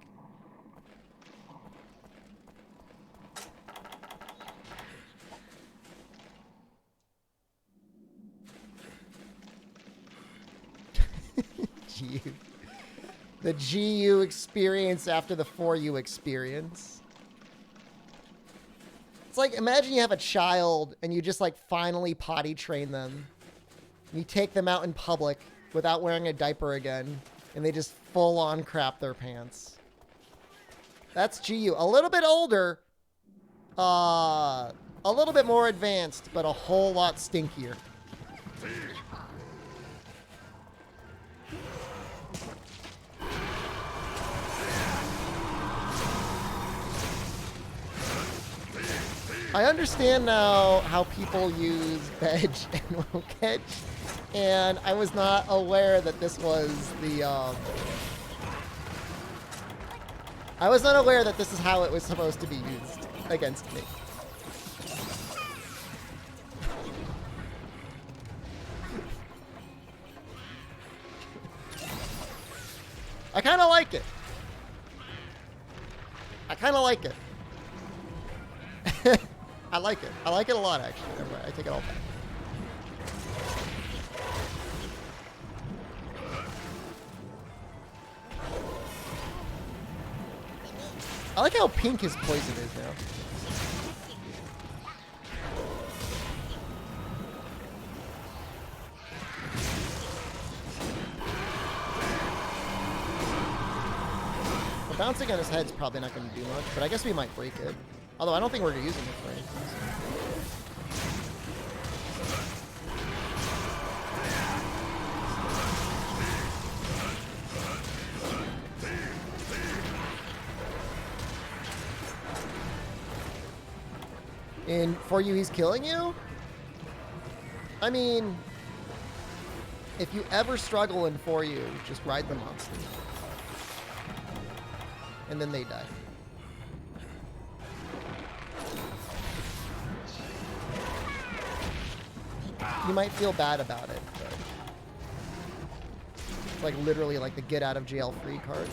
GU. The GU experience after the 4U experience. like, imagine you have a child and you just like finally potty train them. You take them out in public without wearing a diaper again, and they just full on crap their pants. That's GU. A little bit older, a little bit more advanced, but a whole lot stinkier. I understand now how people use veg and Roketch, and I was not aware that this was the, I was not aware that this is how it was supposed to be used against me. I kind of like it. I kind of like it. I like it. I like it a lot, actually. Never mind. I take it all back. I like how pink his poison is now. The bouncing on his head's probably not going to do much, but I guess we might break it. Although I don't think we're using it for anything. And for you, he's killing you? I mean, if you ever struggle in for you, just ride the monster. And then they die. You might feel bad about it, but it's like literally like the get out of jail free card.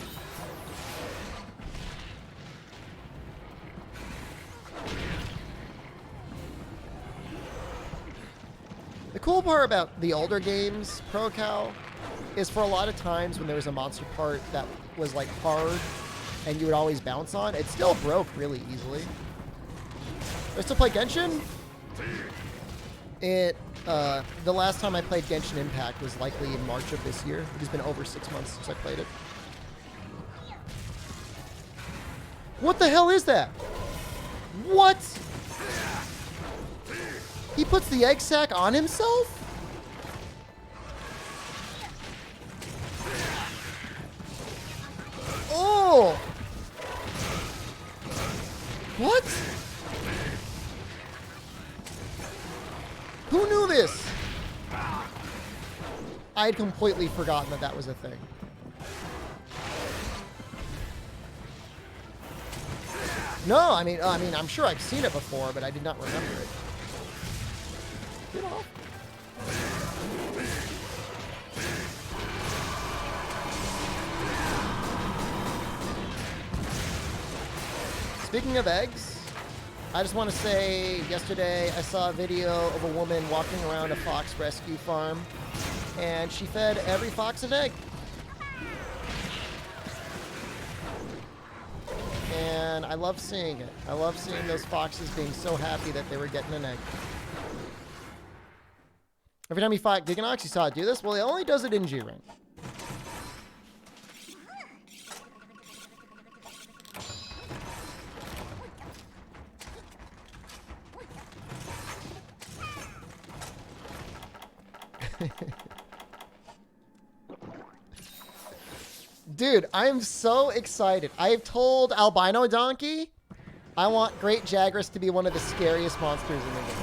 The cool part about the older games, ProCal, is for a lot of times when there was a monster part that was like hard and you would always bounce on, it still broke really easily. I still play Genshin? The last time I played Genshin Impact was likely in March of this year. It has been over 6 months since I played it. What the hell is that? What? He puts the egg sac on himself? Oh! What? Who knew this? I had completely forgotten that that was a thing. No, I mean, I'm sure I've seen it before, but I did not remember it. Get off. Speaking of eggs, I just want to say, yesterday I saw a video of a woman walking around a fox rescue farm, and she fed every fox an egg. And I love seeing it. I love seeing those foxes being so happy that they were getting an egg. Every time you fight Giganox, you saw it do this? Well, it only does it in G-Rank. Dude, I'm so excited. I've told Albino Donkey I want Great Jagras to be one of the scariest monsters in the game.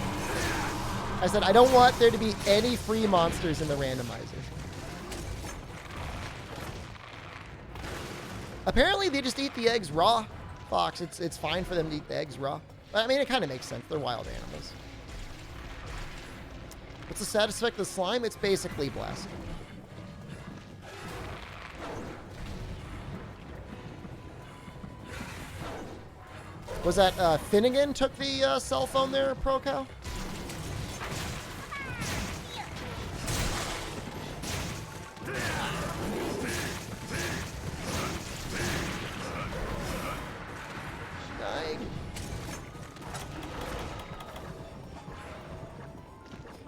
I said I don't want there to be any free monsters in the randomizer. Apparently they just eat the eggs raw. Fox, it's fine for them to eat the eggs raw. I mean, it kind of makes sense. They're wild animals. What's the status effect of the slime? It's basically blasting. Was that Finnegan took the cell phone there, ProCal?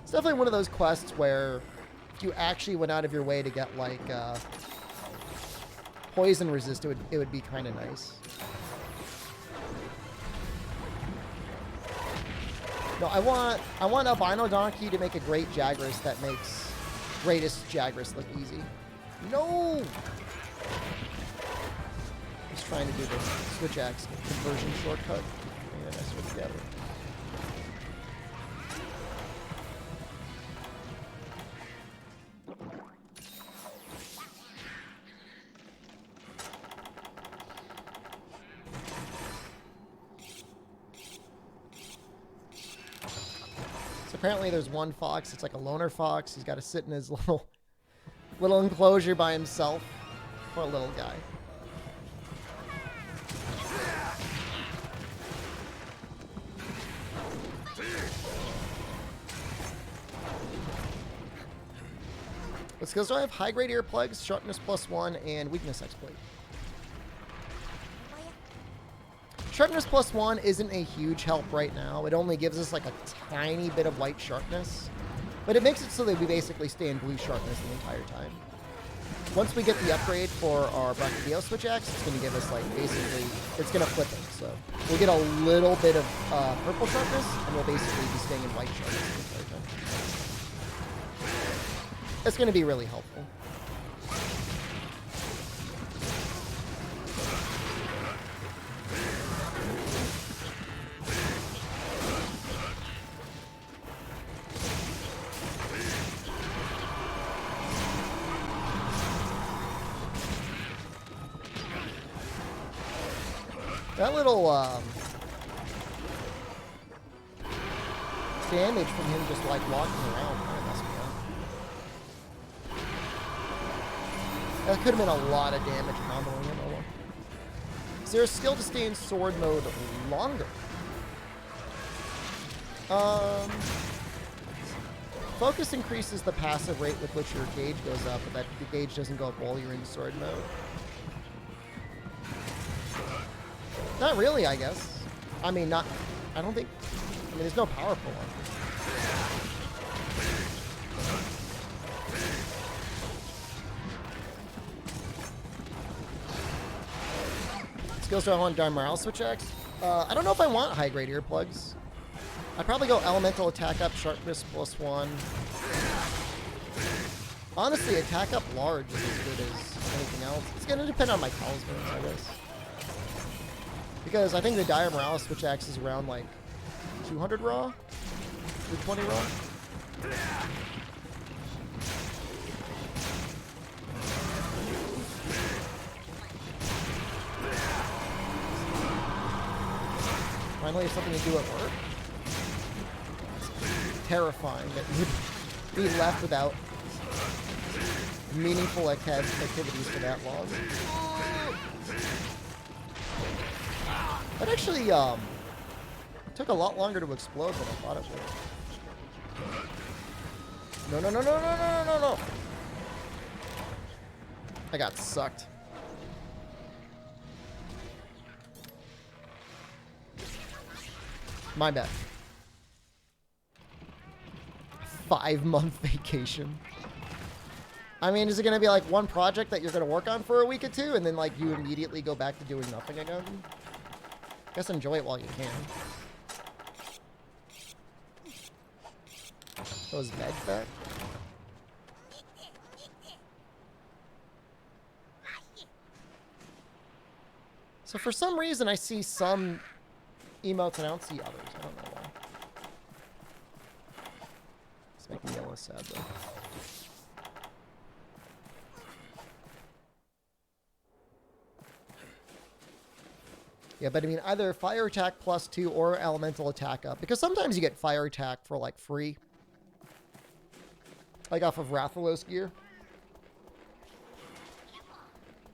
It's definitely one of those quests where if you actually went out of your way to get, like, poison resist, it would be kind of nice. No, I want Albino Donkey to make a great Jagras that makes greatest Jagras look easy. No! Just trying to do the Switch Axe conversion shortcut. And I switch together. Apparently there's one fox. It's like a loner fox. He's got to sit in his little enclosure by himself. Poor little guy. What skills do I have? High grade earplugs, sharpness +1, and weakness exploit. Sharpness +1 isn't a huge help right now. It only gives us like a tiny bit of white sharpness. But it makes it so that we basically stay in blue sharpness the entire time. Once we get the upgrade for our Brachydio Switch Axe, it's going to give us like basically, it's going to flip it. So we'll get a little bit of purple sharpness and we'll basically be staying in white sharpness the entire time. It's going to be really helpful. That little damage from him just like walking around kind of messed me up. That could have been a lot of damage comboing him. Oh well. Is there a skill to stay in sword mode longer? Focus increases the passive rate with which your gauge goes up, but that the gauge doesn't go up while you're in sword mode. Not really, I guess. I mean, I don't think... I mean, there's no powerful one. Skills do I want Darmaral Switch Axe? I don't know if I want high-grade earplugs. I'd probably go Elemental Attack Up, Sharpness +1. Honestly, Attack Up Large is as good as anything else. It's going to depend on my talismans, I guess. Because I think the Dire Morales Switch Axe is around like 200 raw? 220 raw? Finally have something to do at work. It's terrifying that you would be left without meaningful activities for that long. That actually took a lot longer to explode than I thought it would. No, no, no, no, no, no, no, no. I got sucked. My bad. 5-month vacation. I mean, is it going to be like one project that you're going to work on for a week or two and then like you immediately go back to doing nothing again? I guess enjoy it while you can. Those veg back. So for some reason I see some emotes and I don't see others. I don't know why. It's making me a little sad though. Yeah, but I mean either fire attack +2 or elemental attack up. Because sometimes you get fire attack for like free. Like off of Rathalos gear.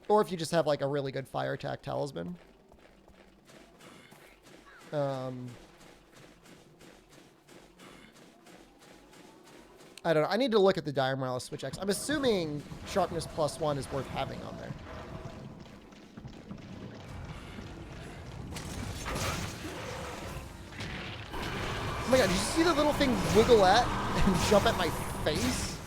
Or if you just have like a really good fire attack talisman. I don't know. I need to look at the Dire Morales Switch Axe. I'm assuming sharpness +1 is worth having on there. my god, did you see the little thing wiggle at and jump at my face?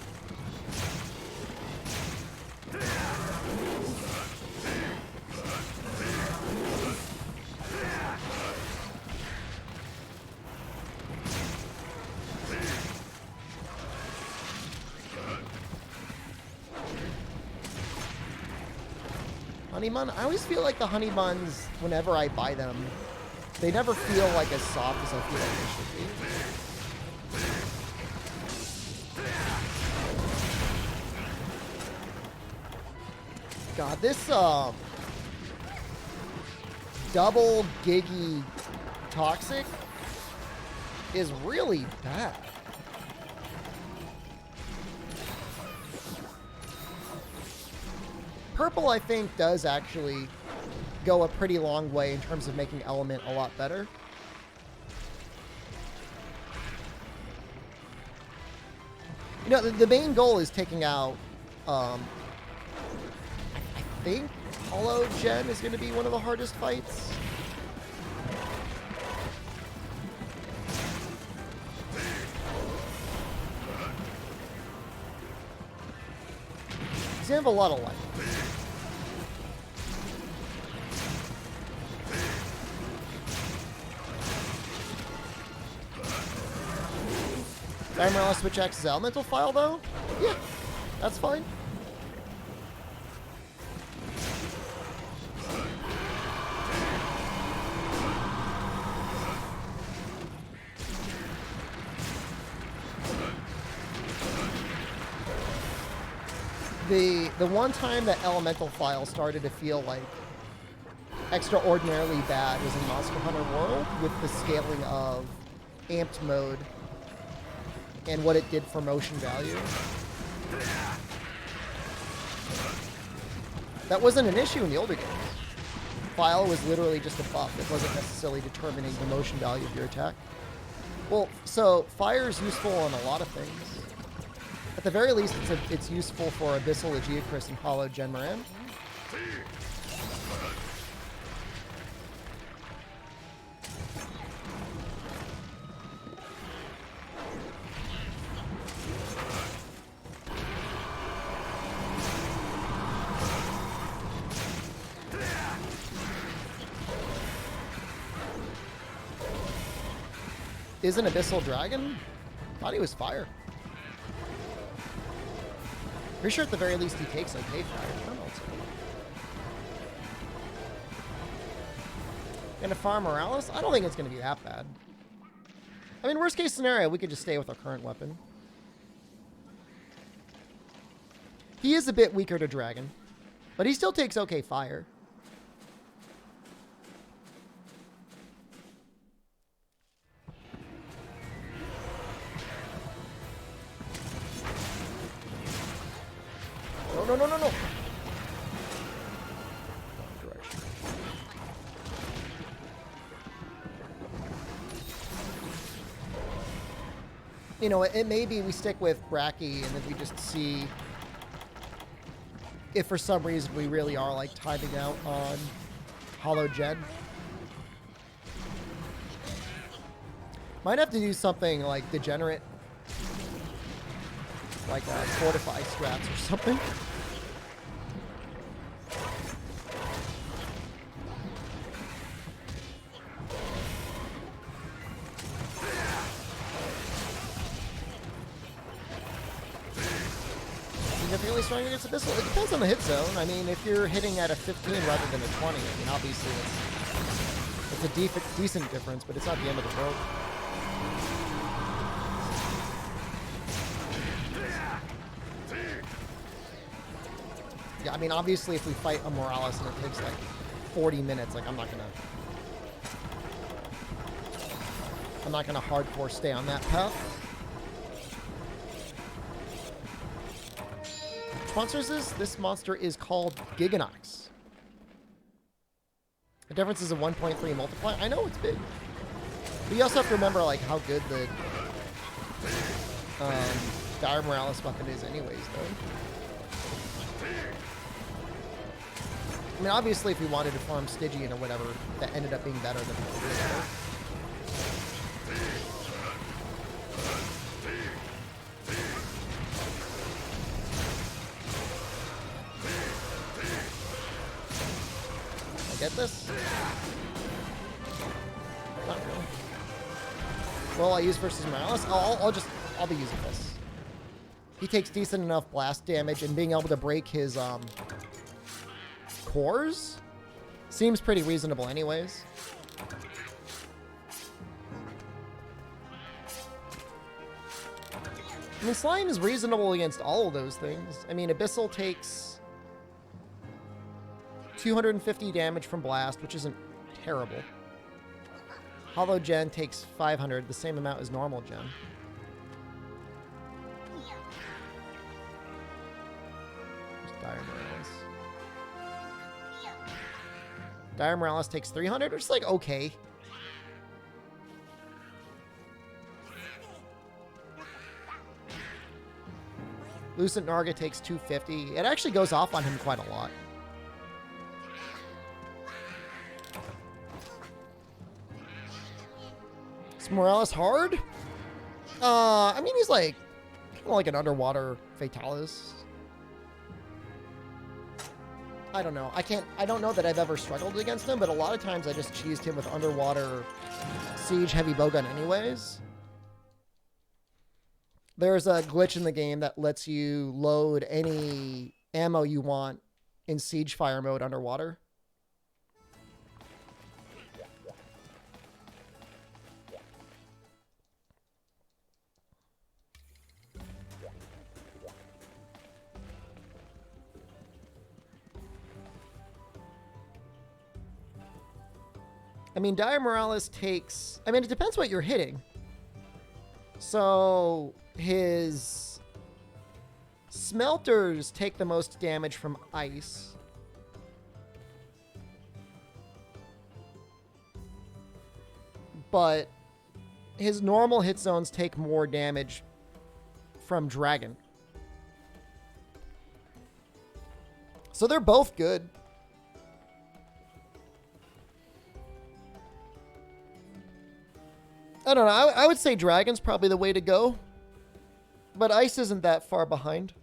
Honey bun? I always feel like the honey buns, whenever I buy them, they never feel like as soft as I feel like they should be. God, this double Giggy Toxic is really bad. Purple, I think, does actually go a pretty long way in terms of making Element a lot better. You know, the main goal is taking out, I think Hollow Gen is going to be one of the hardest fights. He's going to have a lot of life. Diamond Switch X's elemental file, though? Yeah, that's fine. The one time that elemental file started to feel like extraordinarily bad was in Monster Hunter World with the scaling of amped mode and what it did for motion value. That wasn't an issue in the older games. File was literally just a buff. It wasn't necessarily determining the motion value of your attack. Well, so fire is useful on a lot of things. At the very least, it's useful for Abyssal Aegeocris and Hollow Gen Moran. Is an Abyssal Dragon? Thought he was fire. Pretty sure at the very least he takes okay fire. Gonna farm Morales? I don't think it's gonna be that bad. I mean, worst case scenario, we could just stay with our current weapon. He is a bit weaker to Dragon, but he still takes okay fire. No, no, no, no. Direction. You know, it may be we stick with Bracky and then we just see if for some reason we really are like timing out on Hollow Gen. Might have to do something like degenerate, like fortify strats or something. Significantly stronger against Abyssal. It depends on the hit zone. I mean, if you're hitting at a 15 rather than a 20, I mean, obviously it's a decent difference, but it's not the end of the world. Yeah, I mean, obviously, if we fight a Morales and it takes like 40 minutes, like I'm not gonna hardcore stay on that path. Which monster is this? This monster is called Giganox. The difference is a 1.3 multiplier. I know it's big, but you also have to remember like how good the Dire Morales weapon is, anyways, though. I mean, obviously, if we wanted to farm Stygian or whatever, that ended up being better than what we hit this? Not really. What will I use versus Morales? Oh, I'll be using this. He takes decent enough blast damage, and being able to break his cores seems pretty reasonable anyways. I mean, Slime is reasonable against all of those things. I mean, Abyssal takes 250 damage from Blast, which isn't terrible. Hollow Gen takes 500, the same amount as normal Gen. There's Dire Morales. Dire Morales takes 300, which is like okay. Lucent Narga takes 250. It actually goes off on him quite a lot. Is Morales hard? I mean, he's like, kind of like an underwater Fatalis. I don't know. I don't know that I've ever struggled against him, but a lot of times I just cheesed him with underwater Siege heavy bowgun anyways. There's a glitch in the game that lets you load any ammo you want in Siege fire mode underwater. I mean, Dire Morales takes... I mean, it depends what you're hitting. So, his smelters take the most damage from ice. But his normal hit zones take more damage from dragon. So they're both good. I don't know. I would say dragon's probably the way to go. But ice isn't that far behind.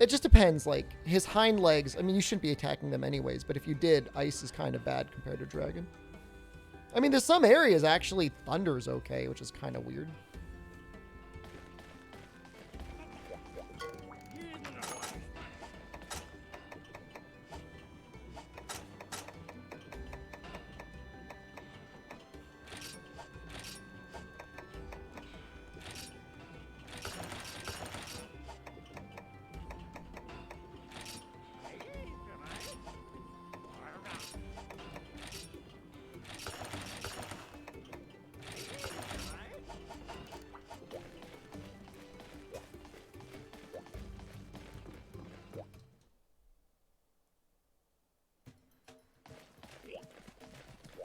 It just depends. Like, his hind legs, I mean, you shouldn't be attacking them anyways. But if you did, ice is kind of bad compared to dragon. I mean, there's some areas actually thunder's okay, which is kind of weird.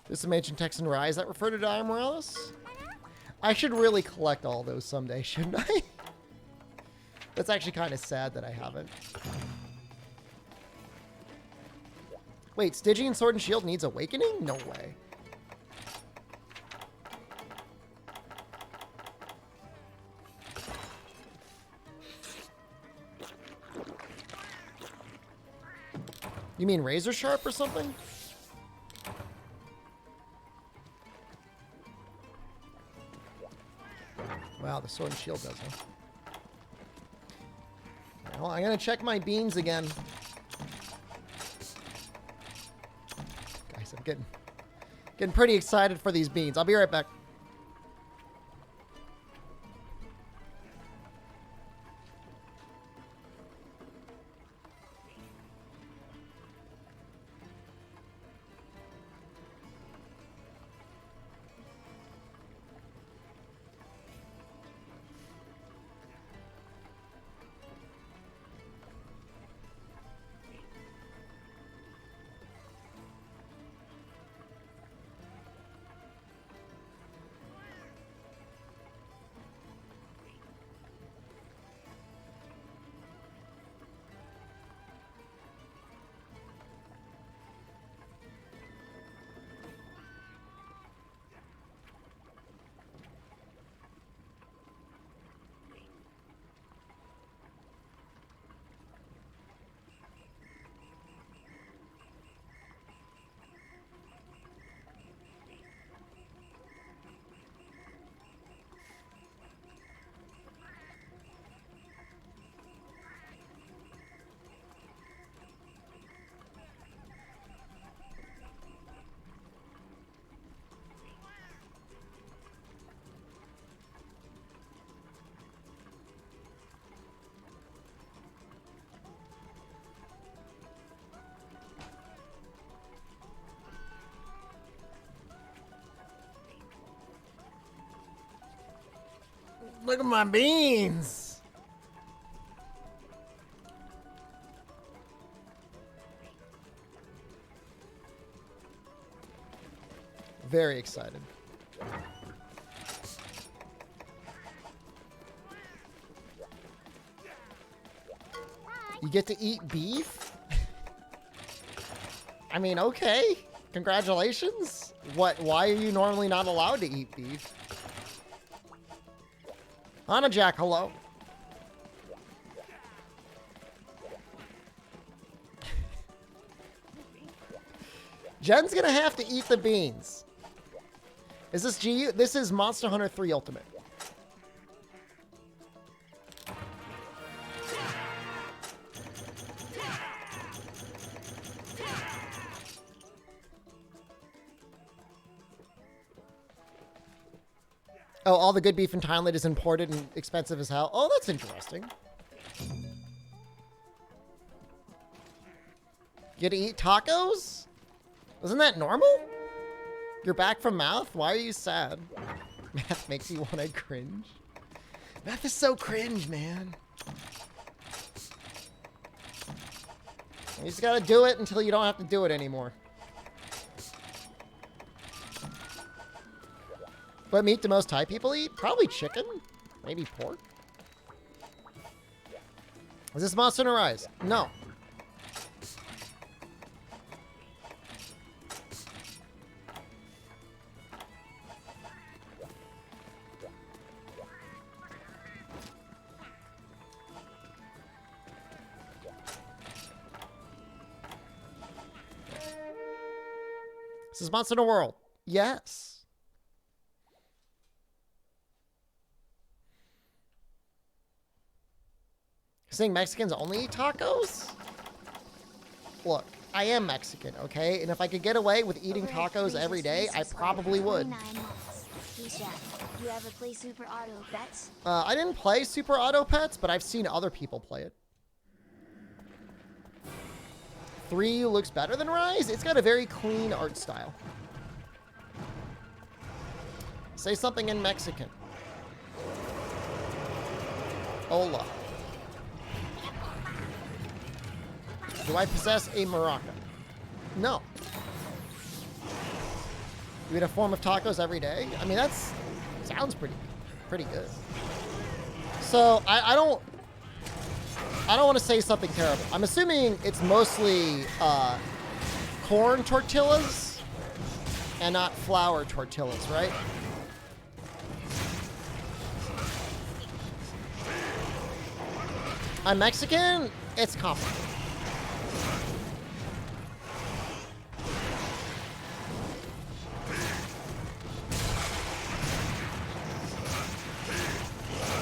This is Texan Rise that refer to Dire Morales? I should really collect all those someday, shouldn't I? That's actually kind of sad that I haven't. Wait, Stygian Sword and Shield needs Awakening? No way. You mean Razor Sharp or something? Wow, the Sword and Shield does, huh? Well, I'm gonna check my beans again. Guys, I'm getting pretty excited for these beans. I'll be right back. Look at my beans. Very excited. You get to eat beef? I mean, okay. Congratulations. What? Why are you normally not allowed to eat beef? Anna Jack, hello. Jen's gonna have to eat the beans. Is this GU? This is Monster Hunter 3 Ultimate. Oh, all the good beef in Thailand is imported and expensive as hell. Oh, that's interesting. You get to eat tacos? Isn't that normal? You're back from mouth? Why are you sad? Math makes you want to cringe. Math is so cringe, man. You just gotta do it until you don't have to do it anymore. What meat do most Thai people eat? Probably chicken. Maybe pork. Is this Monster Hunter Rise? No. This is Monster Hunter World. Yes. Saying Mexicans only eat tacos? Look, I am Mexican, okay? And if I could get away with eating tacos every day, I probably would. You ever play Super Auto Pets? I didn't play Super Auto Pets, but I've seen other people play it. 3 looks better than Rise? It's got a very clean art style. Say something in Mexican. Hola. Do I possess a maraca? No. You eat a form of tacos every day? I mean, that's sounds pretty good. So I don't want to say something terrible. I'm assuming it's mostly corn tortillas and not flour tortillas, right? I'm Mexican. It's complicated.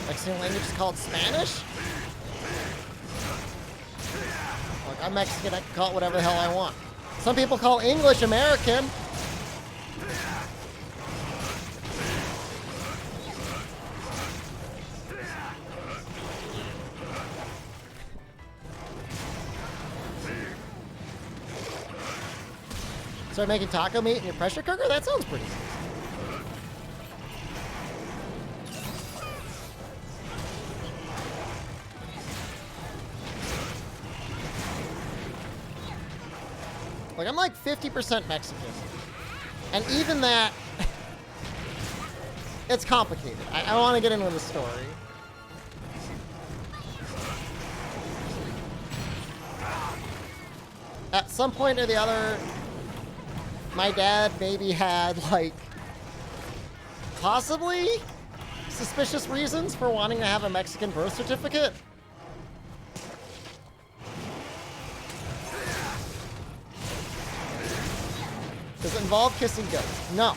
Mexican language is called Spanish? Look, I'm Mexican, I can call it whatever the hell I want. Some people call English American. Start making taco meat in your pressure cooker? That sounds pretty good. Like, I'm like 50% Mexican. And even that, it's complicated. I don't want to get into the story. At some point or the other, my dad maybe had, like, possibly suspicious reasons for wanting to have a Mexican birth certificate. Does it involve kissing goats? No.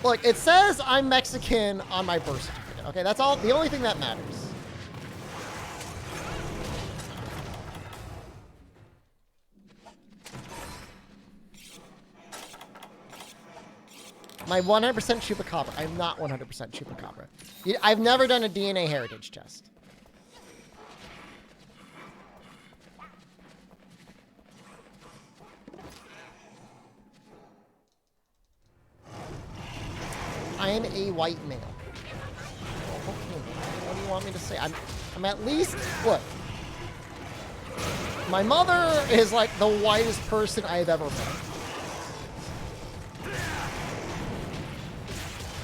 Look, it says I'm Mexican on my birth certificate. Okay, that's all. The only thing that matters. My 100% chupacabra. I'm not 100% chupacabra. I've never done a DNA heritage test. I am a white male. Okay, what do you want me to say? I'm at least, look. My mother is like the whitest person I've ever met.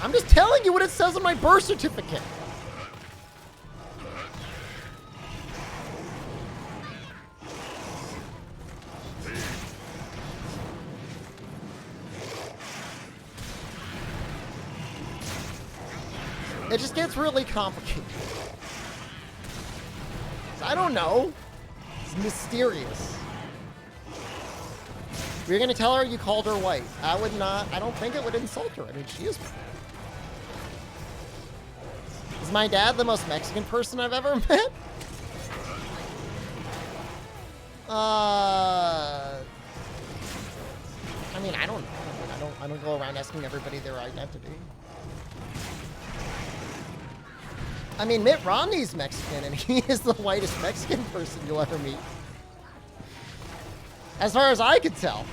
I'm just telling you what it says on my birth certificate. It just gets really complicated. I don't know. It's mysterious. You're gonna tell her you called her white. I would not. I don't think it would insult her. I mean, she is. Is my dad the most Mexican person I've ever met? I mean, I don't know. I don't go around asking everybody their identity. I mean, Mitt Romney's Mexican, and he is the whitest Mexican person you'll ever meet. As far as I could tell.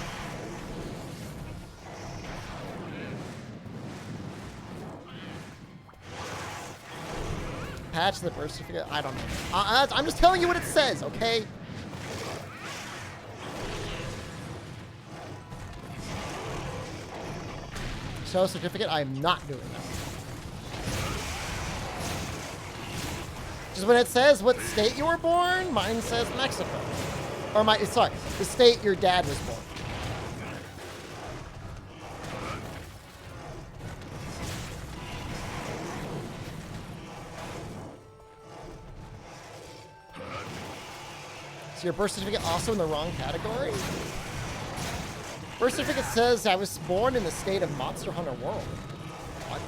Patch the birth certificate? I don't know. I'm just telling you what it says, okay? Show certificate? I'm not doing that. Just when it says what state you were born, mine says Mexico. Or sorry, the state your dad was born. Is your birth certificate also in the wrong category? Birth certificate says I was born in the state of Monster Hunter World. What?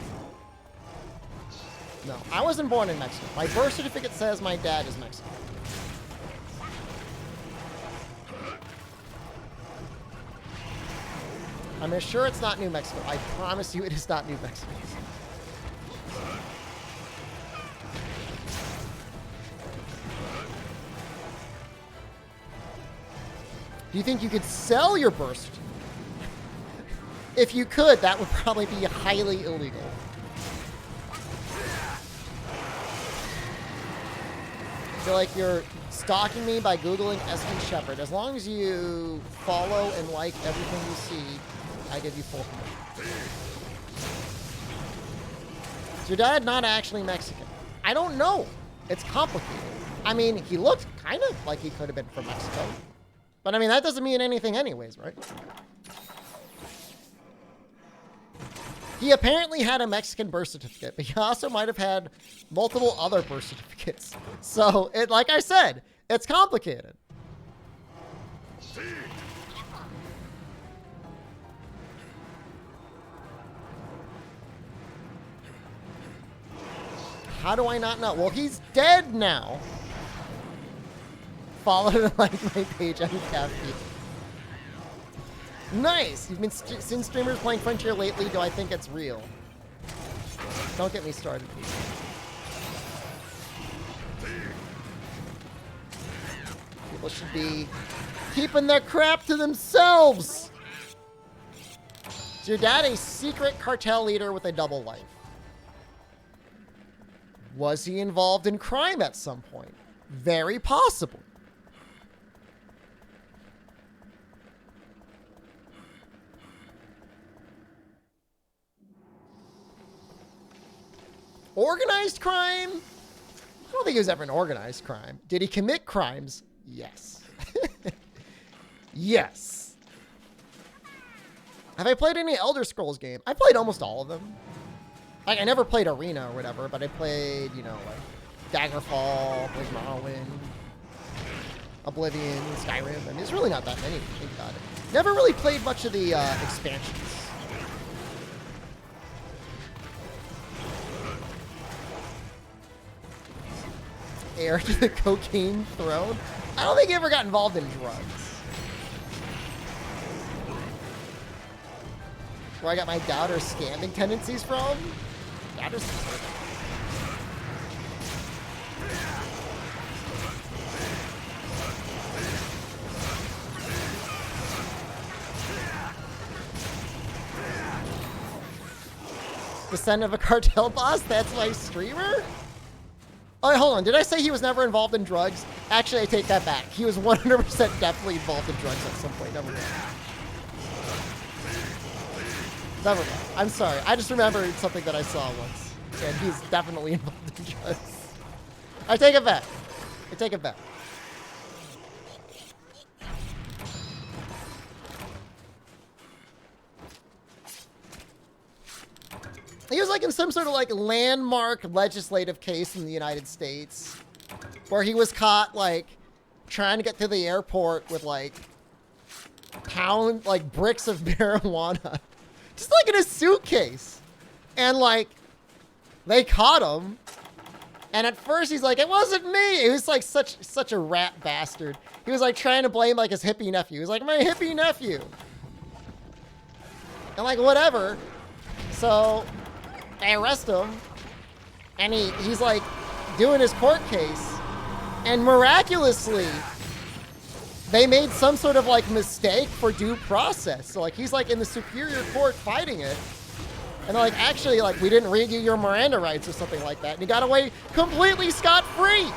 No, I wasn't born in Mexico. My birth certificate says my dad is Mexican. I'm sure it's not New Mexico. I promise you it is not New Mexico. Do you think you could sell your birth certificate? If you could, that would probably be highly illegal. I feel like you're stalking me by Googling SDShepard. As long as you follow and like everything you see, I give you full permission. Is your dad not actually Mexican? I don't know. It's complicated. I mean, he looked kind of like he could have been from Mexico. But I mean, that doesn't mean anything anyways, right? He apparently had a Mexican birth certificate, but he also might have had multiple other birth certificates. So, like I said, it's complicated. How do I not know? Well, he's dead now. Follow and like my page on Caffeine. Nice! You've been seen streamers playing Frontier lately. Do I think it's real? Don't get me started. People should be keeping their crap to themselves! Is your dad a secret cartel leader with a double life? Was he involved in crime at some point? Very possible. Organized crime? I don't think he was ever an organized crime. Did he commit crimes? Yes. Yes. Have I played any Elder Scrolls game? I played almost all of them. Like, I never played Arena or whatever, but I played, you know, like Daggerfall, played Morrowind, Oblivion, Skyrim. I mean, there's really not that many to think about it. Never really played much of the expansions. Heir to the cocaine throne? I don't think he ever got involved in drugs. Where I got my doubter scamming tendencies from? Doubter's Descendant of a cartel boss? That's my streamer? Oh, hold on. Did I say he was never involved in drugs? Actually, I take that back. He was 100% definitely involved in drugs at some point. Never mind. Never mind. I'm sorry. I just remembered something that I saw once. And he's definitely involved in drugs. I take it back. I take it back. He was like in some sort of like landmark legislative case in the United States where he was caught like trying to get to the airport with like bricks of marijuana just like in a suitcase. And like they caught him. And at first he's like, it wasn't me. It was like such a rat bastard. He was like trying to blame like his hippie nephew. He was like, my hippie nephew. And like whatever. So they arrest him, and he's like doing his court case, and miraculously, they made some sort of like mistake for due process. So like he's like in the superior court fighting it, and they're like, actually, like we didn't read you your Miranda rights or something like that, and he got away completely scot-free.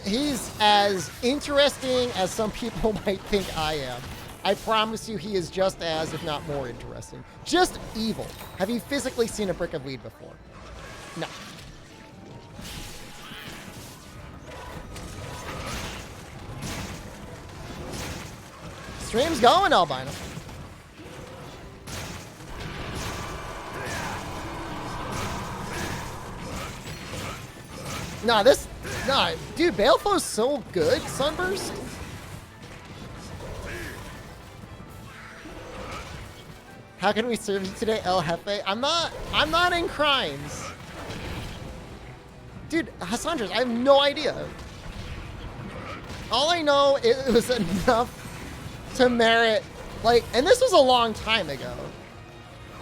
He's as interesting as some people might think I am. I promise you he is just as, if not more interesting. Just evil. Have you physically seen a brick of weed before? No. Stream's going, Albino. Nah, dude, Balefow's so good, Sunburst. How can we serve you today, El Jefe? I'm not in crimes. Dude, Hassandras, I have no idea. All I know is it was enough to merit, like, and this was a long time ago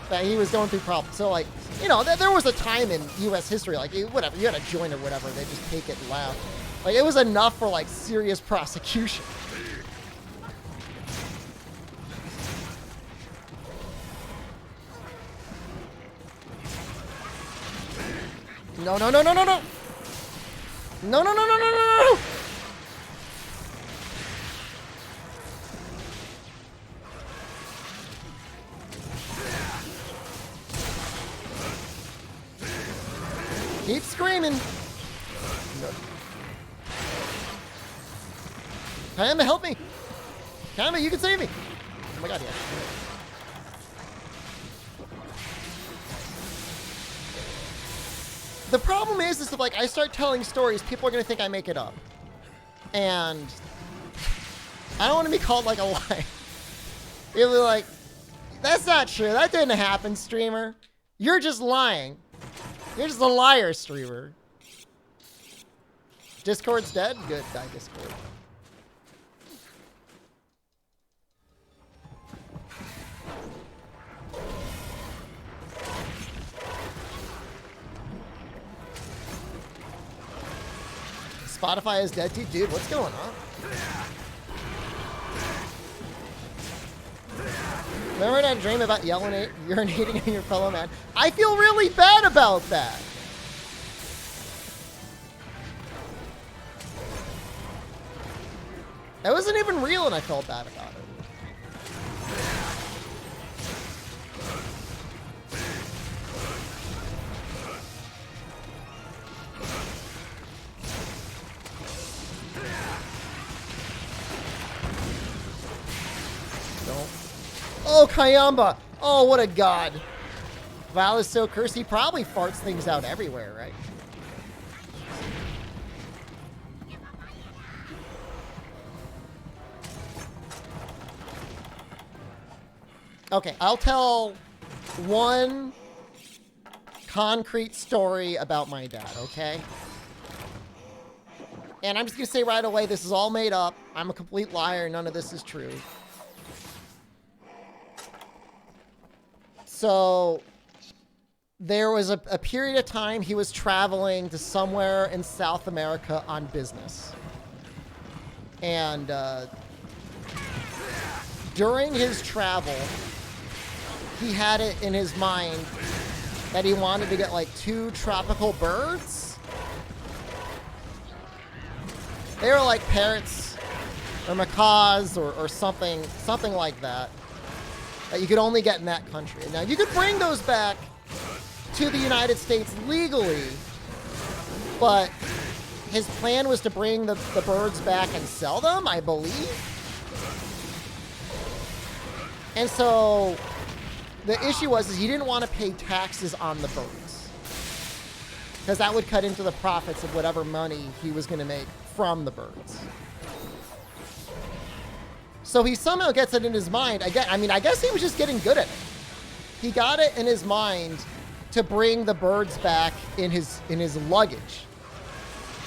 that he was going through problems. So, like, you know, there was a time in U.S. history, like, whatever, you had a joint or whatever, they just take it and laugh. Like, it was enough for, like, serious prosecution. No, no, no, no, no, no! No, no, no, no, no, no, no! Keep screaming. Kayama, help me. Kayama, you can save me. Oh my god, yeah. The problem is if like I start telling stories, people are gonna think I make it up. And I don't want to be called like a liar. You'll be like, that's not true. That didn't happen, streamer. You're just lying. You're just a liar, streamer. Discord's dead? Good, die Discord. Spotify is dead too? Dude, what's going on? Remember that dream about urinating on your fellow man? I feel really bad about that. That wasn't even real and I felt bad about it. Oh, Kayamba! Oh, what a god. Val is so cursed, he probably farts things out everywhere, right? Okay, I'll tell one concrete story about my dad, okay? And I'm just gonna say right away, this is all made up. I'm a complete liar, none of this is true. So there was a period of time he was traveling to somewhere in South America on business. And during his travel, he had it in his mind that he wanted to get like 2 tropical birds. They were like parrots or macaws or something like that you could only get in that country. Now, you could bring those back to the United States legally, but his plan was to bring the birds back and sell them, I believe. And so the issue was he didn't want to pay taxes on the birds, because that would cut into the profits of whatever money he was going to make from the birds. So he somehow gets it in his mind. I guess he was just getting good at it. He got it in his mind to bring the birds back in his luggage,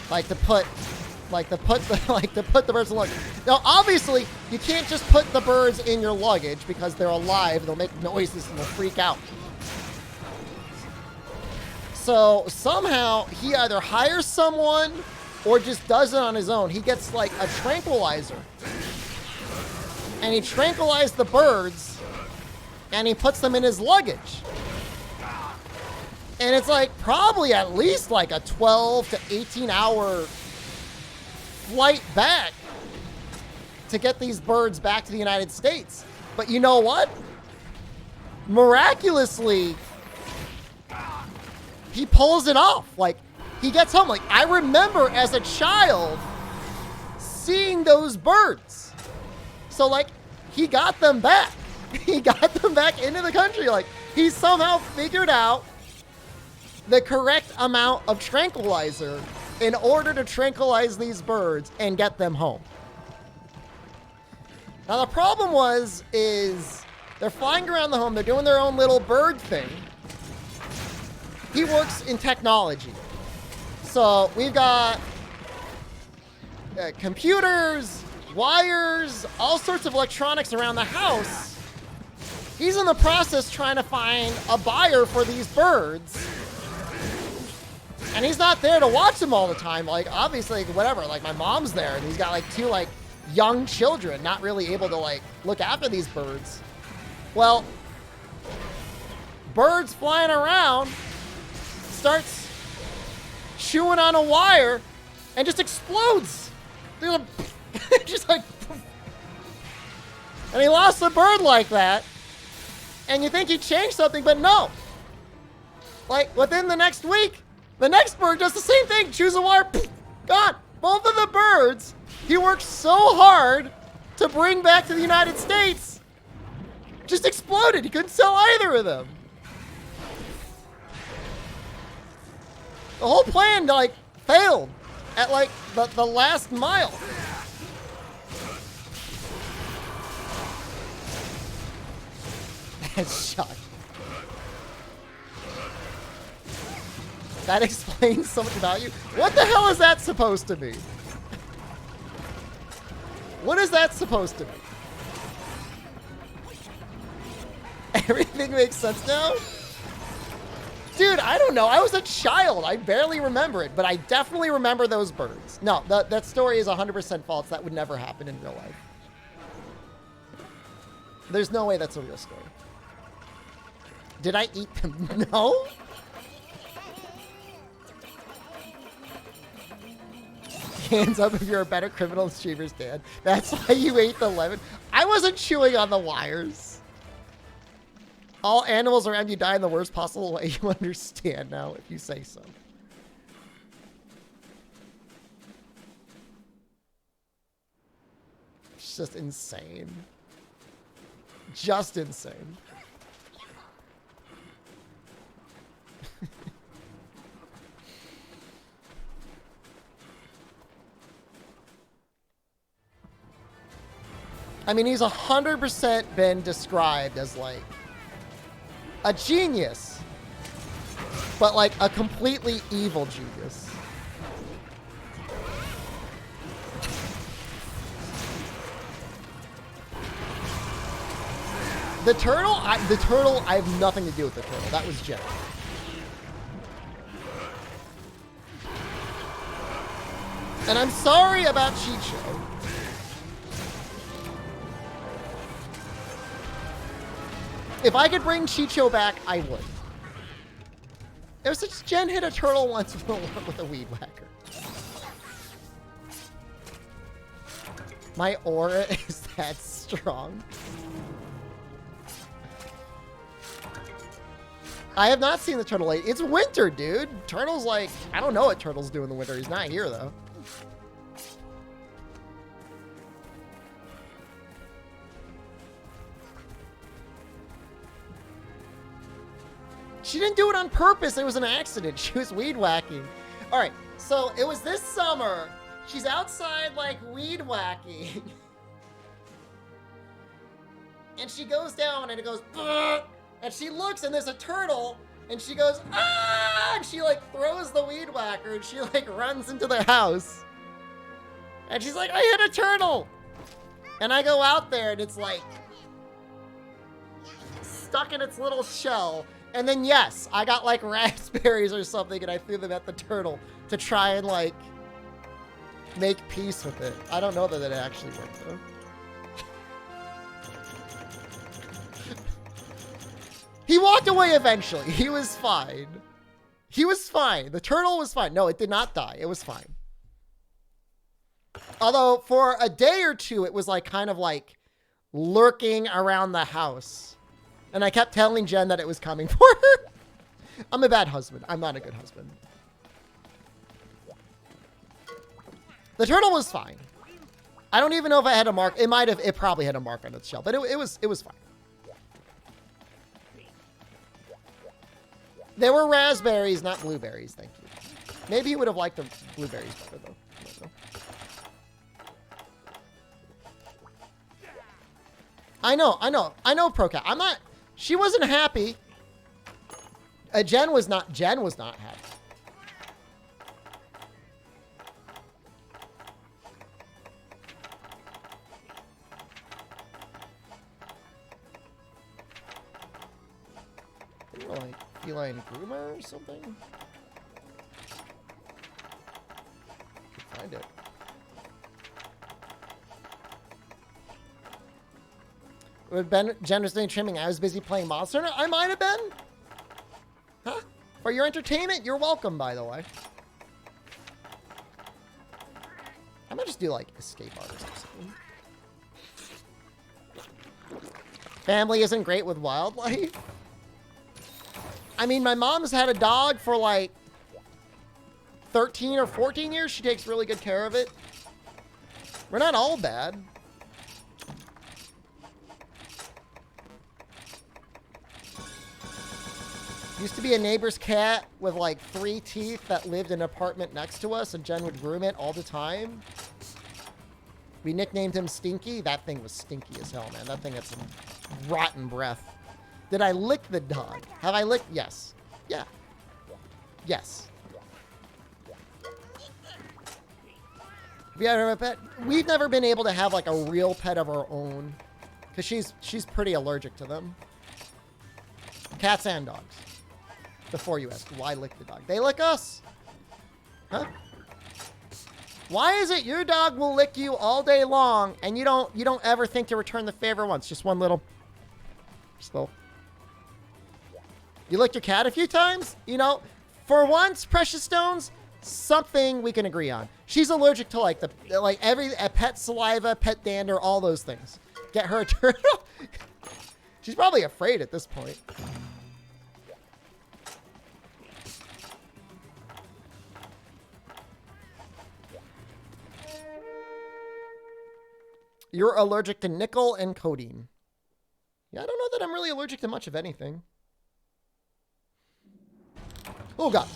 to put the birds in luggage. Now, obviously, you can't just put the birds in your luggage because they're alive. They'll make noises and they'll freak out. So somehow he either hires someone or just does it on his own. He gets like a tranquilizer, and he tranquilized the birds, and he puts them in his luggage. And it's like probably at least like a 12 to 18 hour flight back to get these birds back to the United States. But you know what? Miraculously, he pulls it off. Like, he gets home. Like, I remember as a child seeing those birds. So, like, he got them back. He got them back into the country. Like, he somehow figured out the correct amount of tranquilizer in order to tranquilize these birds and get them home. Now, the problem is they're flying around the home. They're doing their own little bird thing. He works in technology. So we've got computers, wires, all sorts of electronics around the house. He's in the process trying to find a buyer for these birds. And he's not there to watch them all the time. Like, obviously, whatever. Like, my mom's there, and he's got, like, 2, like, young children, not really able to, like, look after these birds. Well, birds flying around, starts chewing on a wire, and just explodes. Just like... And he lost a bird like that. And you think he changed something, but no. Like, within the next week, the next bird does the same thing. Chews a wire, gone. Both of the birds he worked so hard to bring back to the United States just exploded. He couldn't sell either of them. The whole plan, like, failed at, like, the last mile. Headshot. That explains so much about you. What the hell is that supposed to be? What is that supposed to be? Everything makes sense now? Dude, I don't know. I was a child. I barely remember it, but I definitely remember those birds. No, that story is 100% false. That would never happen in real life. There's no way that's a real story. Did I eat them? No? Hands up if you're a better criminal than streamers, Dan. That's why you ate the lemon. I wasn't chewing on the wires. All animals around you die in the worst possible way. You understand now if you say so. It's just insane. Just insane. I mean, he's 100% been described as, like, a genius, but, like, a completely evil genius. The turtle, I have nothing to do with the turtle. That was Jen. And I'm sorry about Chicho. If I could bring Chicho back, I would. It was such Jen hit a turtle once with a weed whacker. My aura is that strong. I have not seen the turtle lately. It's winter, dude. Turtle's like, I don't know what Turtle's doing in the winter. He's not here, though. She didn't do it on purpose. It was an accident. She was weed whacking. All right, so it was this summer. She's outside, like, weed whacking. And she goes down, and it goes, ugh! And she looks, and there's a turtle, and she goes, ah! And she, like, throws the weed whacker, and she, like, runs into the house. And she's like, I hit a turtle! And I go out there, and it's, like, stuck in its little shell. And then, yes, I got, like, raspberries or something, and I threw them at the turtle to try and, like, make peace with it. I don't know that it actually worked, though. He walked away eventually. He was fine. He was fine. The turtle was fine. No, it did not die. It was fine. Although, for a day or two, it was, like, kind of, like, lurking around the house. And I kept telling Jen that it was coming for her. I'm a bad husband. I'm not a good husband. The turtle was fine. I don't even know if it had a mark. It probably had a mark on its shell, but it was fine. There were raspberries, not blueberries. Thank you. Maybe he would have liked the blueberries better, though. I don't know. I know, ProCat. I'm not. She wasn't happy. Jen was not happy. Like feline groomer or something? Find it. Would Ben Jen was doing trimming? I was busy playing Monster Hunter. I might have been. Huh? For your entertainment, you're welcome, by the way. I might just do like escape artist or something. Family isn't great with wildlife. I mean, my mom's had a dog for like 13 or 14 years. She takes really good care of it. We're not all bad. Used to be a neighbor's cat with like 3 teeth that lived in an apartment next to us, and Jen would groom it all the time. We nicknamed him Stinky. That thing was stinky as hell, man. That thing had some rotten breath. Did I lick the dog? Have I licked? Yes. Yeah. Yes. Have you ever had a pet? We've never been able to have like a real pet of our own, because she's pretty allergic to them. Cats and dogs. Before you ask, why lick the dog? They lick us. Huh? Why is it your dog will lick you all day long and you don't ever think to return the favor once? Just one little. Just little. You licked your cat a few times? You know, for once, Precious Stones, something we can agree on. She's allergic to like every pet saliva, pet dander, all those things. Get her a turtle. She's probably afraid at this point. You're allergic to nickel and codeine. Yeah, I don't know that I'm really allergic to much of anything. Oh, God.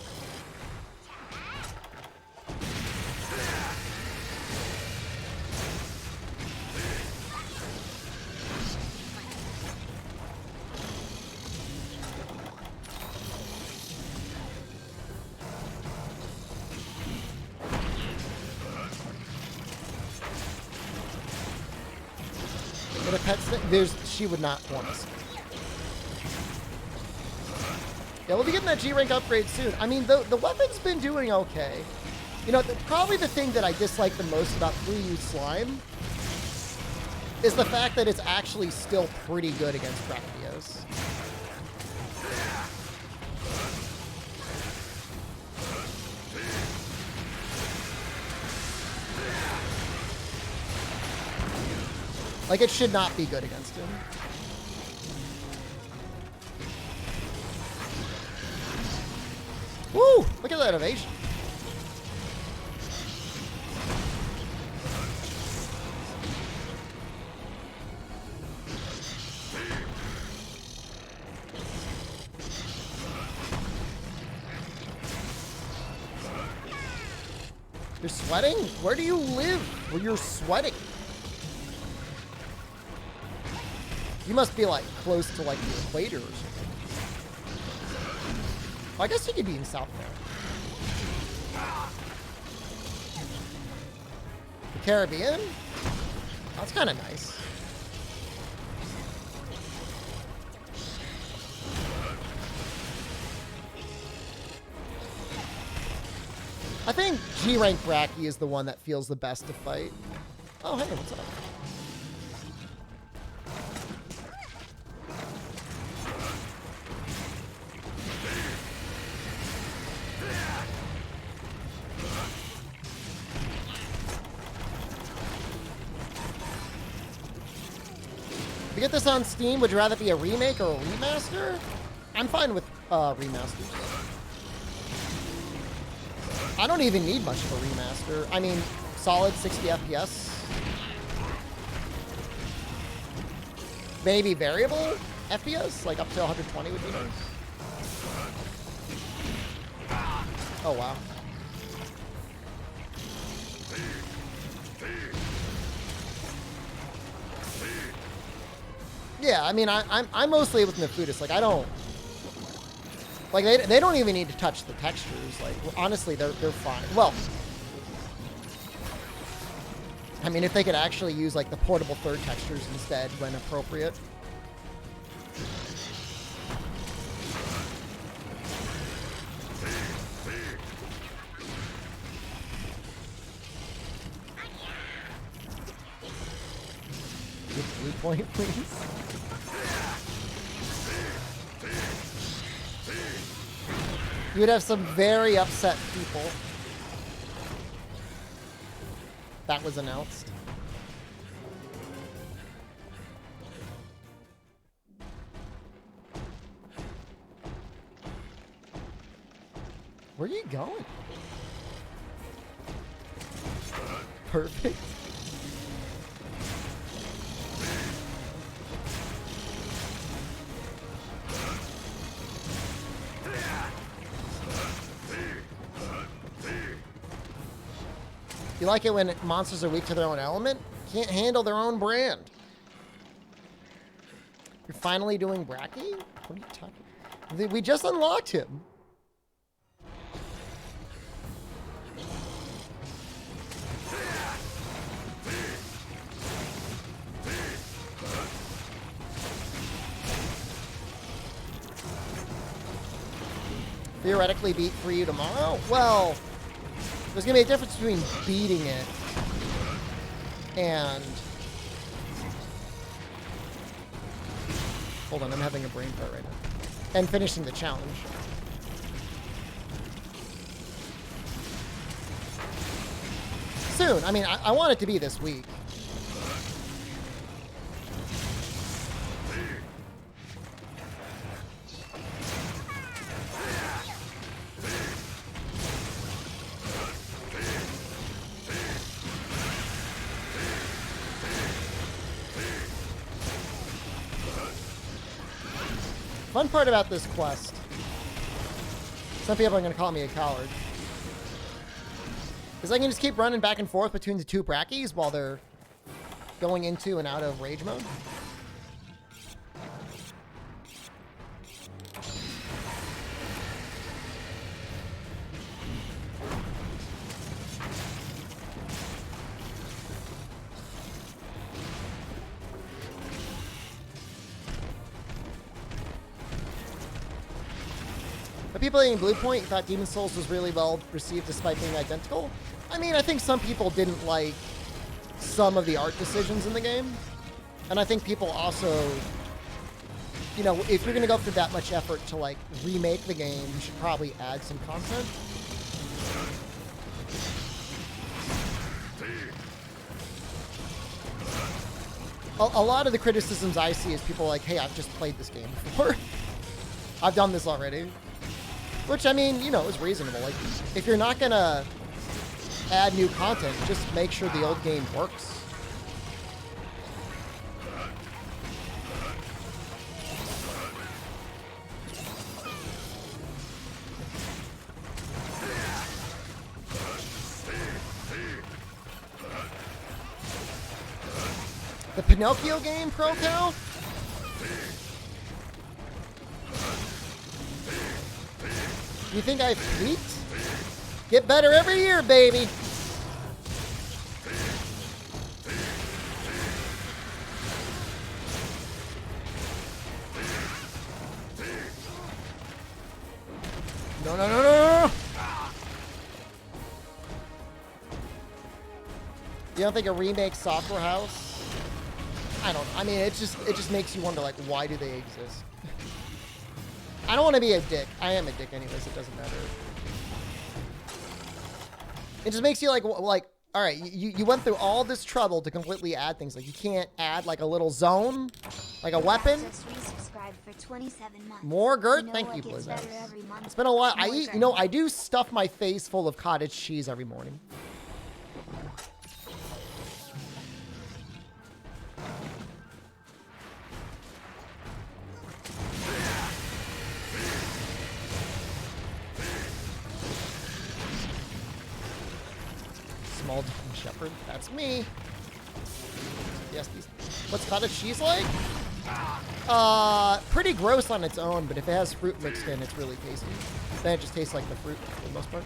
Get a pet snake, she would not want us. Yeah, we'll be getting that G rank upgrade soon. I mean, the weapon's been doing okay. You know, probably the thing that I dislike the most about 3U Slime is the fact that it's actually still pretty good against Brachio's. Like, it should not be good against him. Woo! Look at that evasion. You're sweating? Where do you live where you're sweating? You must be, like, close to, like, the equator or something. Well, I guess you could be in South America. The Caribbean? That's kind of nice. I think G-rank Brachii is the one that feels the best to fight. Oh, hey, what's up? If you get this on Steam, would you rather be a remake or a remaster? I'm fine with remasters. I don't even need much of a remaster. I mean, solid 60 FPS. Maybe variable FPS, like up to 120 would be nice. Oh, wow. Yeah, I mean, I'm mostly with Nefudis. Like, I don't... Like, they don't even need to touch the textures. Like, honestly, they're fine. Well, I mean, if they could actually use, like, the portable third textures instead when appropriate. Get blue point, please. You would have some very upset people. That was announced. Where are you going? Perfect. You like it when monsters are weak to their own element? Can't handle their own brand. You're finally doing Brachii? What are you talking about? We just unlocked him. Theoretically beat for you tomorrow? Well... There's going to be a difference between beating it and... Hold on, I'm having a brain fart right now. And finishing the challenge. Soon. I mean, I want it to be this week. Fun part about this quest. Some people are going to call me a coward. Is I can just keep running back and forth between the two Brachiis while they're going into and out of rage mode. But people in Blue Point thought Demon's Souls was really well received despite being identical. I mean, I think some people didn't like some of the art decisions in the game. And I think people also, you know, if you're going to go through that much effort to, like, remake the game, you should probably add some content. A lot of the criticisms I see is people like, hey, I've just played this game before. I've done this already. Which, I mean, you know, is reasonable. Like, if you're not going to add new content, just make sure the old game works. The Pinocchio game, Pro Cow? You think I've peaked? Get better every year, baby. No, no, no, no, no. You don't think a remake Software House? I mean, it just makes you wonder, like, why do they exist? I don't want to be a dick. I am a dick anyways. It doesn't matter. It just makes you like, all right, you went through all this trouble to completely add things. Like, you can't add, like, a little zone, like a weapon. For 27 months. More Gert? You know, Thank you, Blizzard. It's It's been a while. I eat, you know, I do stuff my face full of cottage cheese every morning. Small SDShepard. That's me. Yes, what's cottage cheese like? Pretty gross on its own, but if it has fruit mixed in, it's really tasty. Then it just tastes like the fruit for the most part.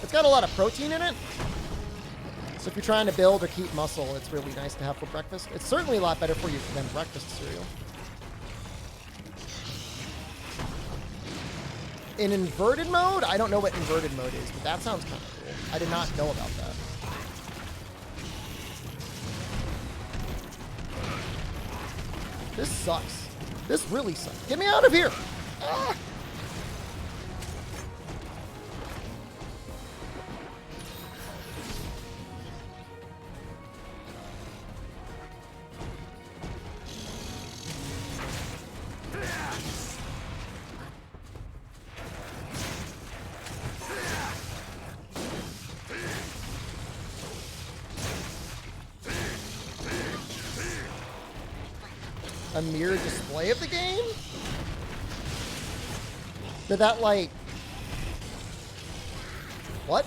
It's got a lot of protein in it. So if you're trying to build or keep muscle, it's really nice to have for breakfast. It's certainly a lot better for you than breakfast cereal. In inverted mode? I don't know what inverted mode is, but that sounds kind of cool. I did not know about that. This sucks. This really sucks. Get me out of here! Ah! A mirror display of the game? Did that, like... What?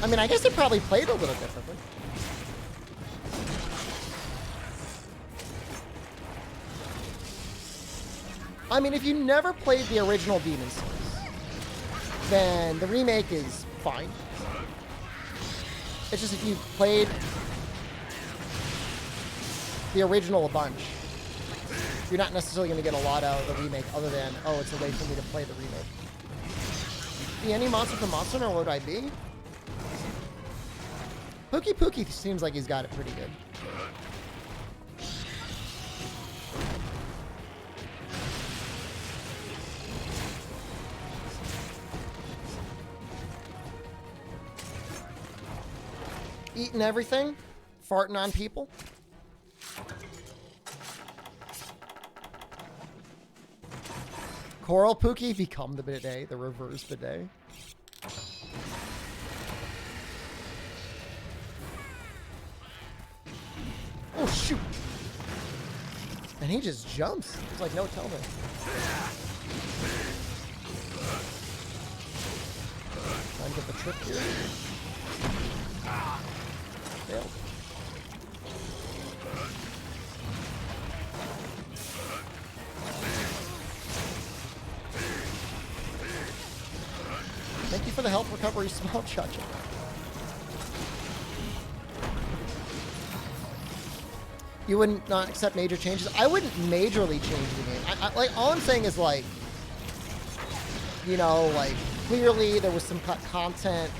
I mean, I guess it probably played a little differently. I mean, if you never played the original Demon's Souls, then the remake is fine. It's just if you played the original a bunch, you're not necessarily going to get a lot out of the remake other than, oh, it's a way for me to play the remake. Be any monster from Monster Hunter, where would I be? Pookie seems like he's got it pretty good. Eating everything, farting on people. Coral Pookie, become the bidet, the reverse bidet. Oh, shoot. And he just jumps. It's like, no, tell me. Trying to get the trip here. Failed. Thank you for the health recovery, small Chacha. You wouldn't not accept major changes? I wouldn't majorly change the game. Like, all I'm saying is, like, you know, like, clearly there was some cut content.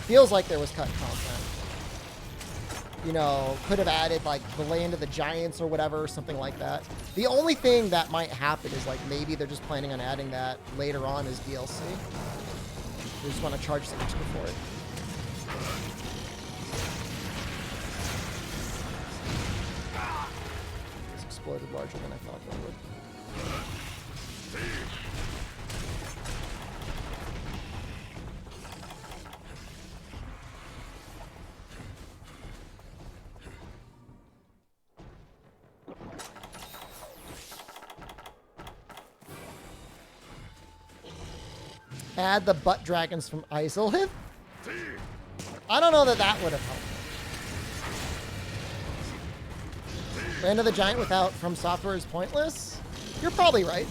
Feels like there was cut content. You know, could have added, like, the Land of the Giants or whatever, something like that. The only thing that might happen is, like, maybe they're just planning on adding that later on as DLC. They just want to charge some extra for it. It's exploded larger than I thought they would. Add the butt dragons from Isolith? I don't know that that would have helped. Land of the Giant without From Software is pointless? You're probably right.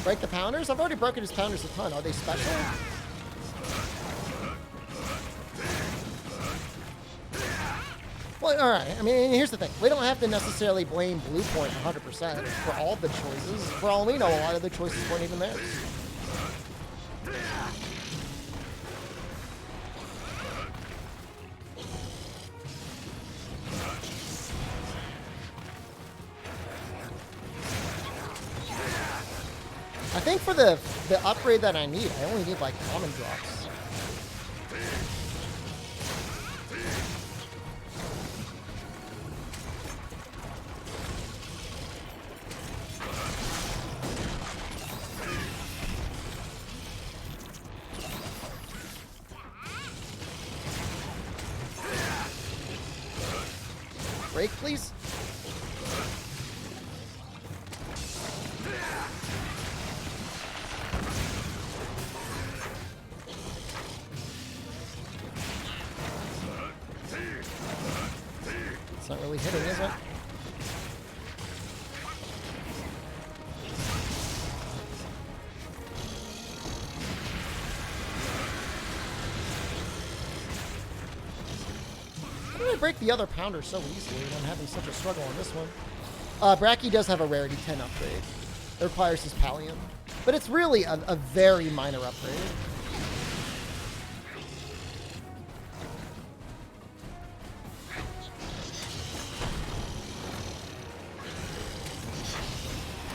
Break the Pounders? I've already broken his Pounders a ton. Are they special? Well, alright. I mean, here's the thing. We don't have to necessarily blame Bluepoint 100% for all the choices. For all we know, a lot of the choices weren't even theirs. I think for the upgrade that I need, I only need, like, common drops. Break, please. It's not really hitting, is it? How did I break the other pounder so easily and I'm having such a struggle on this one? Bracky does have a rarity 10 upgrade. It requires his Pallium. But it's really a very minor upgrade.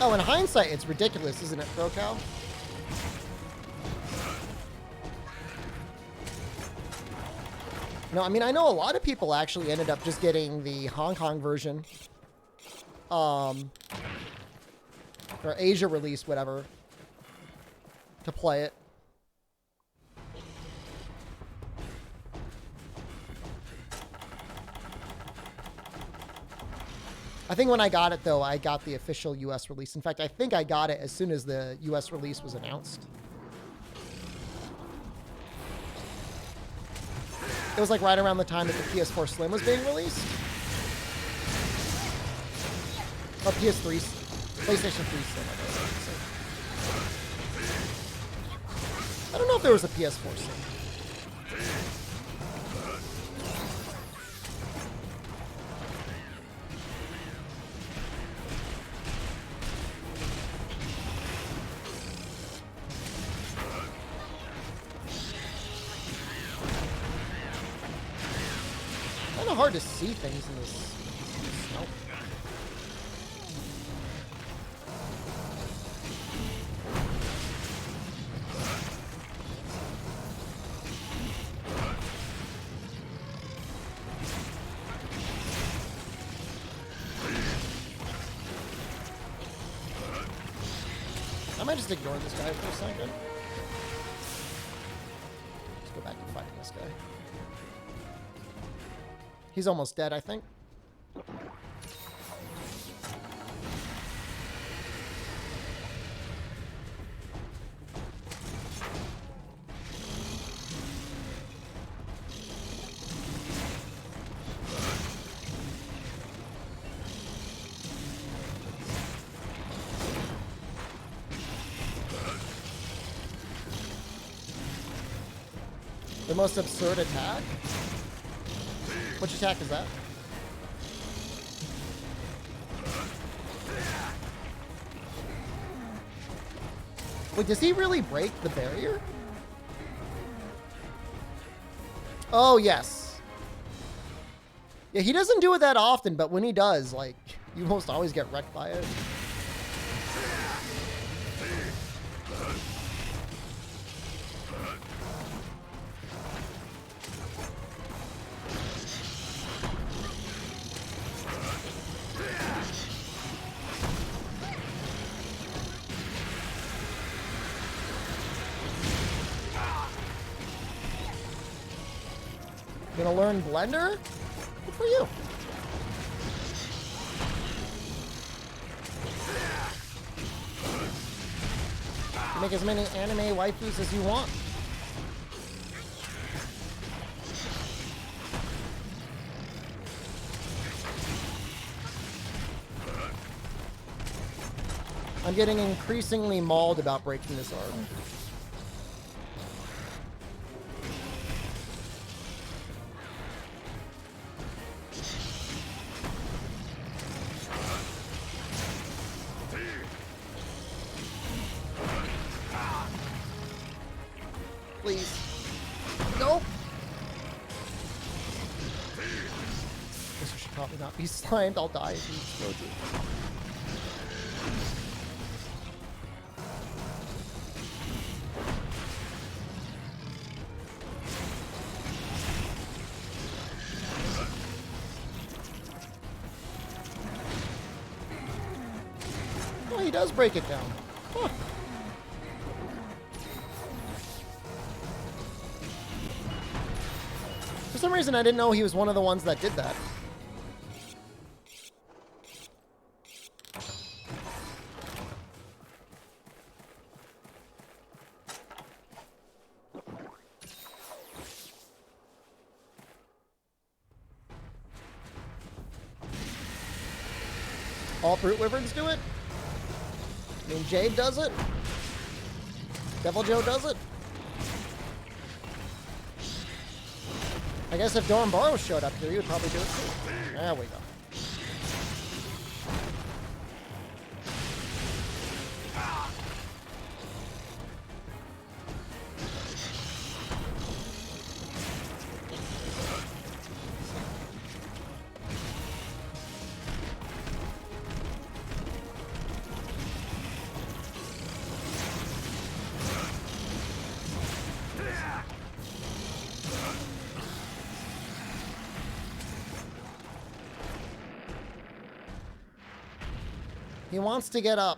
Oh, in hindsight, it's ridiculous, isn't it, ProCal? No, I mean, I know a lot of people actually ended up just getting the Hong Kong version. Or Asia release, whatever. To play it. I think when I got it, though, I got the official US release. In fact, I think I got it as soon as the US release was announced. It was like right around the time that the PS4 Slim was being released. Or PS3, PlayStation 3 Slim, I guess. I don't know if there was a PS4 Slim. Kind of hard to see things in this snow. I might just ignore this guy for a second. Let's go back to fighting this guy. He's almost dead, I think. The most absurd attack? Which attack is that? Wait, does he really break the barrier? Oh, yes. Yeah, he doesn't do it that often, but when he does, like, you almost always get wrecked by it. Gonna learn Blender? Good for you. Make as many anime waifus as you want. I'm getting increasingly mauled about breaking this arm. Please. Nope. This should probably not be slimed. I'll die if he explodes it. Oh, he does break it down. Huh. For some reason, I didn't know he was one of the ones that did that. All Brute Wyverns do it? I mean, Jade does it? Devil Joe does it? I guess if Doran Barrow showed up here, he would probably do it too. There we go. He wants to get up.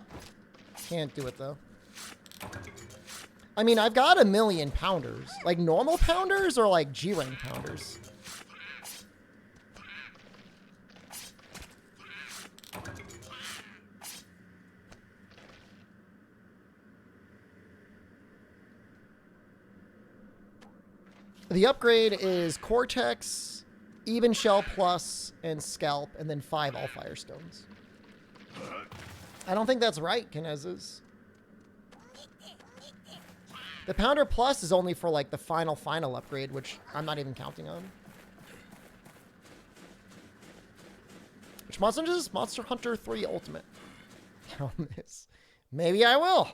Can't do it, though. I mean, I've got 1,000,000 pounders. Like, normal pounders or, like, G-rank pounders? The upgrade is Cortex, Even Shell Plus, and Scalp, and then 5 All Firestones. I don't think that's right, Kinez's. The Pounder Plus is only for, like, the final upgrade, which I'm not even counting on. Which monster is this? Monster Hunter 3 Ultimate. On this. Maybe I will.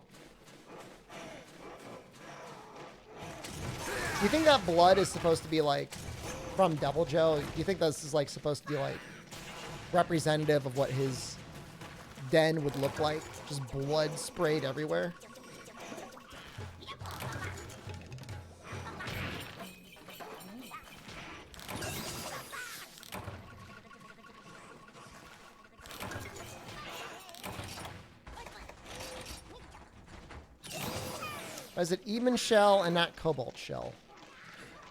Do you think that blood is supposed to be, like, from Devil Joe? Do you think this is, like, supposed to be, like, representative of what his den would look like? Just blood sprayed everywhere? Or is it Even Shell and not Cobalt Shell?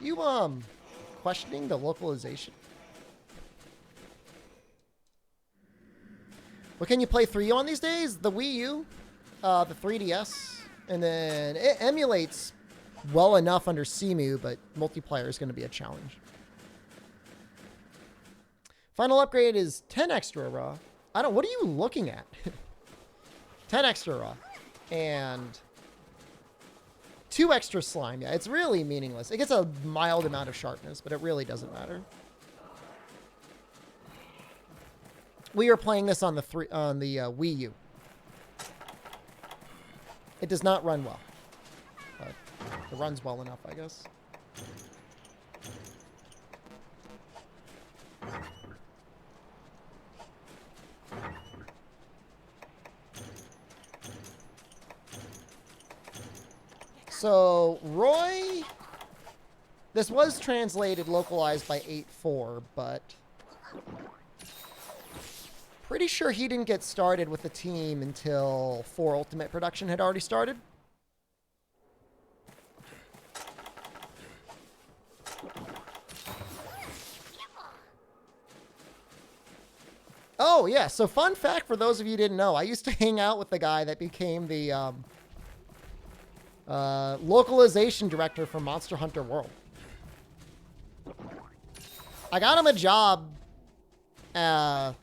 You, questioning the localization? What can you play 3U on these days? The Wii U, the 3DS, and then it emulates well enough under CMU, but multiplayer is going to be a challenge. Final upgrade is 10 extra raw. What are you looking at? 10 extra raw. And 2 extra slime. Yeah, it's really meaningless. It gets a mild amount of sharpness, but it really doesn't matter. We are playing this on the Wii U. It does not run well, but it runs well enough, I guess. So, Roy, this was translated, localized by 8.4, but pretty sure he didn't get started with the team until 4 Ultimate production had already started. Oh, yeah, so fun fact for those of you who didn't know, I used to hang out with the guy that became the localization director for Monster Hunter World. I got him a job at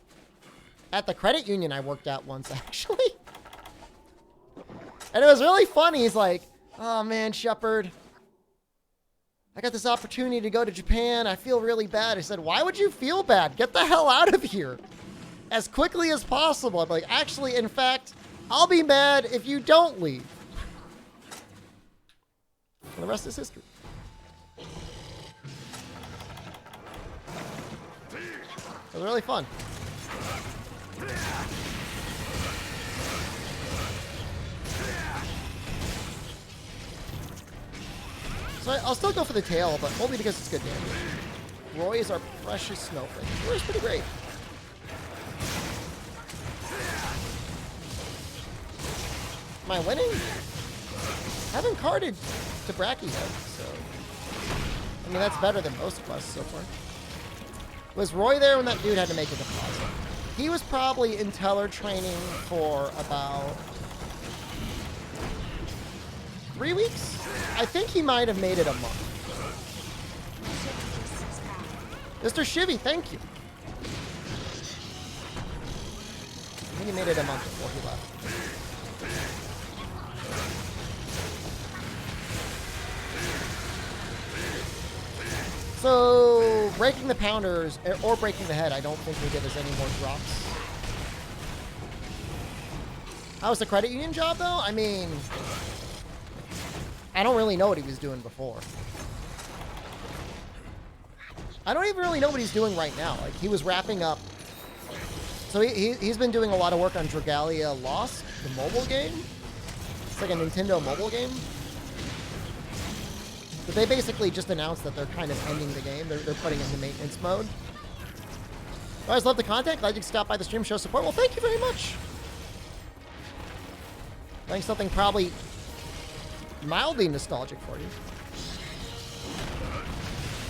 the credit union I worked at once, actually. And it was really funny. He's like, oh man, Shepard, I got this opportunity to go to Japan. I feel really bad. I said, why would you feel bad? Get the hell out of here as quickly as possible. I'm like, actually, in fact, I'll be mad if you don't leave. And the rest is history. It was really fun. So I'll still go for the tail, but only because it's good damage. Roy is our precious snowflake. Roy's pretty great. Am I winning? I haven't carded to Bracky yet, so... I mean, that's better than most quests so far. Was Roy there when that dude had to make a deposit? He was probably in teller training for about 3 weeks? I think he might have made it a month. Mr. Shivy, thank you. I think he made it a month before he left. So, breaking the pounders, or breaking the head, I don't think will give us any more drops. How was the credit union job, though? I mean, I don't really know what he was doing before. I don't even really know what he's doing right now. Like, he was wrapping up. So he's been doing a lot of work on Dragalia Lost, the mobile game. It's like a Nintendo mobile game. But they basically just announced that they're kind of ending the game. They're putting it into maintenance mode. I always love the content. Glad you could stop by the stream, show support. Well, thank you very much. Playing something probably mildly nostalgic for you.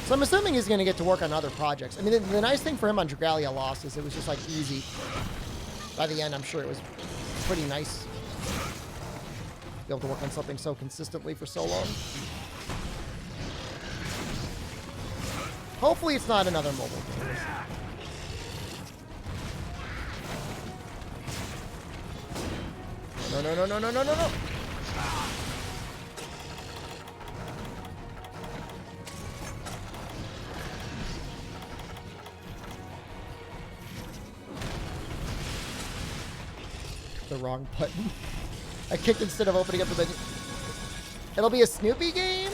So I'm assuming he's going to get to work on other projects. I mean, the nice thing for him on Dragalia Lost is it was just like easy. By the end, I'm sure it was pretty nice to be able to work on something so consistently for so long. Hopefully it's not another mobile game. No. The wrong button. I kicked instead of opening up the menu. It'll be a Snoopy game?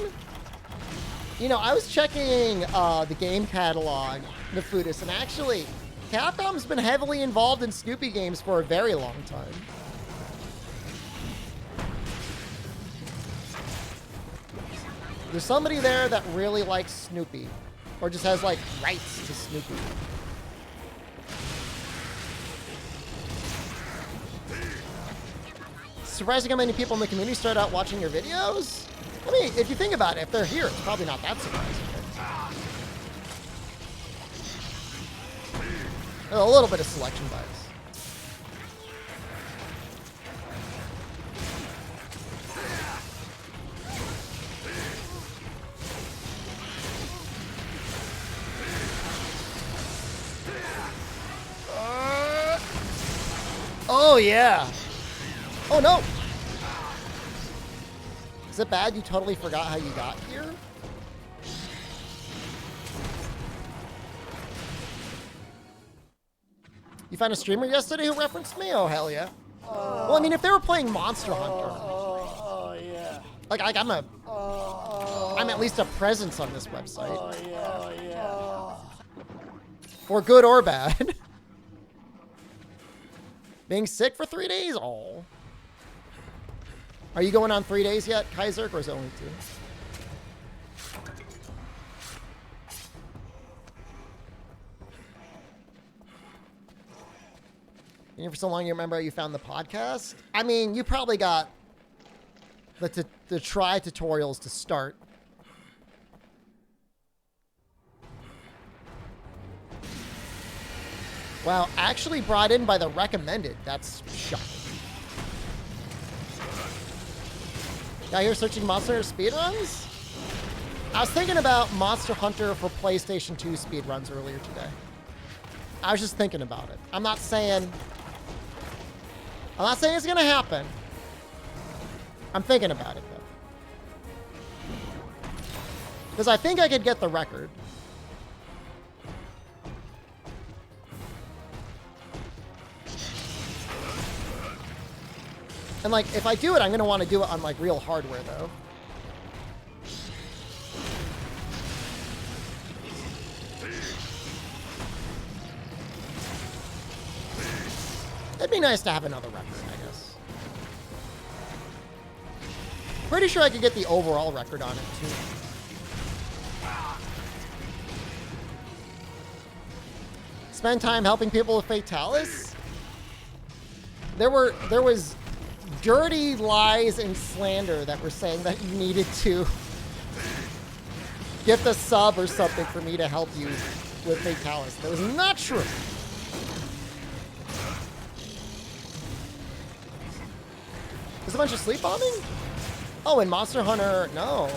You know, I was checking the game catalog, Nefudis, and actually, Capcom's been heavily involved in Snoopy games for a very long time. There's somebody there that really likes Snoopy, or just has, like, rights to Snoopy. Surprising how many people in the community start out watching your videos? I mean, if you think about it, if they're here, it's probably not that surprising. Right? A little bit of selection bias. Oh, yeah. Oh, no. Is it bad you totally forgot how you got here? You found a streamer yesterday who referenced me? Oh, hell yeah. Well, I mean, if they were playing Monster Hunter, yeah. like I'm at least a presence on this website. For good or bad. Being sick for 3 days? Oh. Are you going on 3 days yet, Kaiser, or is it only 2? Been here for so long, you remember how you found the podcast? I mean, you probably got the try tutorials to start. Wow, actually brought in by the recommended. That's shocking. Now you're searching Monster Hunter speedruns? I was thinking about Monster Hunter for PlayStation 2 speedruns earlier today. I was just thinking about it. I'm not saying it's gonna happen. I'm thinking about it though. Because I think I could get the record. And like, if I do it, I'm gonna want to do it on like real hardware though. It'd be nice to have another record, I guess. Pretty sure I could get the overall record on it too. Spend time helping people with Fatalis? There was dirty lies and slander that were saying that you needed to gift a sub or something for me to help you with Fatalis. That was not true. There's a bunch of sleep bombing? Oh, in Monster Hunter, no.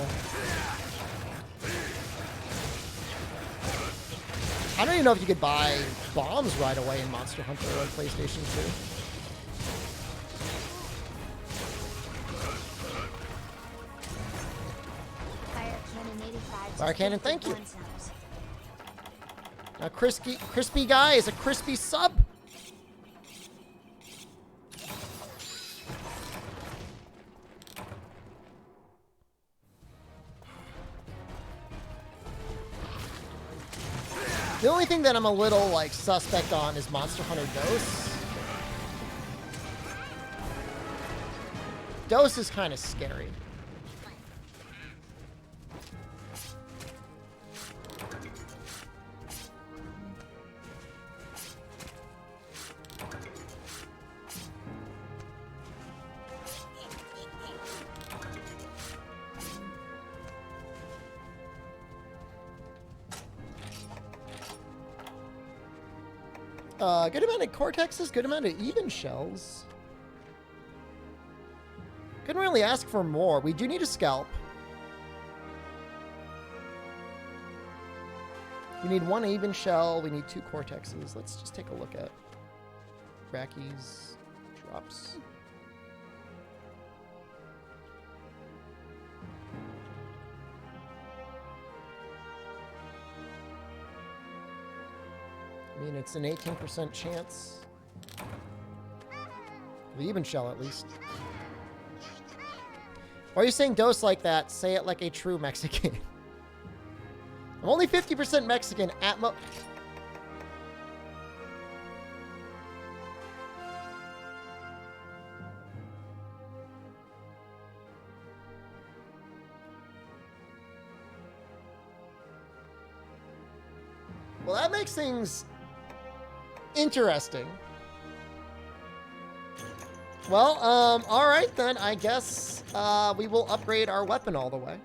I don't even know if you could buy bombs right away in Monster Hunter on PlayStation 2. Fire Cannon, thank you. Now, Crispy Guy is a crispy sub. The only thing that I'm a little, like, suspect on is Monster Hunter Dose. Dose is kind of scary. Good amount of cortexes, good amount of even shells. Couldn't really ask for more. We do need a scalp. We need 1 even shell. We need 2 cortexes. Let's just take a look at Racky's drops. I mean, it's an 18% chance. The even shell, at least. Why are you saying dose like that? Say it like a true Mexican. I'm only 50% Mexican at mo... Well, that makes things interesting. Well, all right then. I guess we will upgrade our weapon all the way.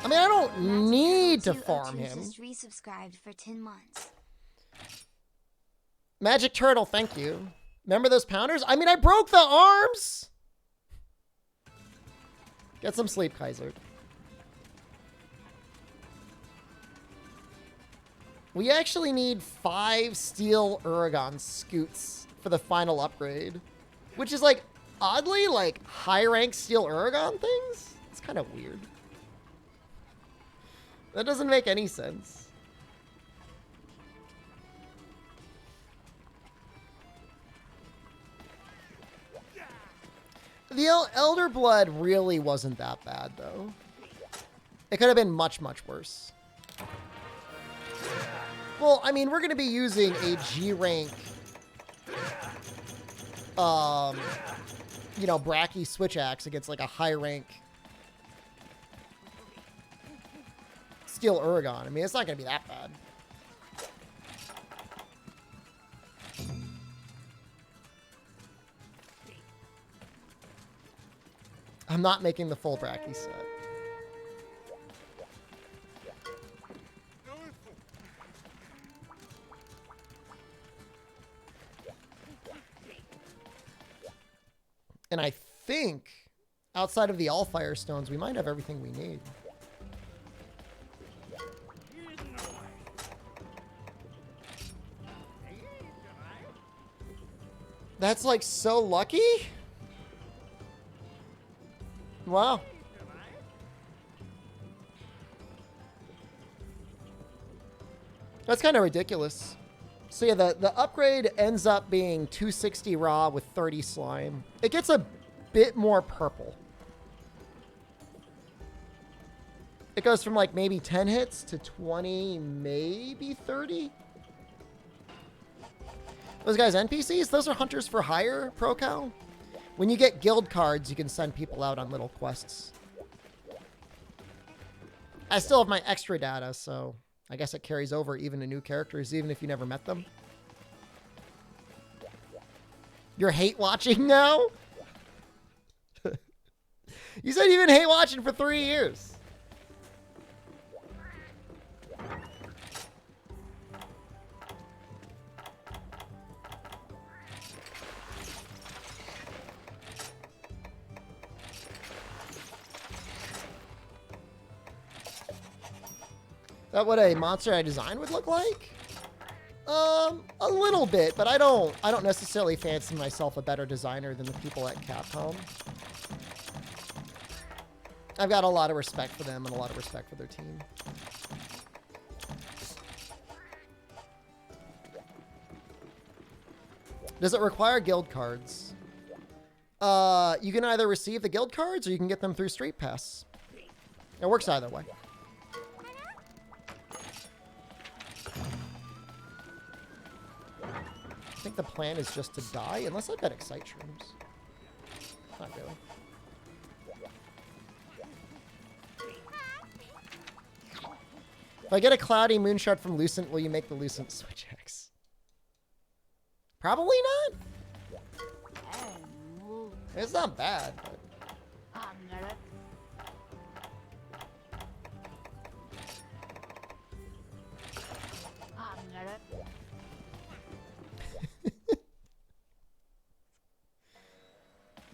I mean, I don't need to farm him. Just resubscribed for 10 months. Magic Turtle, thank you. Remember those pounders? I mean, I broke the arms. Get some sleep, Kaiser. We actually need 5 steel Uragon scoots for the final upgrade. Which is like, oddly, like high rank Steel Uragon things? It's kind of weird. That doesn't make any sense. The Elder Blood really wasn't that bad, though. It could have been much, much worse. Well, I mean, we're going to be using a G-rank, you know, Bracky Switch Axe against, like, a high-rank Steel Uragon. I mean, it's not going to be that bad. I'm not making the full Bracky set. And I think, outside of the All Firestones, we might have everything we need. That's like so lucky. Wow. That's kind of ridiculous. So yeah, the upgrade ends up being 260 raw with 30 slime. It gets a bit more purple. It goes from like maybe 10 hits to 20, maybe 30. Those guys NPCs, those are hunters for hire, ProCal. When you get guild cards, you can send people out on little quests. I still have my extra data, so I guess it carries over even to new characters, even if you never met them. You're hate watching now? You said you've been hate watching for 3 years. That what a monster I designed would look like? A little bit, but I don't necessarily fancy myself a better designer than the people at Capcom. I've got a lot of respect for them and a lot of respect for their team. Does it require guild cards? You can either receive the guild cards or you can get them through Street Pass. It works either way. I think the plan is just to die, unless I've got Excite Shrooms. Not really. If I get a Cloudy Moonshard from Lucent, will you make the Lucent Switch X? Probably not. It's not bad, but...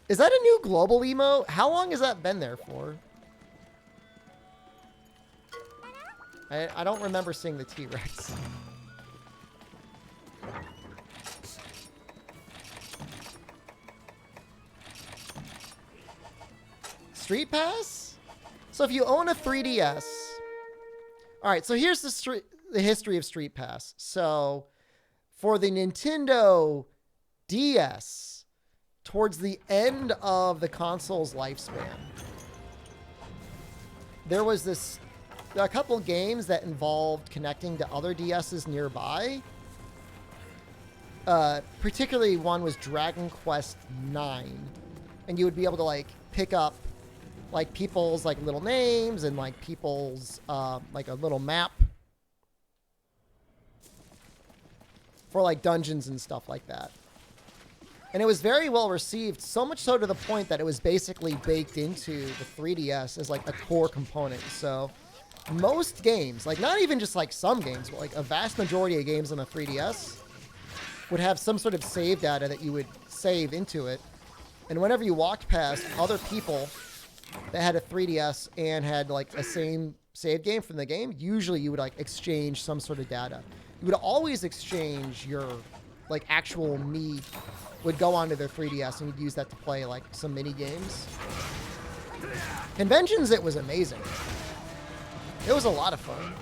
Is that a new global emo? How long has that been there for? I don't remember seeing the T-Rex. Street Pass? So if you own a 3DS... Alright, so here's the history of Street Pass. So, for the Nintendo DS... Towards the end of the console's lifespan, there was a couple games that involved connecting to other DSs nearby. Particularly one was Dragon Quest IX, and you would be able to like pick up like people's like little names and like people's like a little map for like dungeons and stuff like that. And it was very well received, so much so to the point that it was basically baked into the 3DS as like a core component. So most games, like not even just like some games, but like a vast majority of games on the 3DS would have some sort of save data that you would save into it. And whenever you walked past other people that had a 3DS and had like a same save game from the game, usually you would like exchange some sort of data. You would always exchange your like actual me would go onto their 3DS and you'd use that to play like some mini games. Conventions, it was amazing. It was a lot of fun.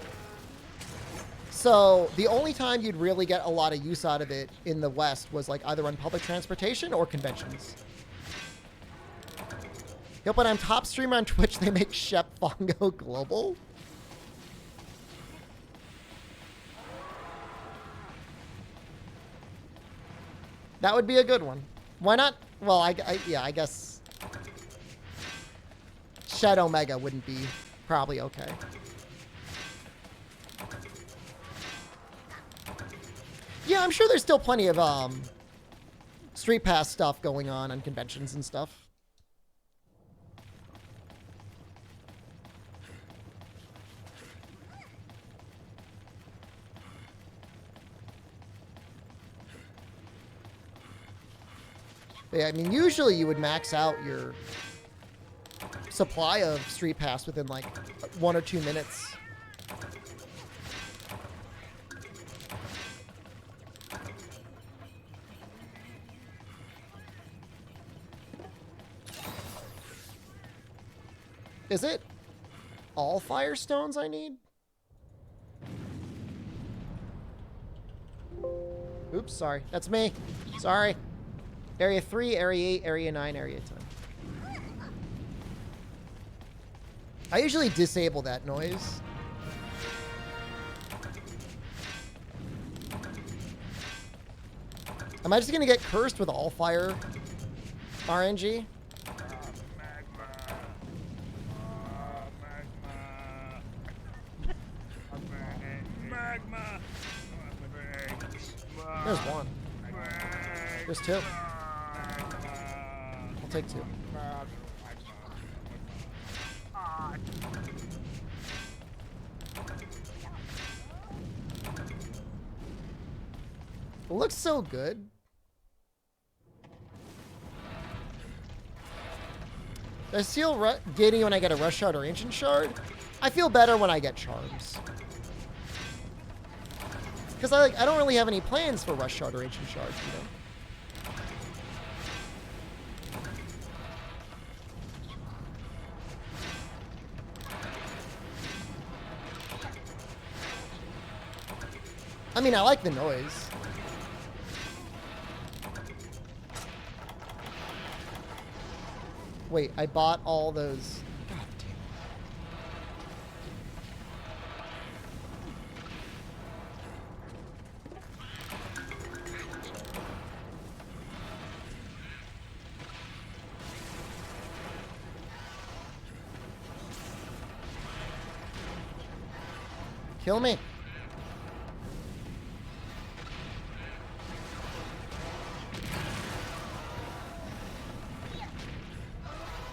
So the only time you'd really get a lot of use out of it in the West was like either on public transportation or conventions. Yep, when I'm top streamer on Twitch, they make Shep Fongo global. That would be a good one. Why not? Well, yeah, I guess Shed Omega wouldn't be probably okay. Yeah, I'm sure there's still plenty of Street Pass stuff going on conventions and stuff. But yeah, I mean, usually you would max out your supply of Street Pass within like 1 or 2 minutes. Is it all Firestones I need? Oops, sorry. That's me. Sorry. Area 3, Area 8, Area 9, Area 10. I usually disable that noise. Am I just gonna get cursed with all fire RNG? There's one. There's two. I'll take two. It looks so good. I feel giddy when I get a Rush Shard or Ancient Shard. I feel better when I get Charms. Because I don't really have any plans for Rush Shard or Ancient Shards, you know? I mean, I like the noise. Wait, I bought all those. God damn it. Kill me.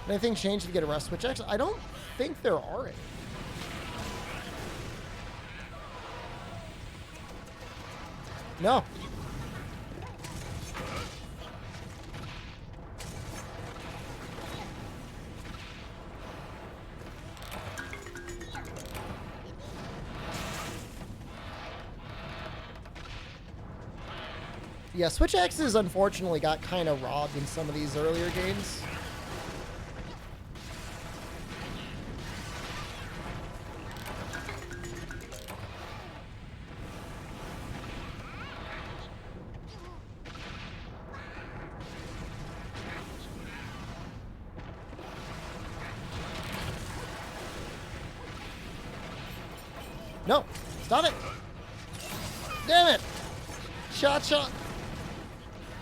Anything changed to get a rust switch? Actually, I don't think there are any. No. Yeah, Switch X's unfortunately got kind of robbed in some of these earlier games. No, stop it. Damn it. Shot.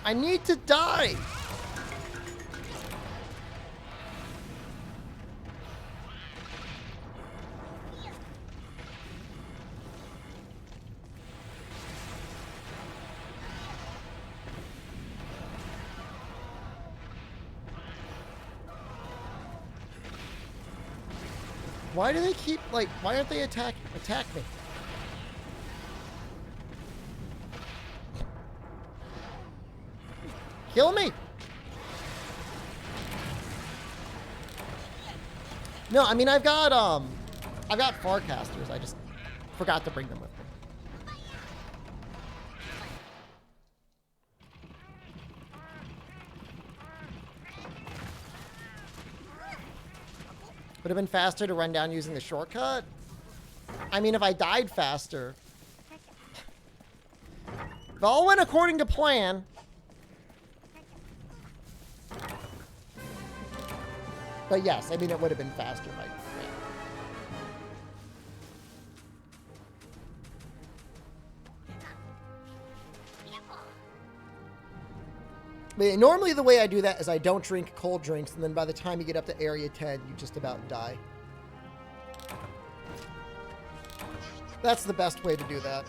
I need to die. Why do they keep, like, why aren't they attack me? Kill me! No, I mean, I've got Farcasters. I just forgot to bring them with me. Would have been faster to run down using the shortcut? I mean, if I died faster. If all went according to plan. But yes, I mean, it would have been faster, right? But normally the way I do that is I don't drink cold drinks, and then by the time you get up to area 10, you just about die. That's the best way to do that.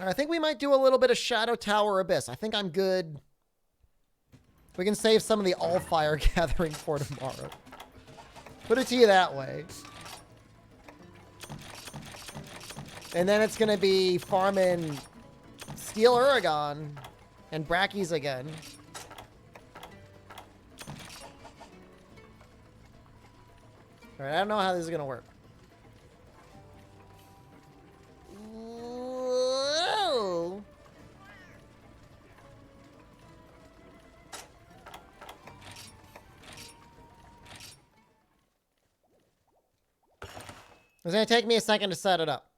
I think we might do a little bit of Shadow Tower Abyss. I think I'm good. We can save some of the All-Fire Gathering for tomorrow. Put it to you that way. And then it's going to be farming Steel Uragon and Brackies again. Alright, I don't know how this is going to work. It's going to take me a second to set it up.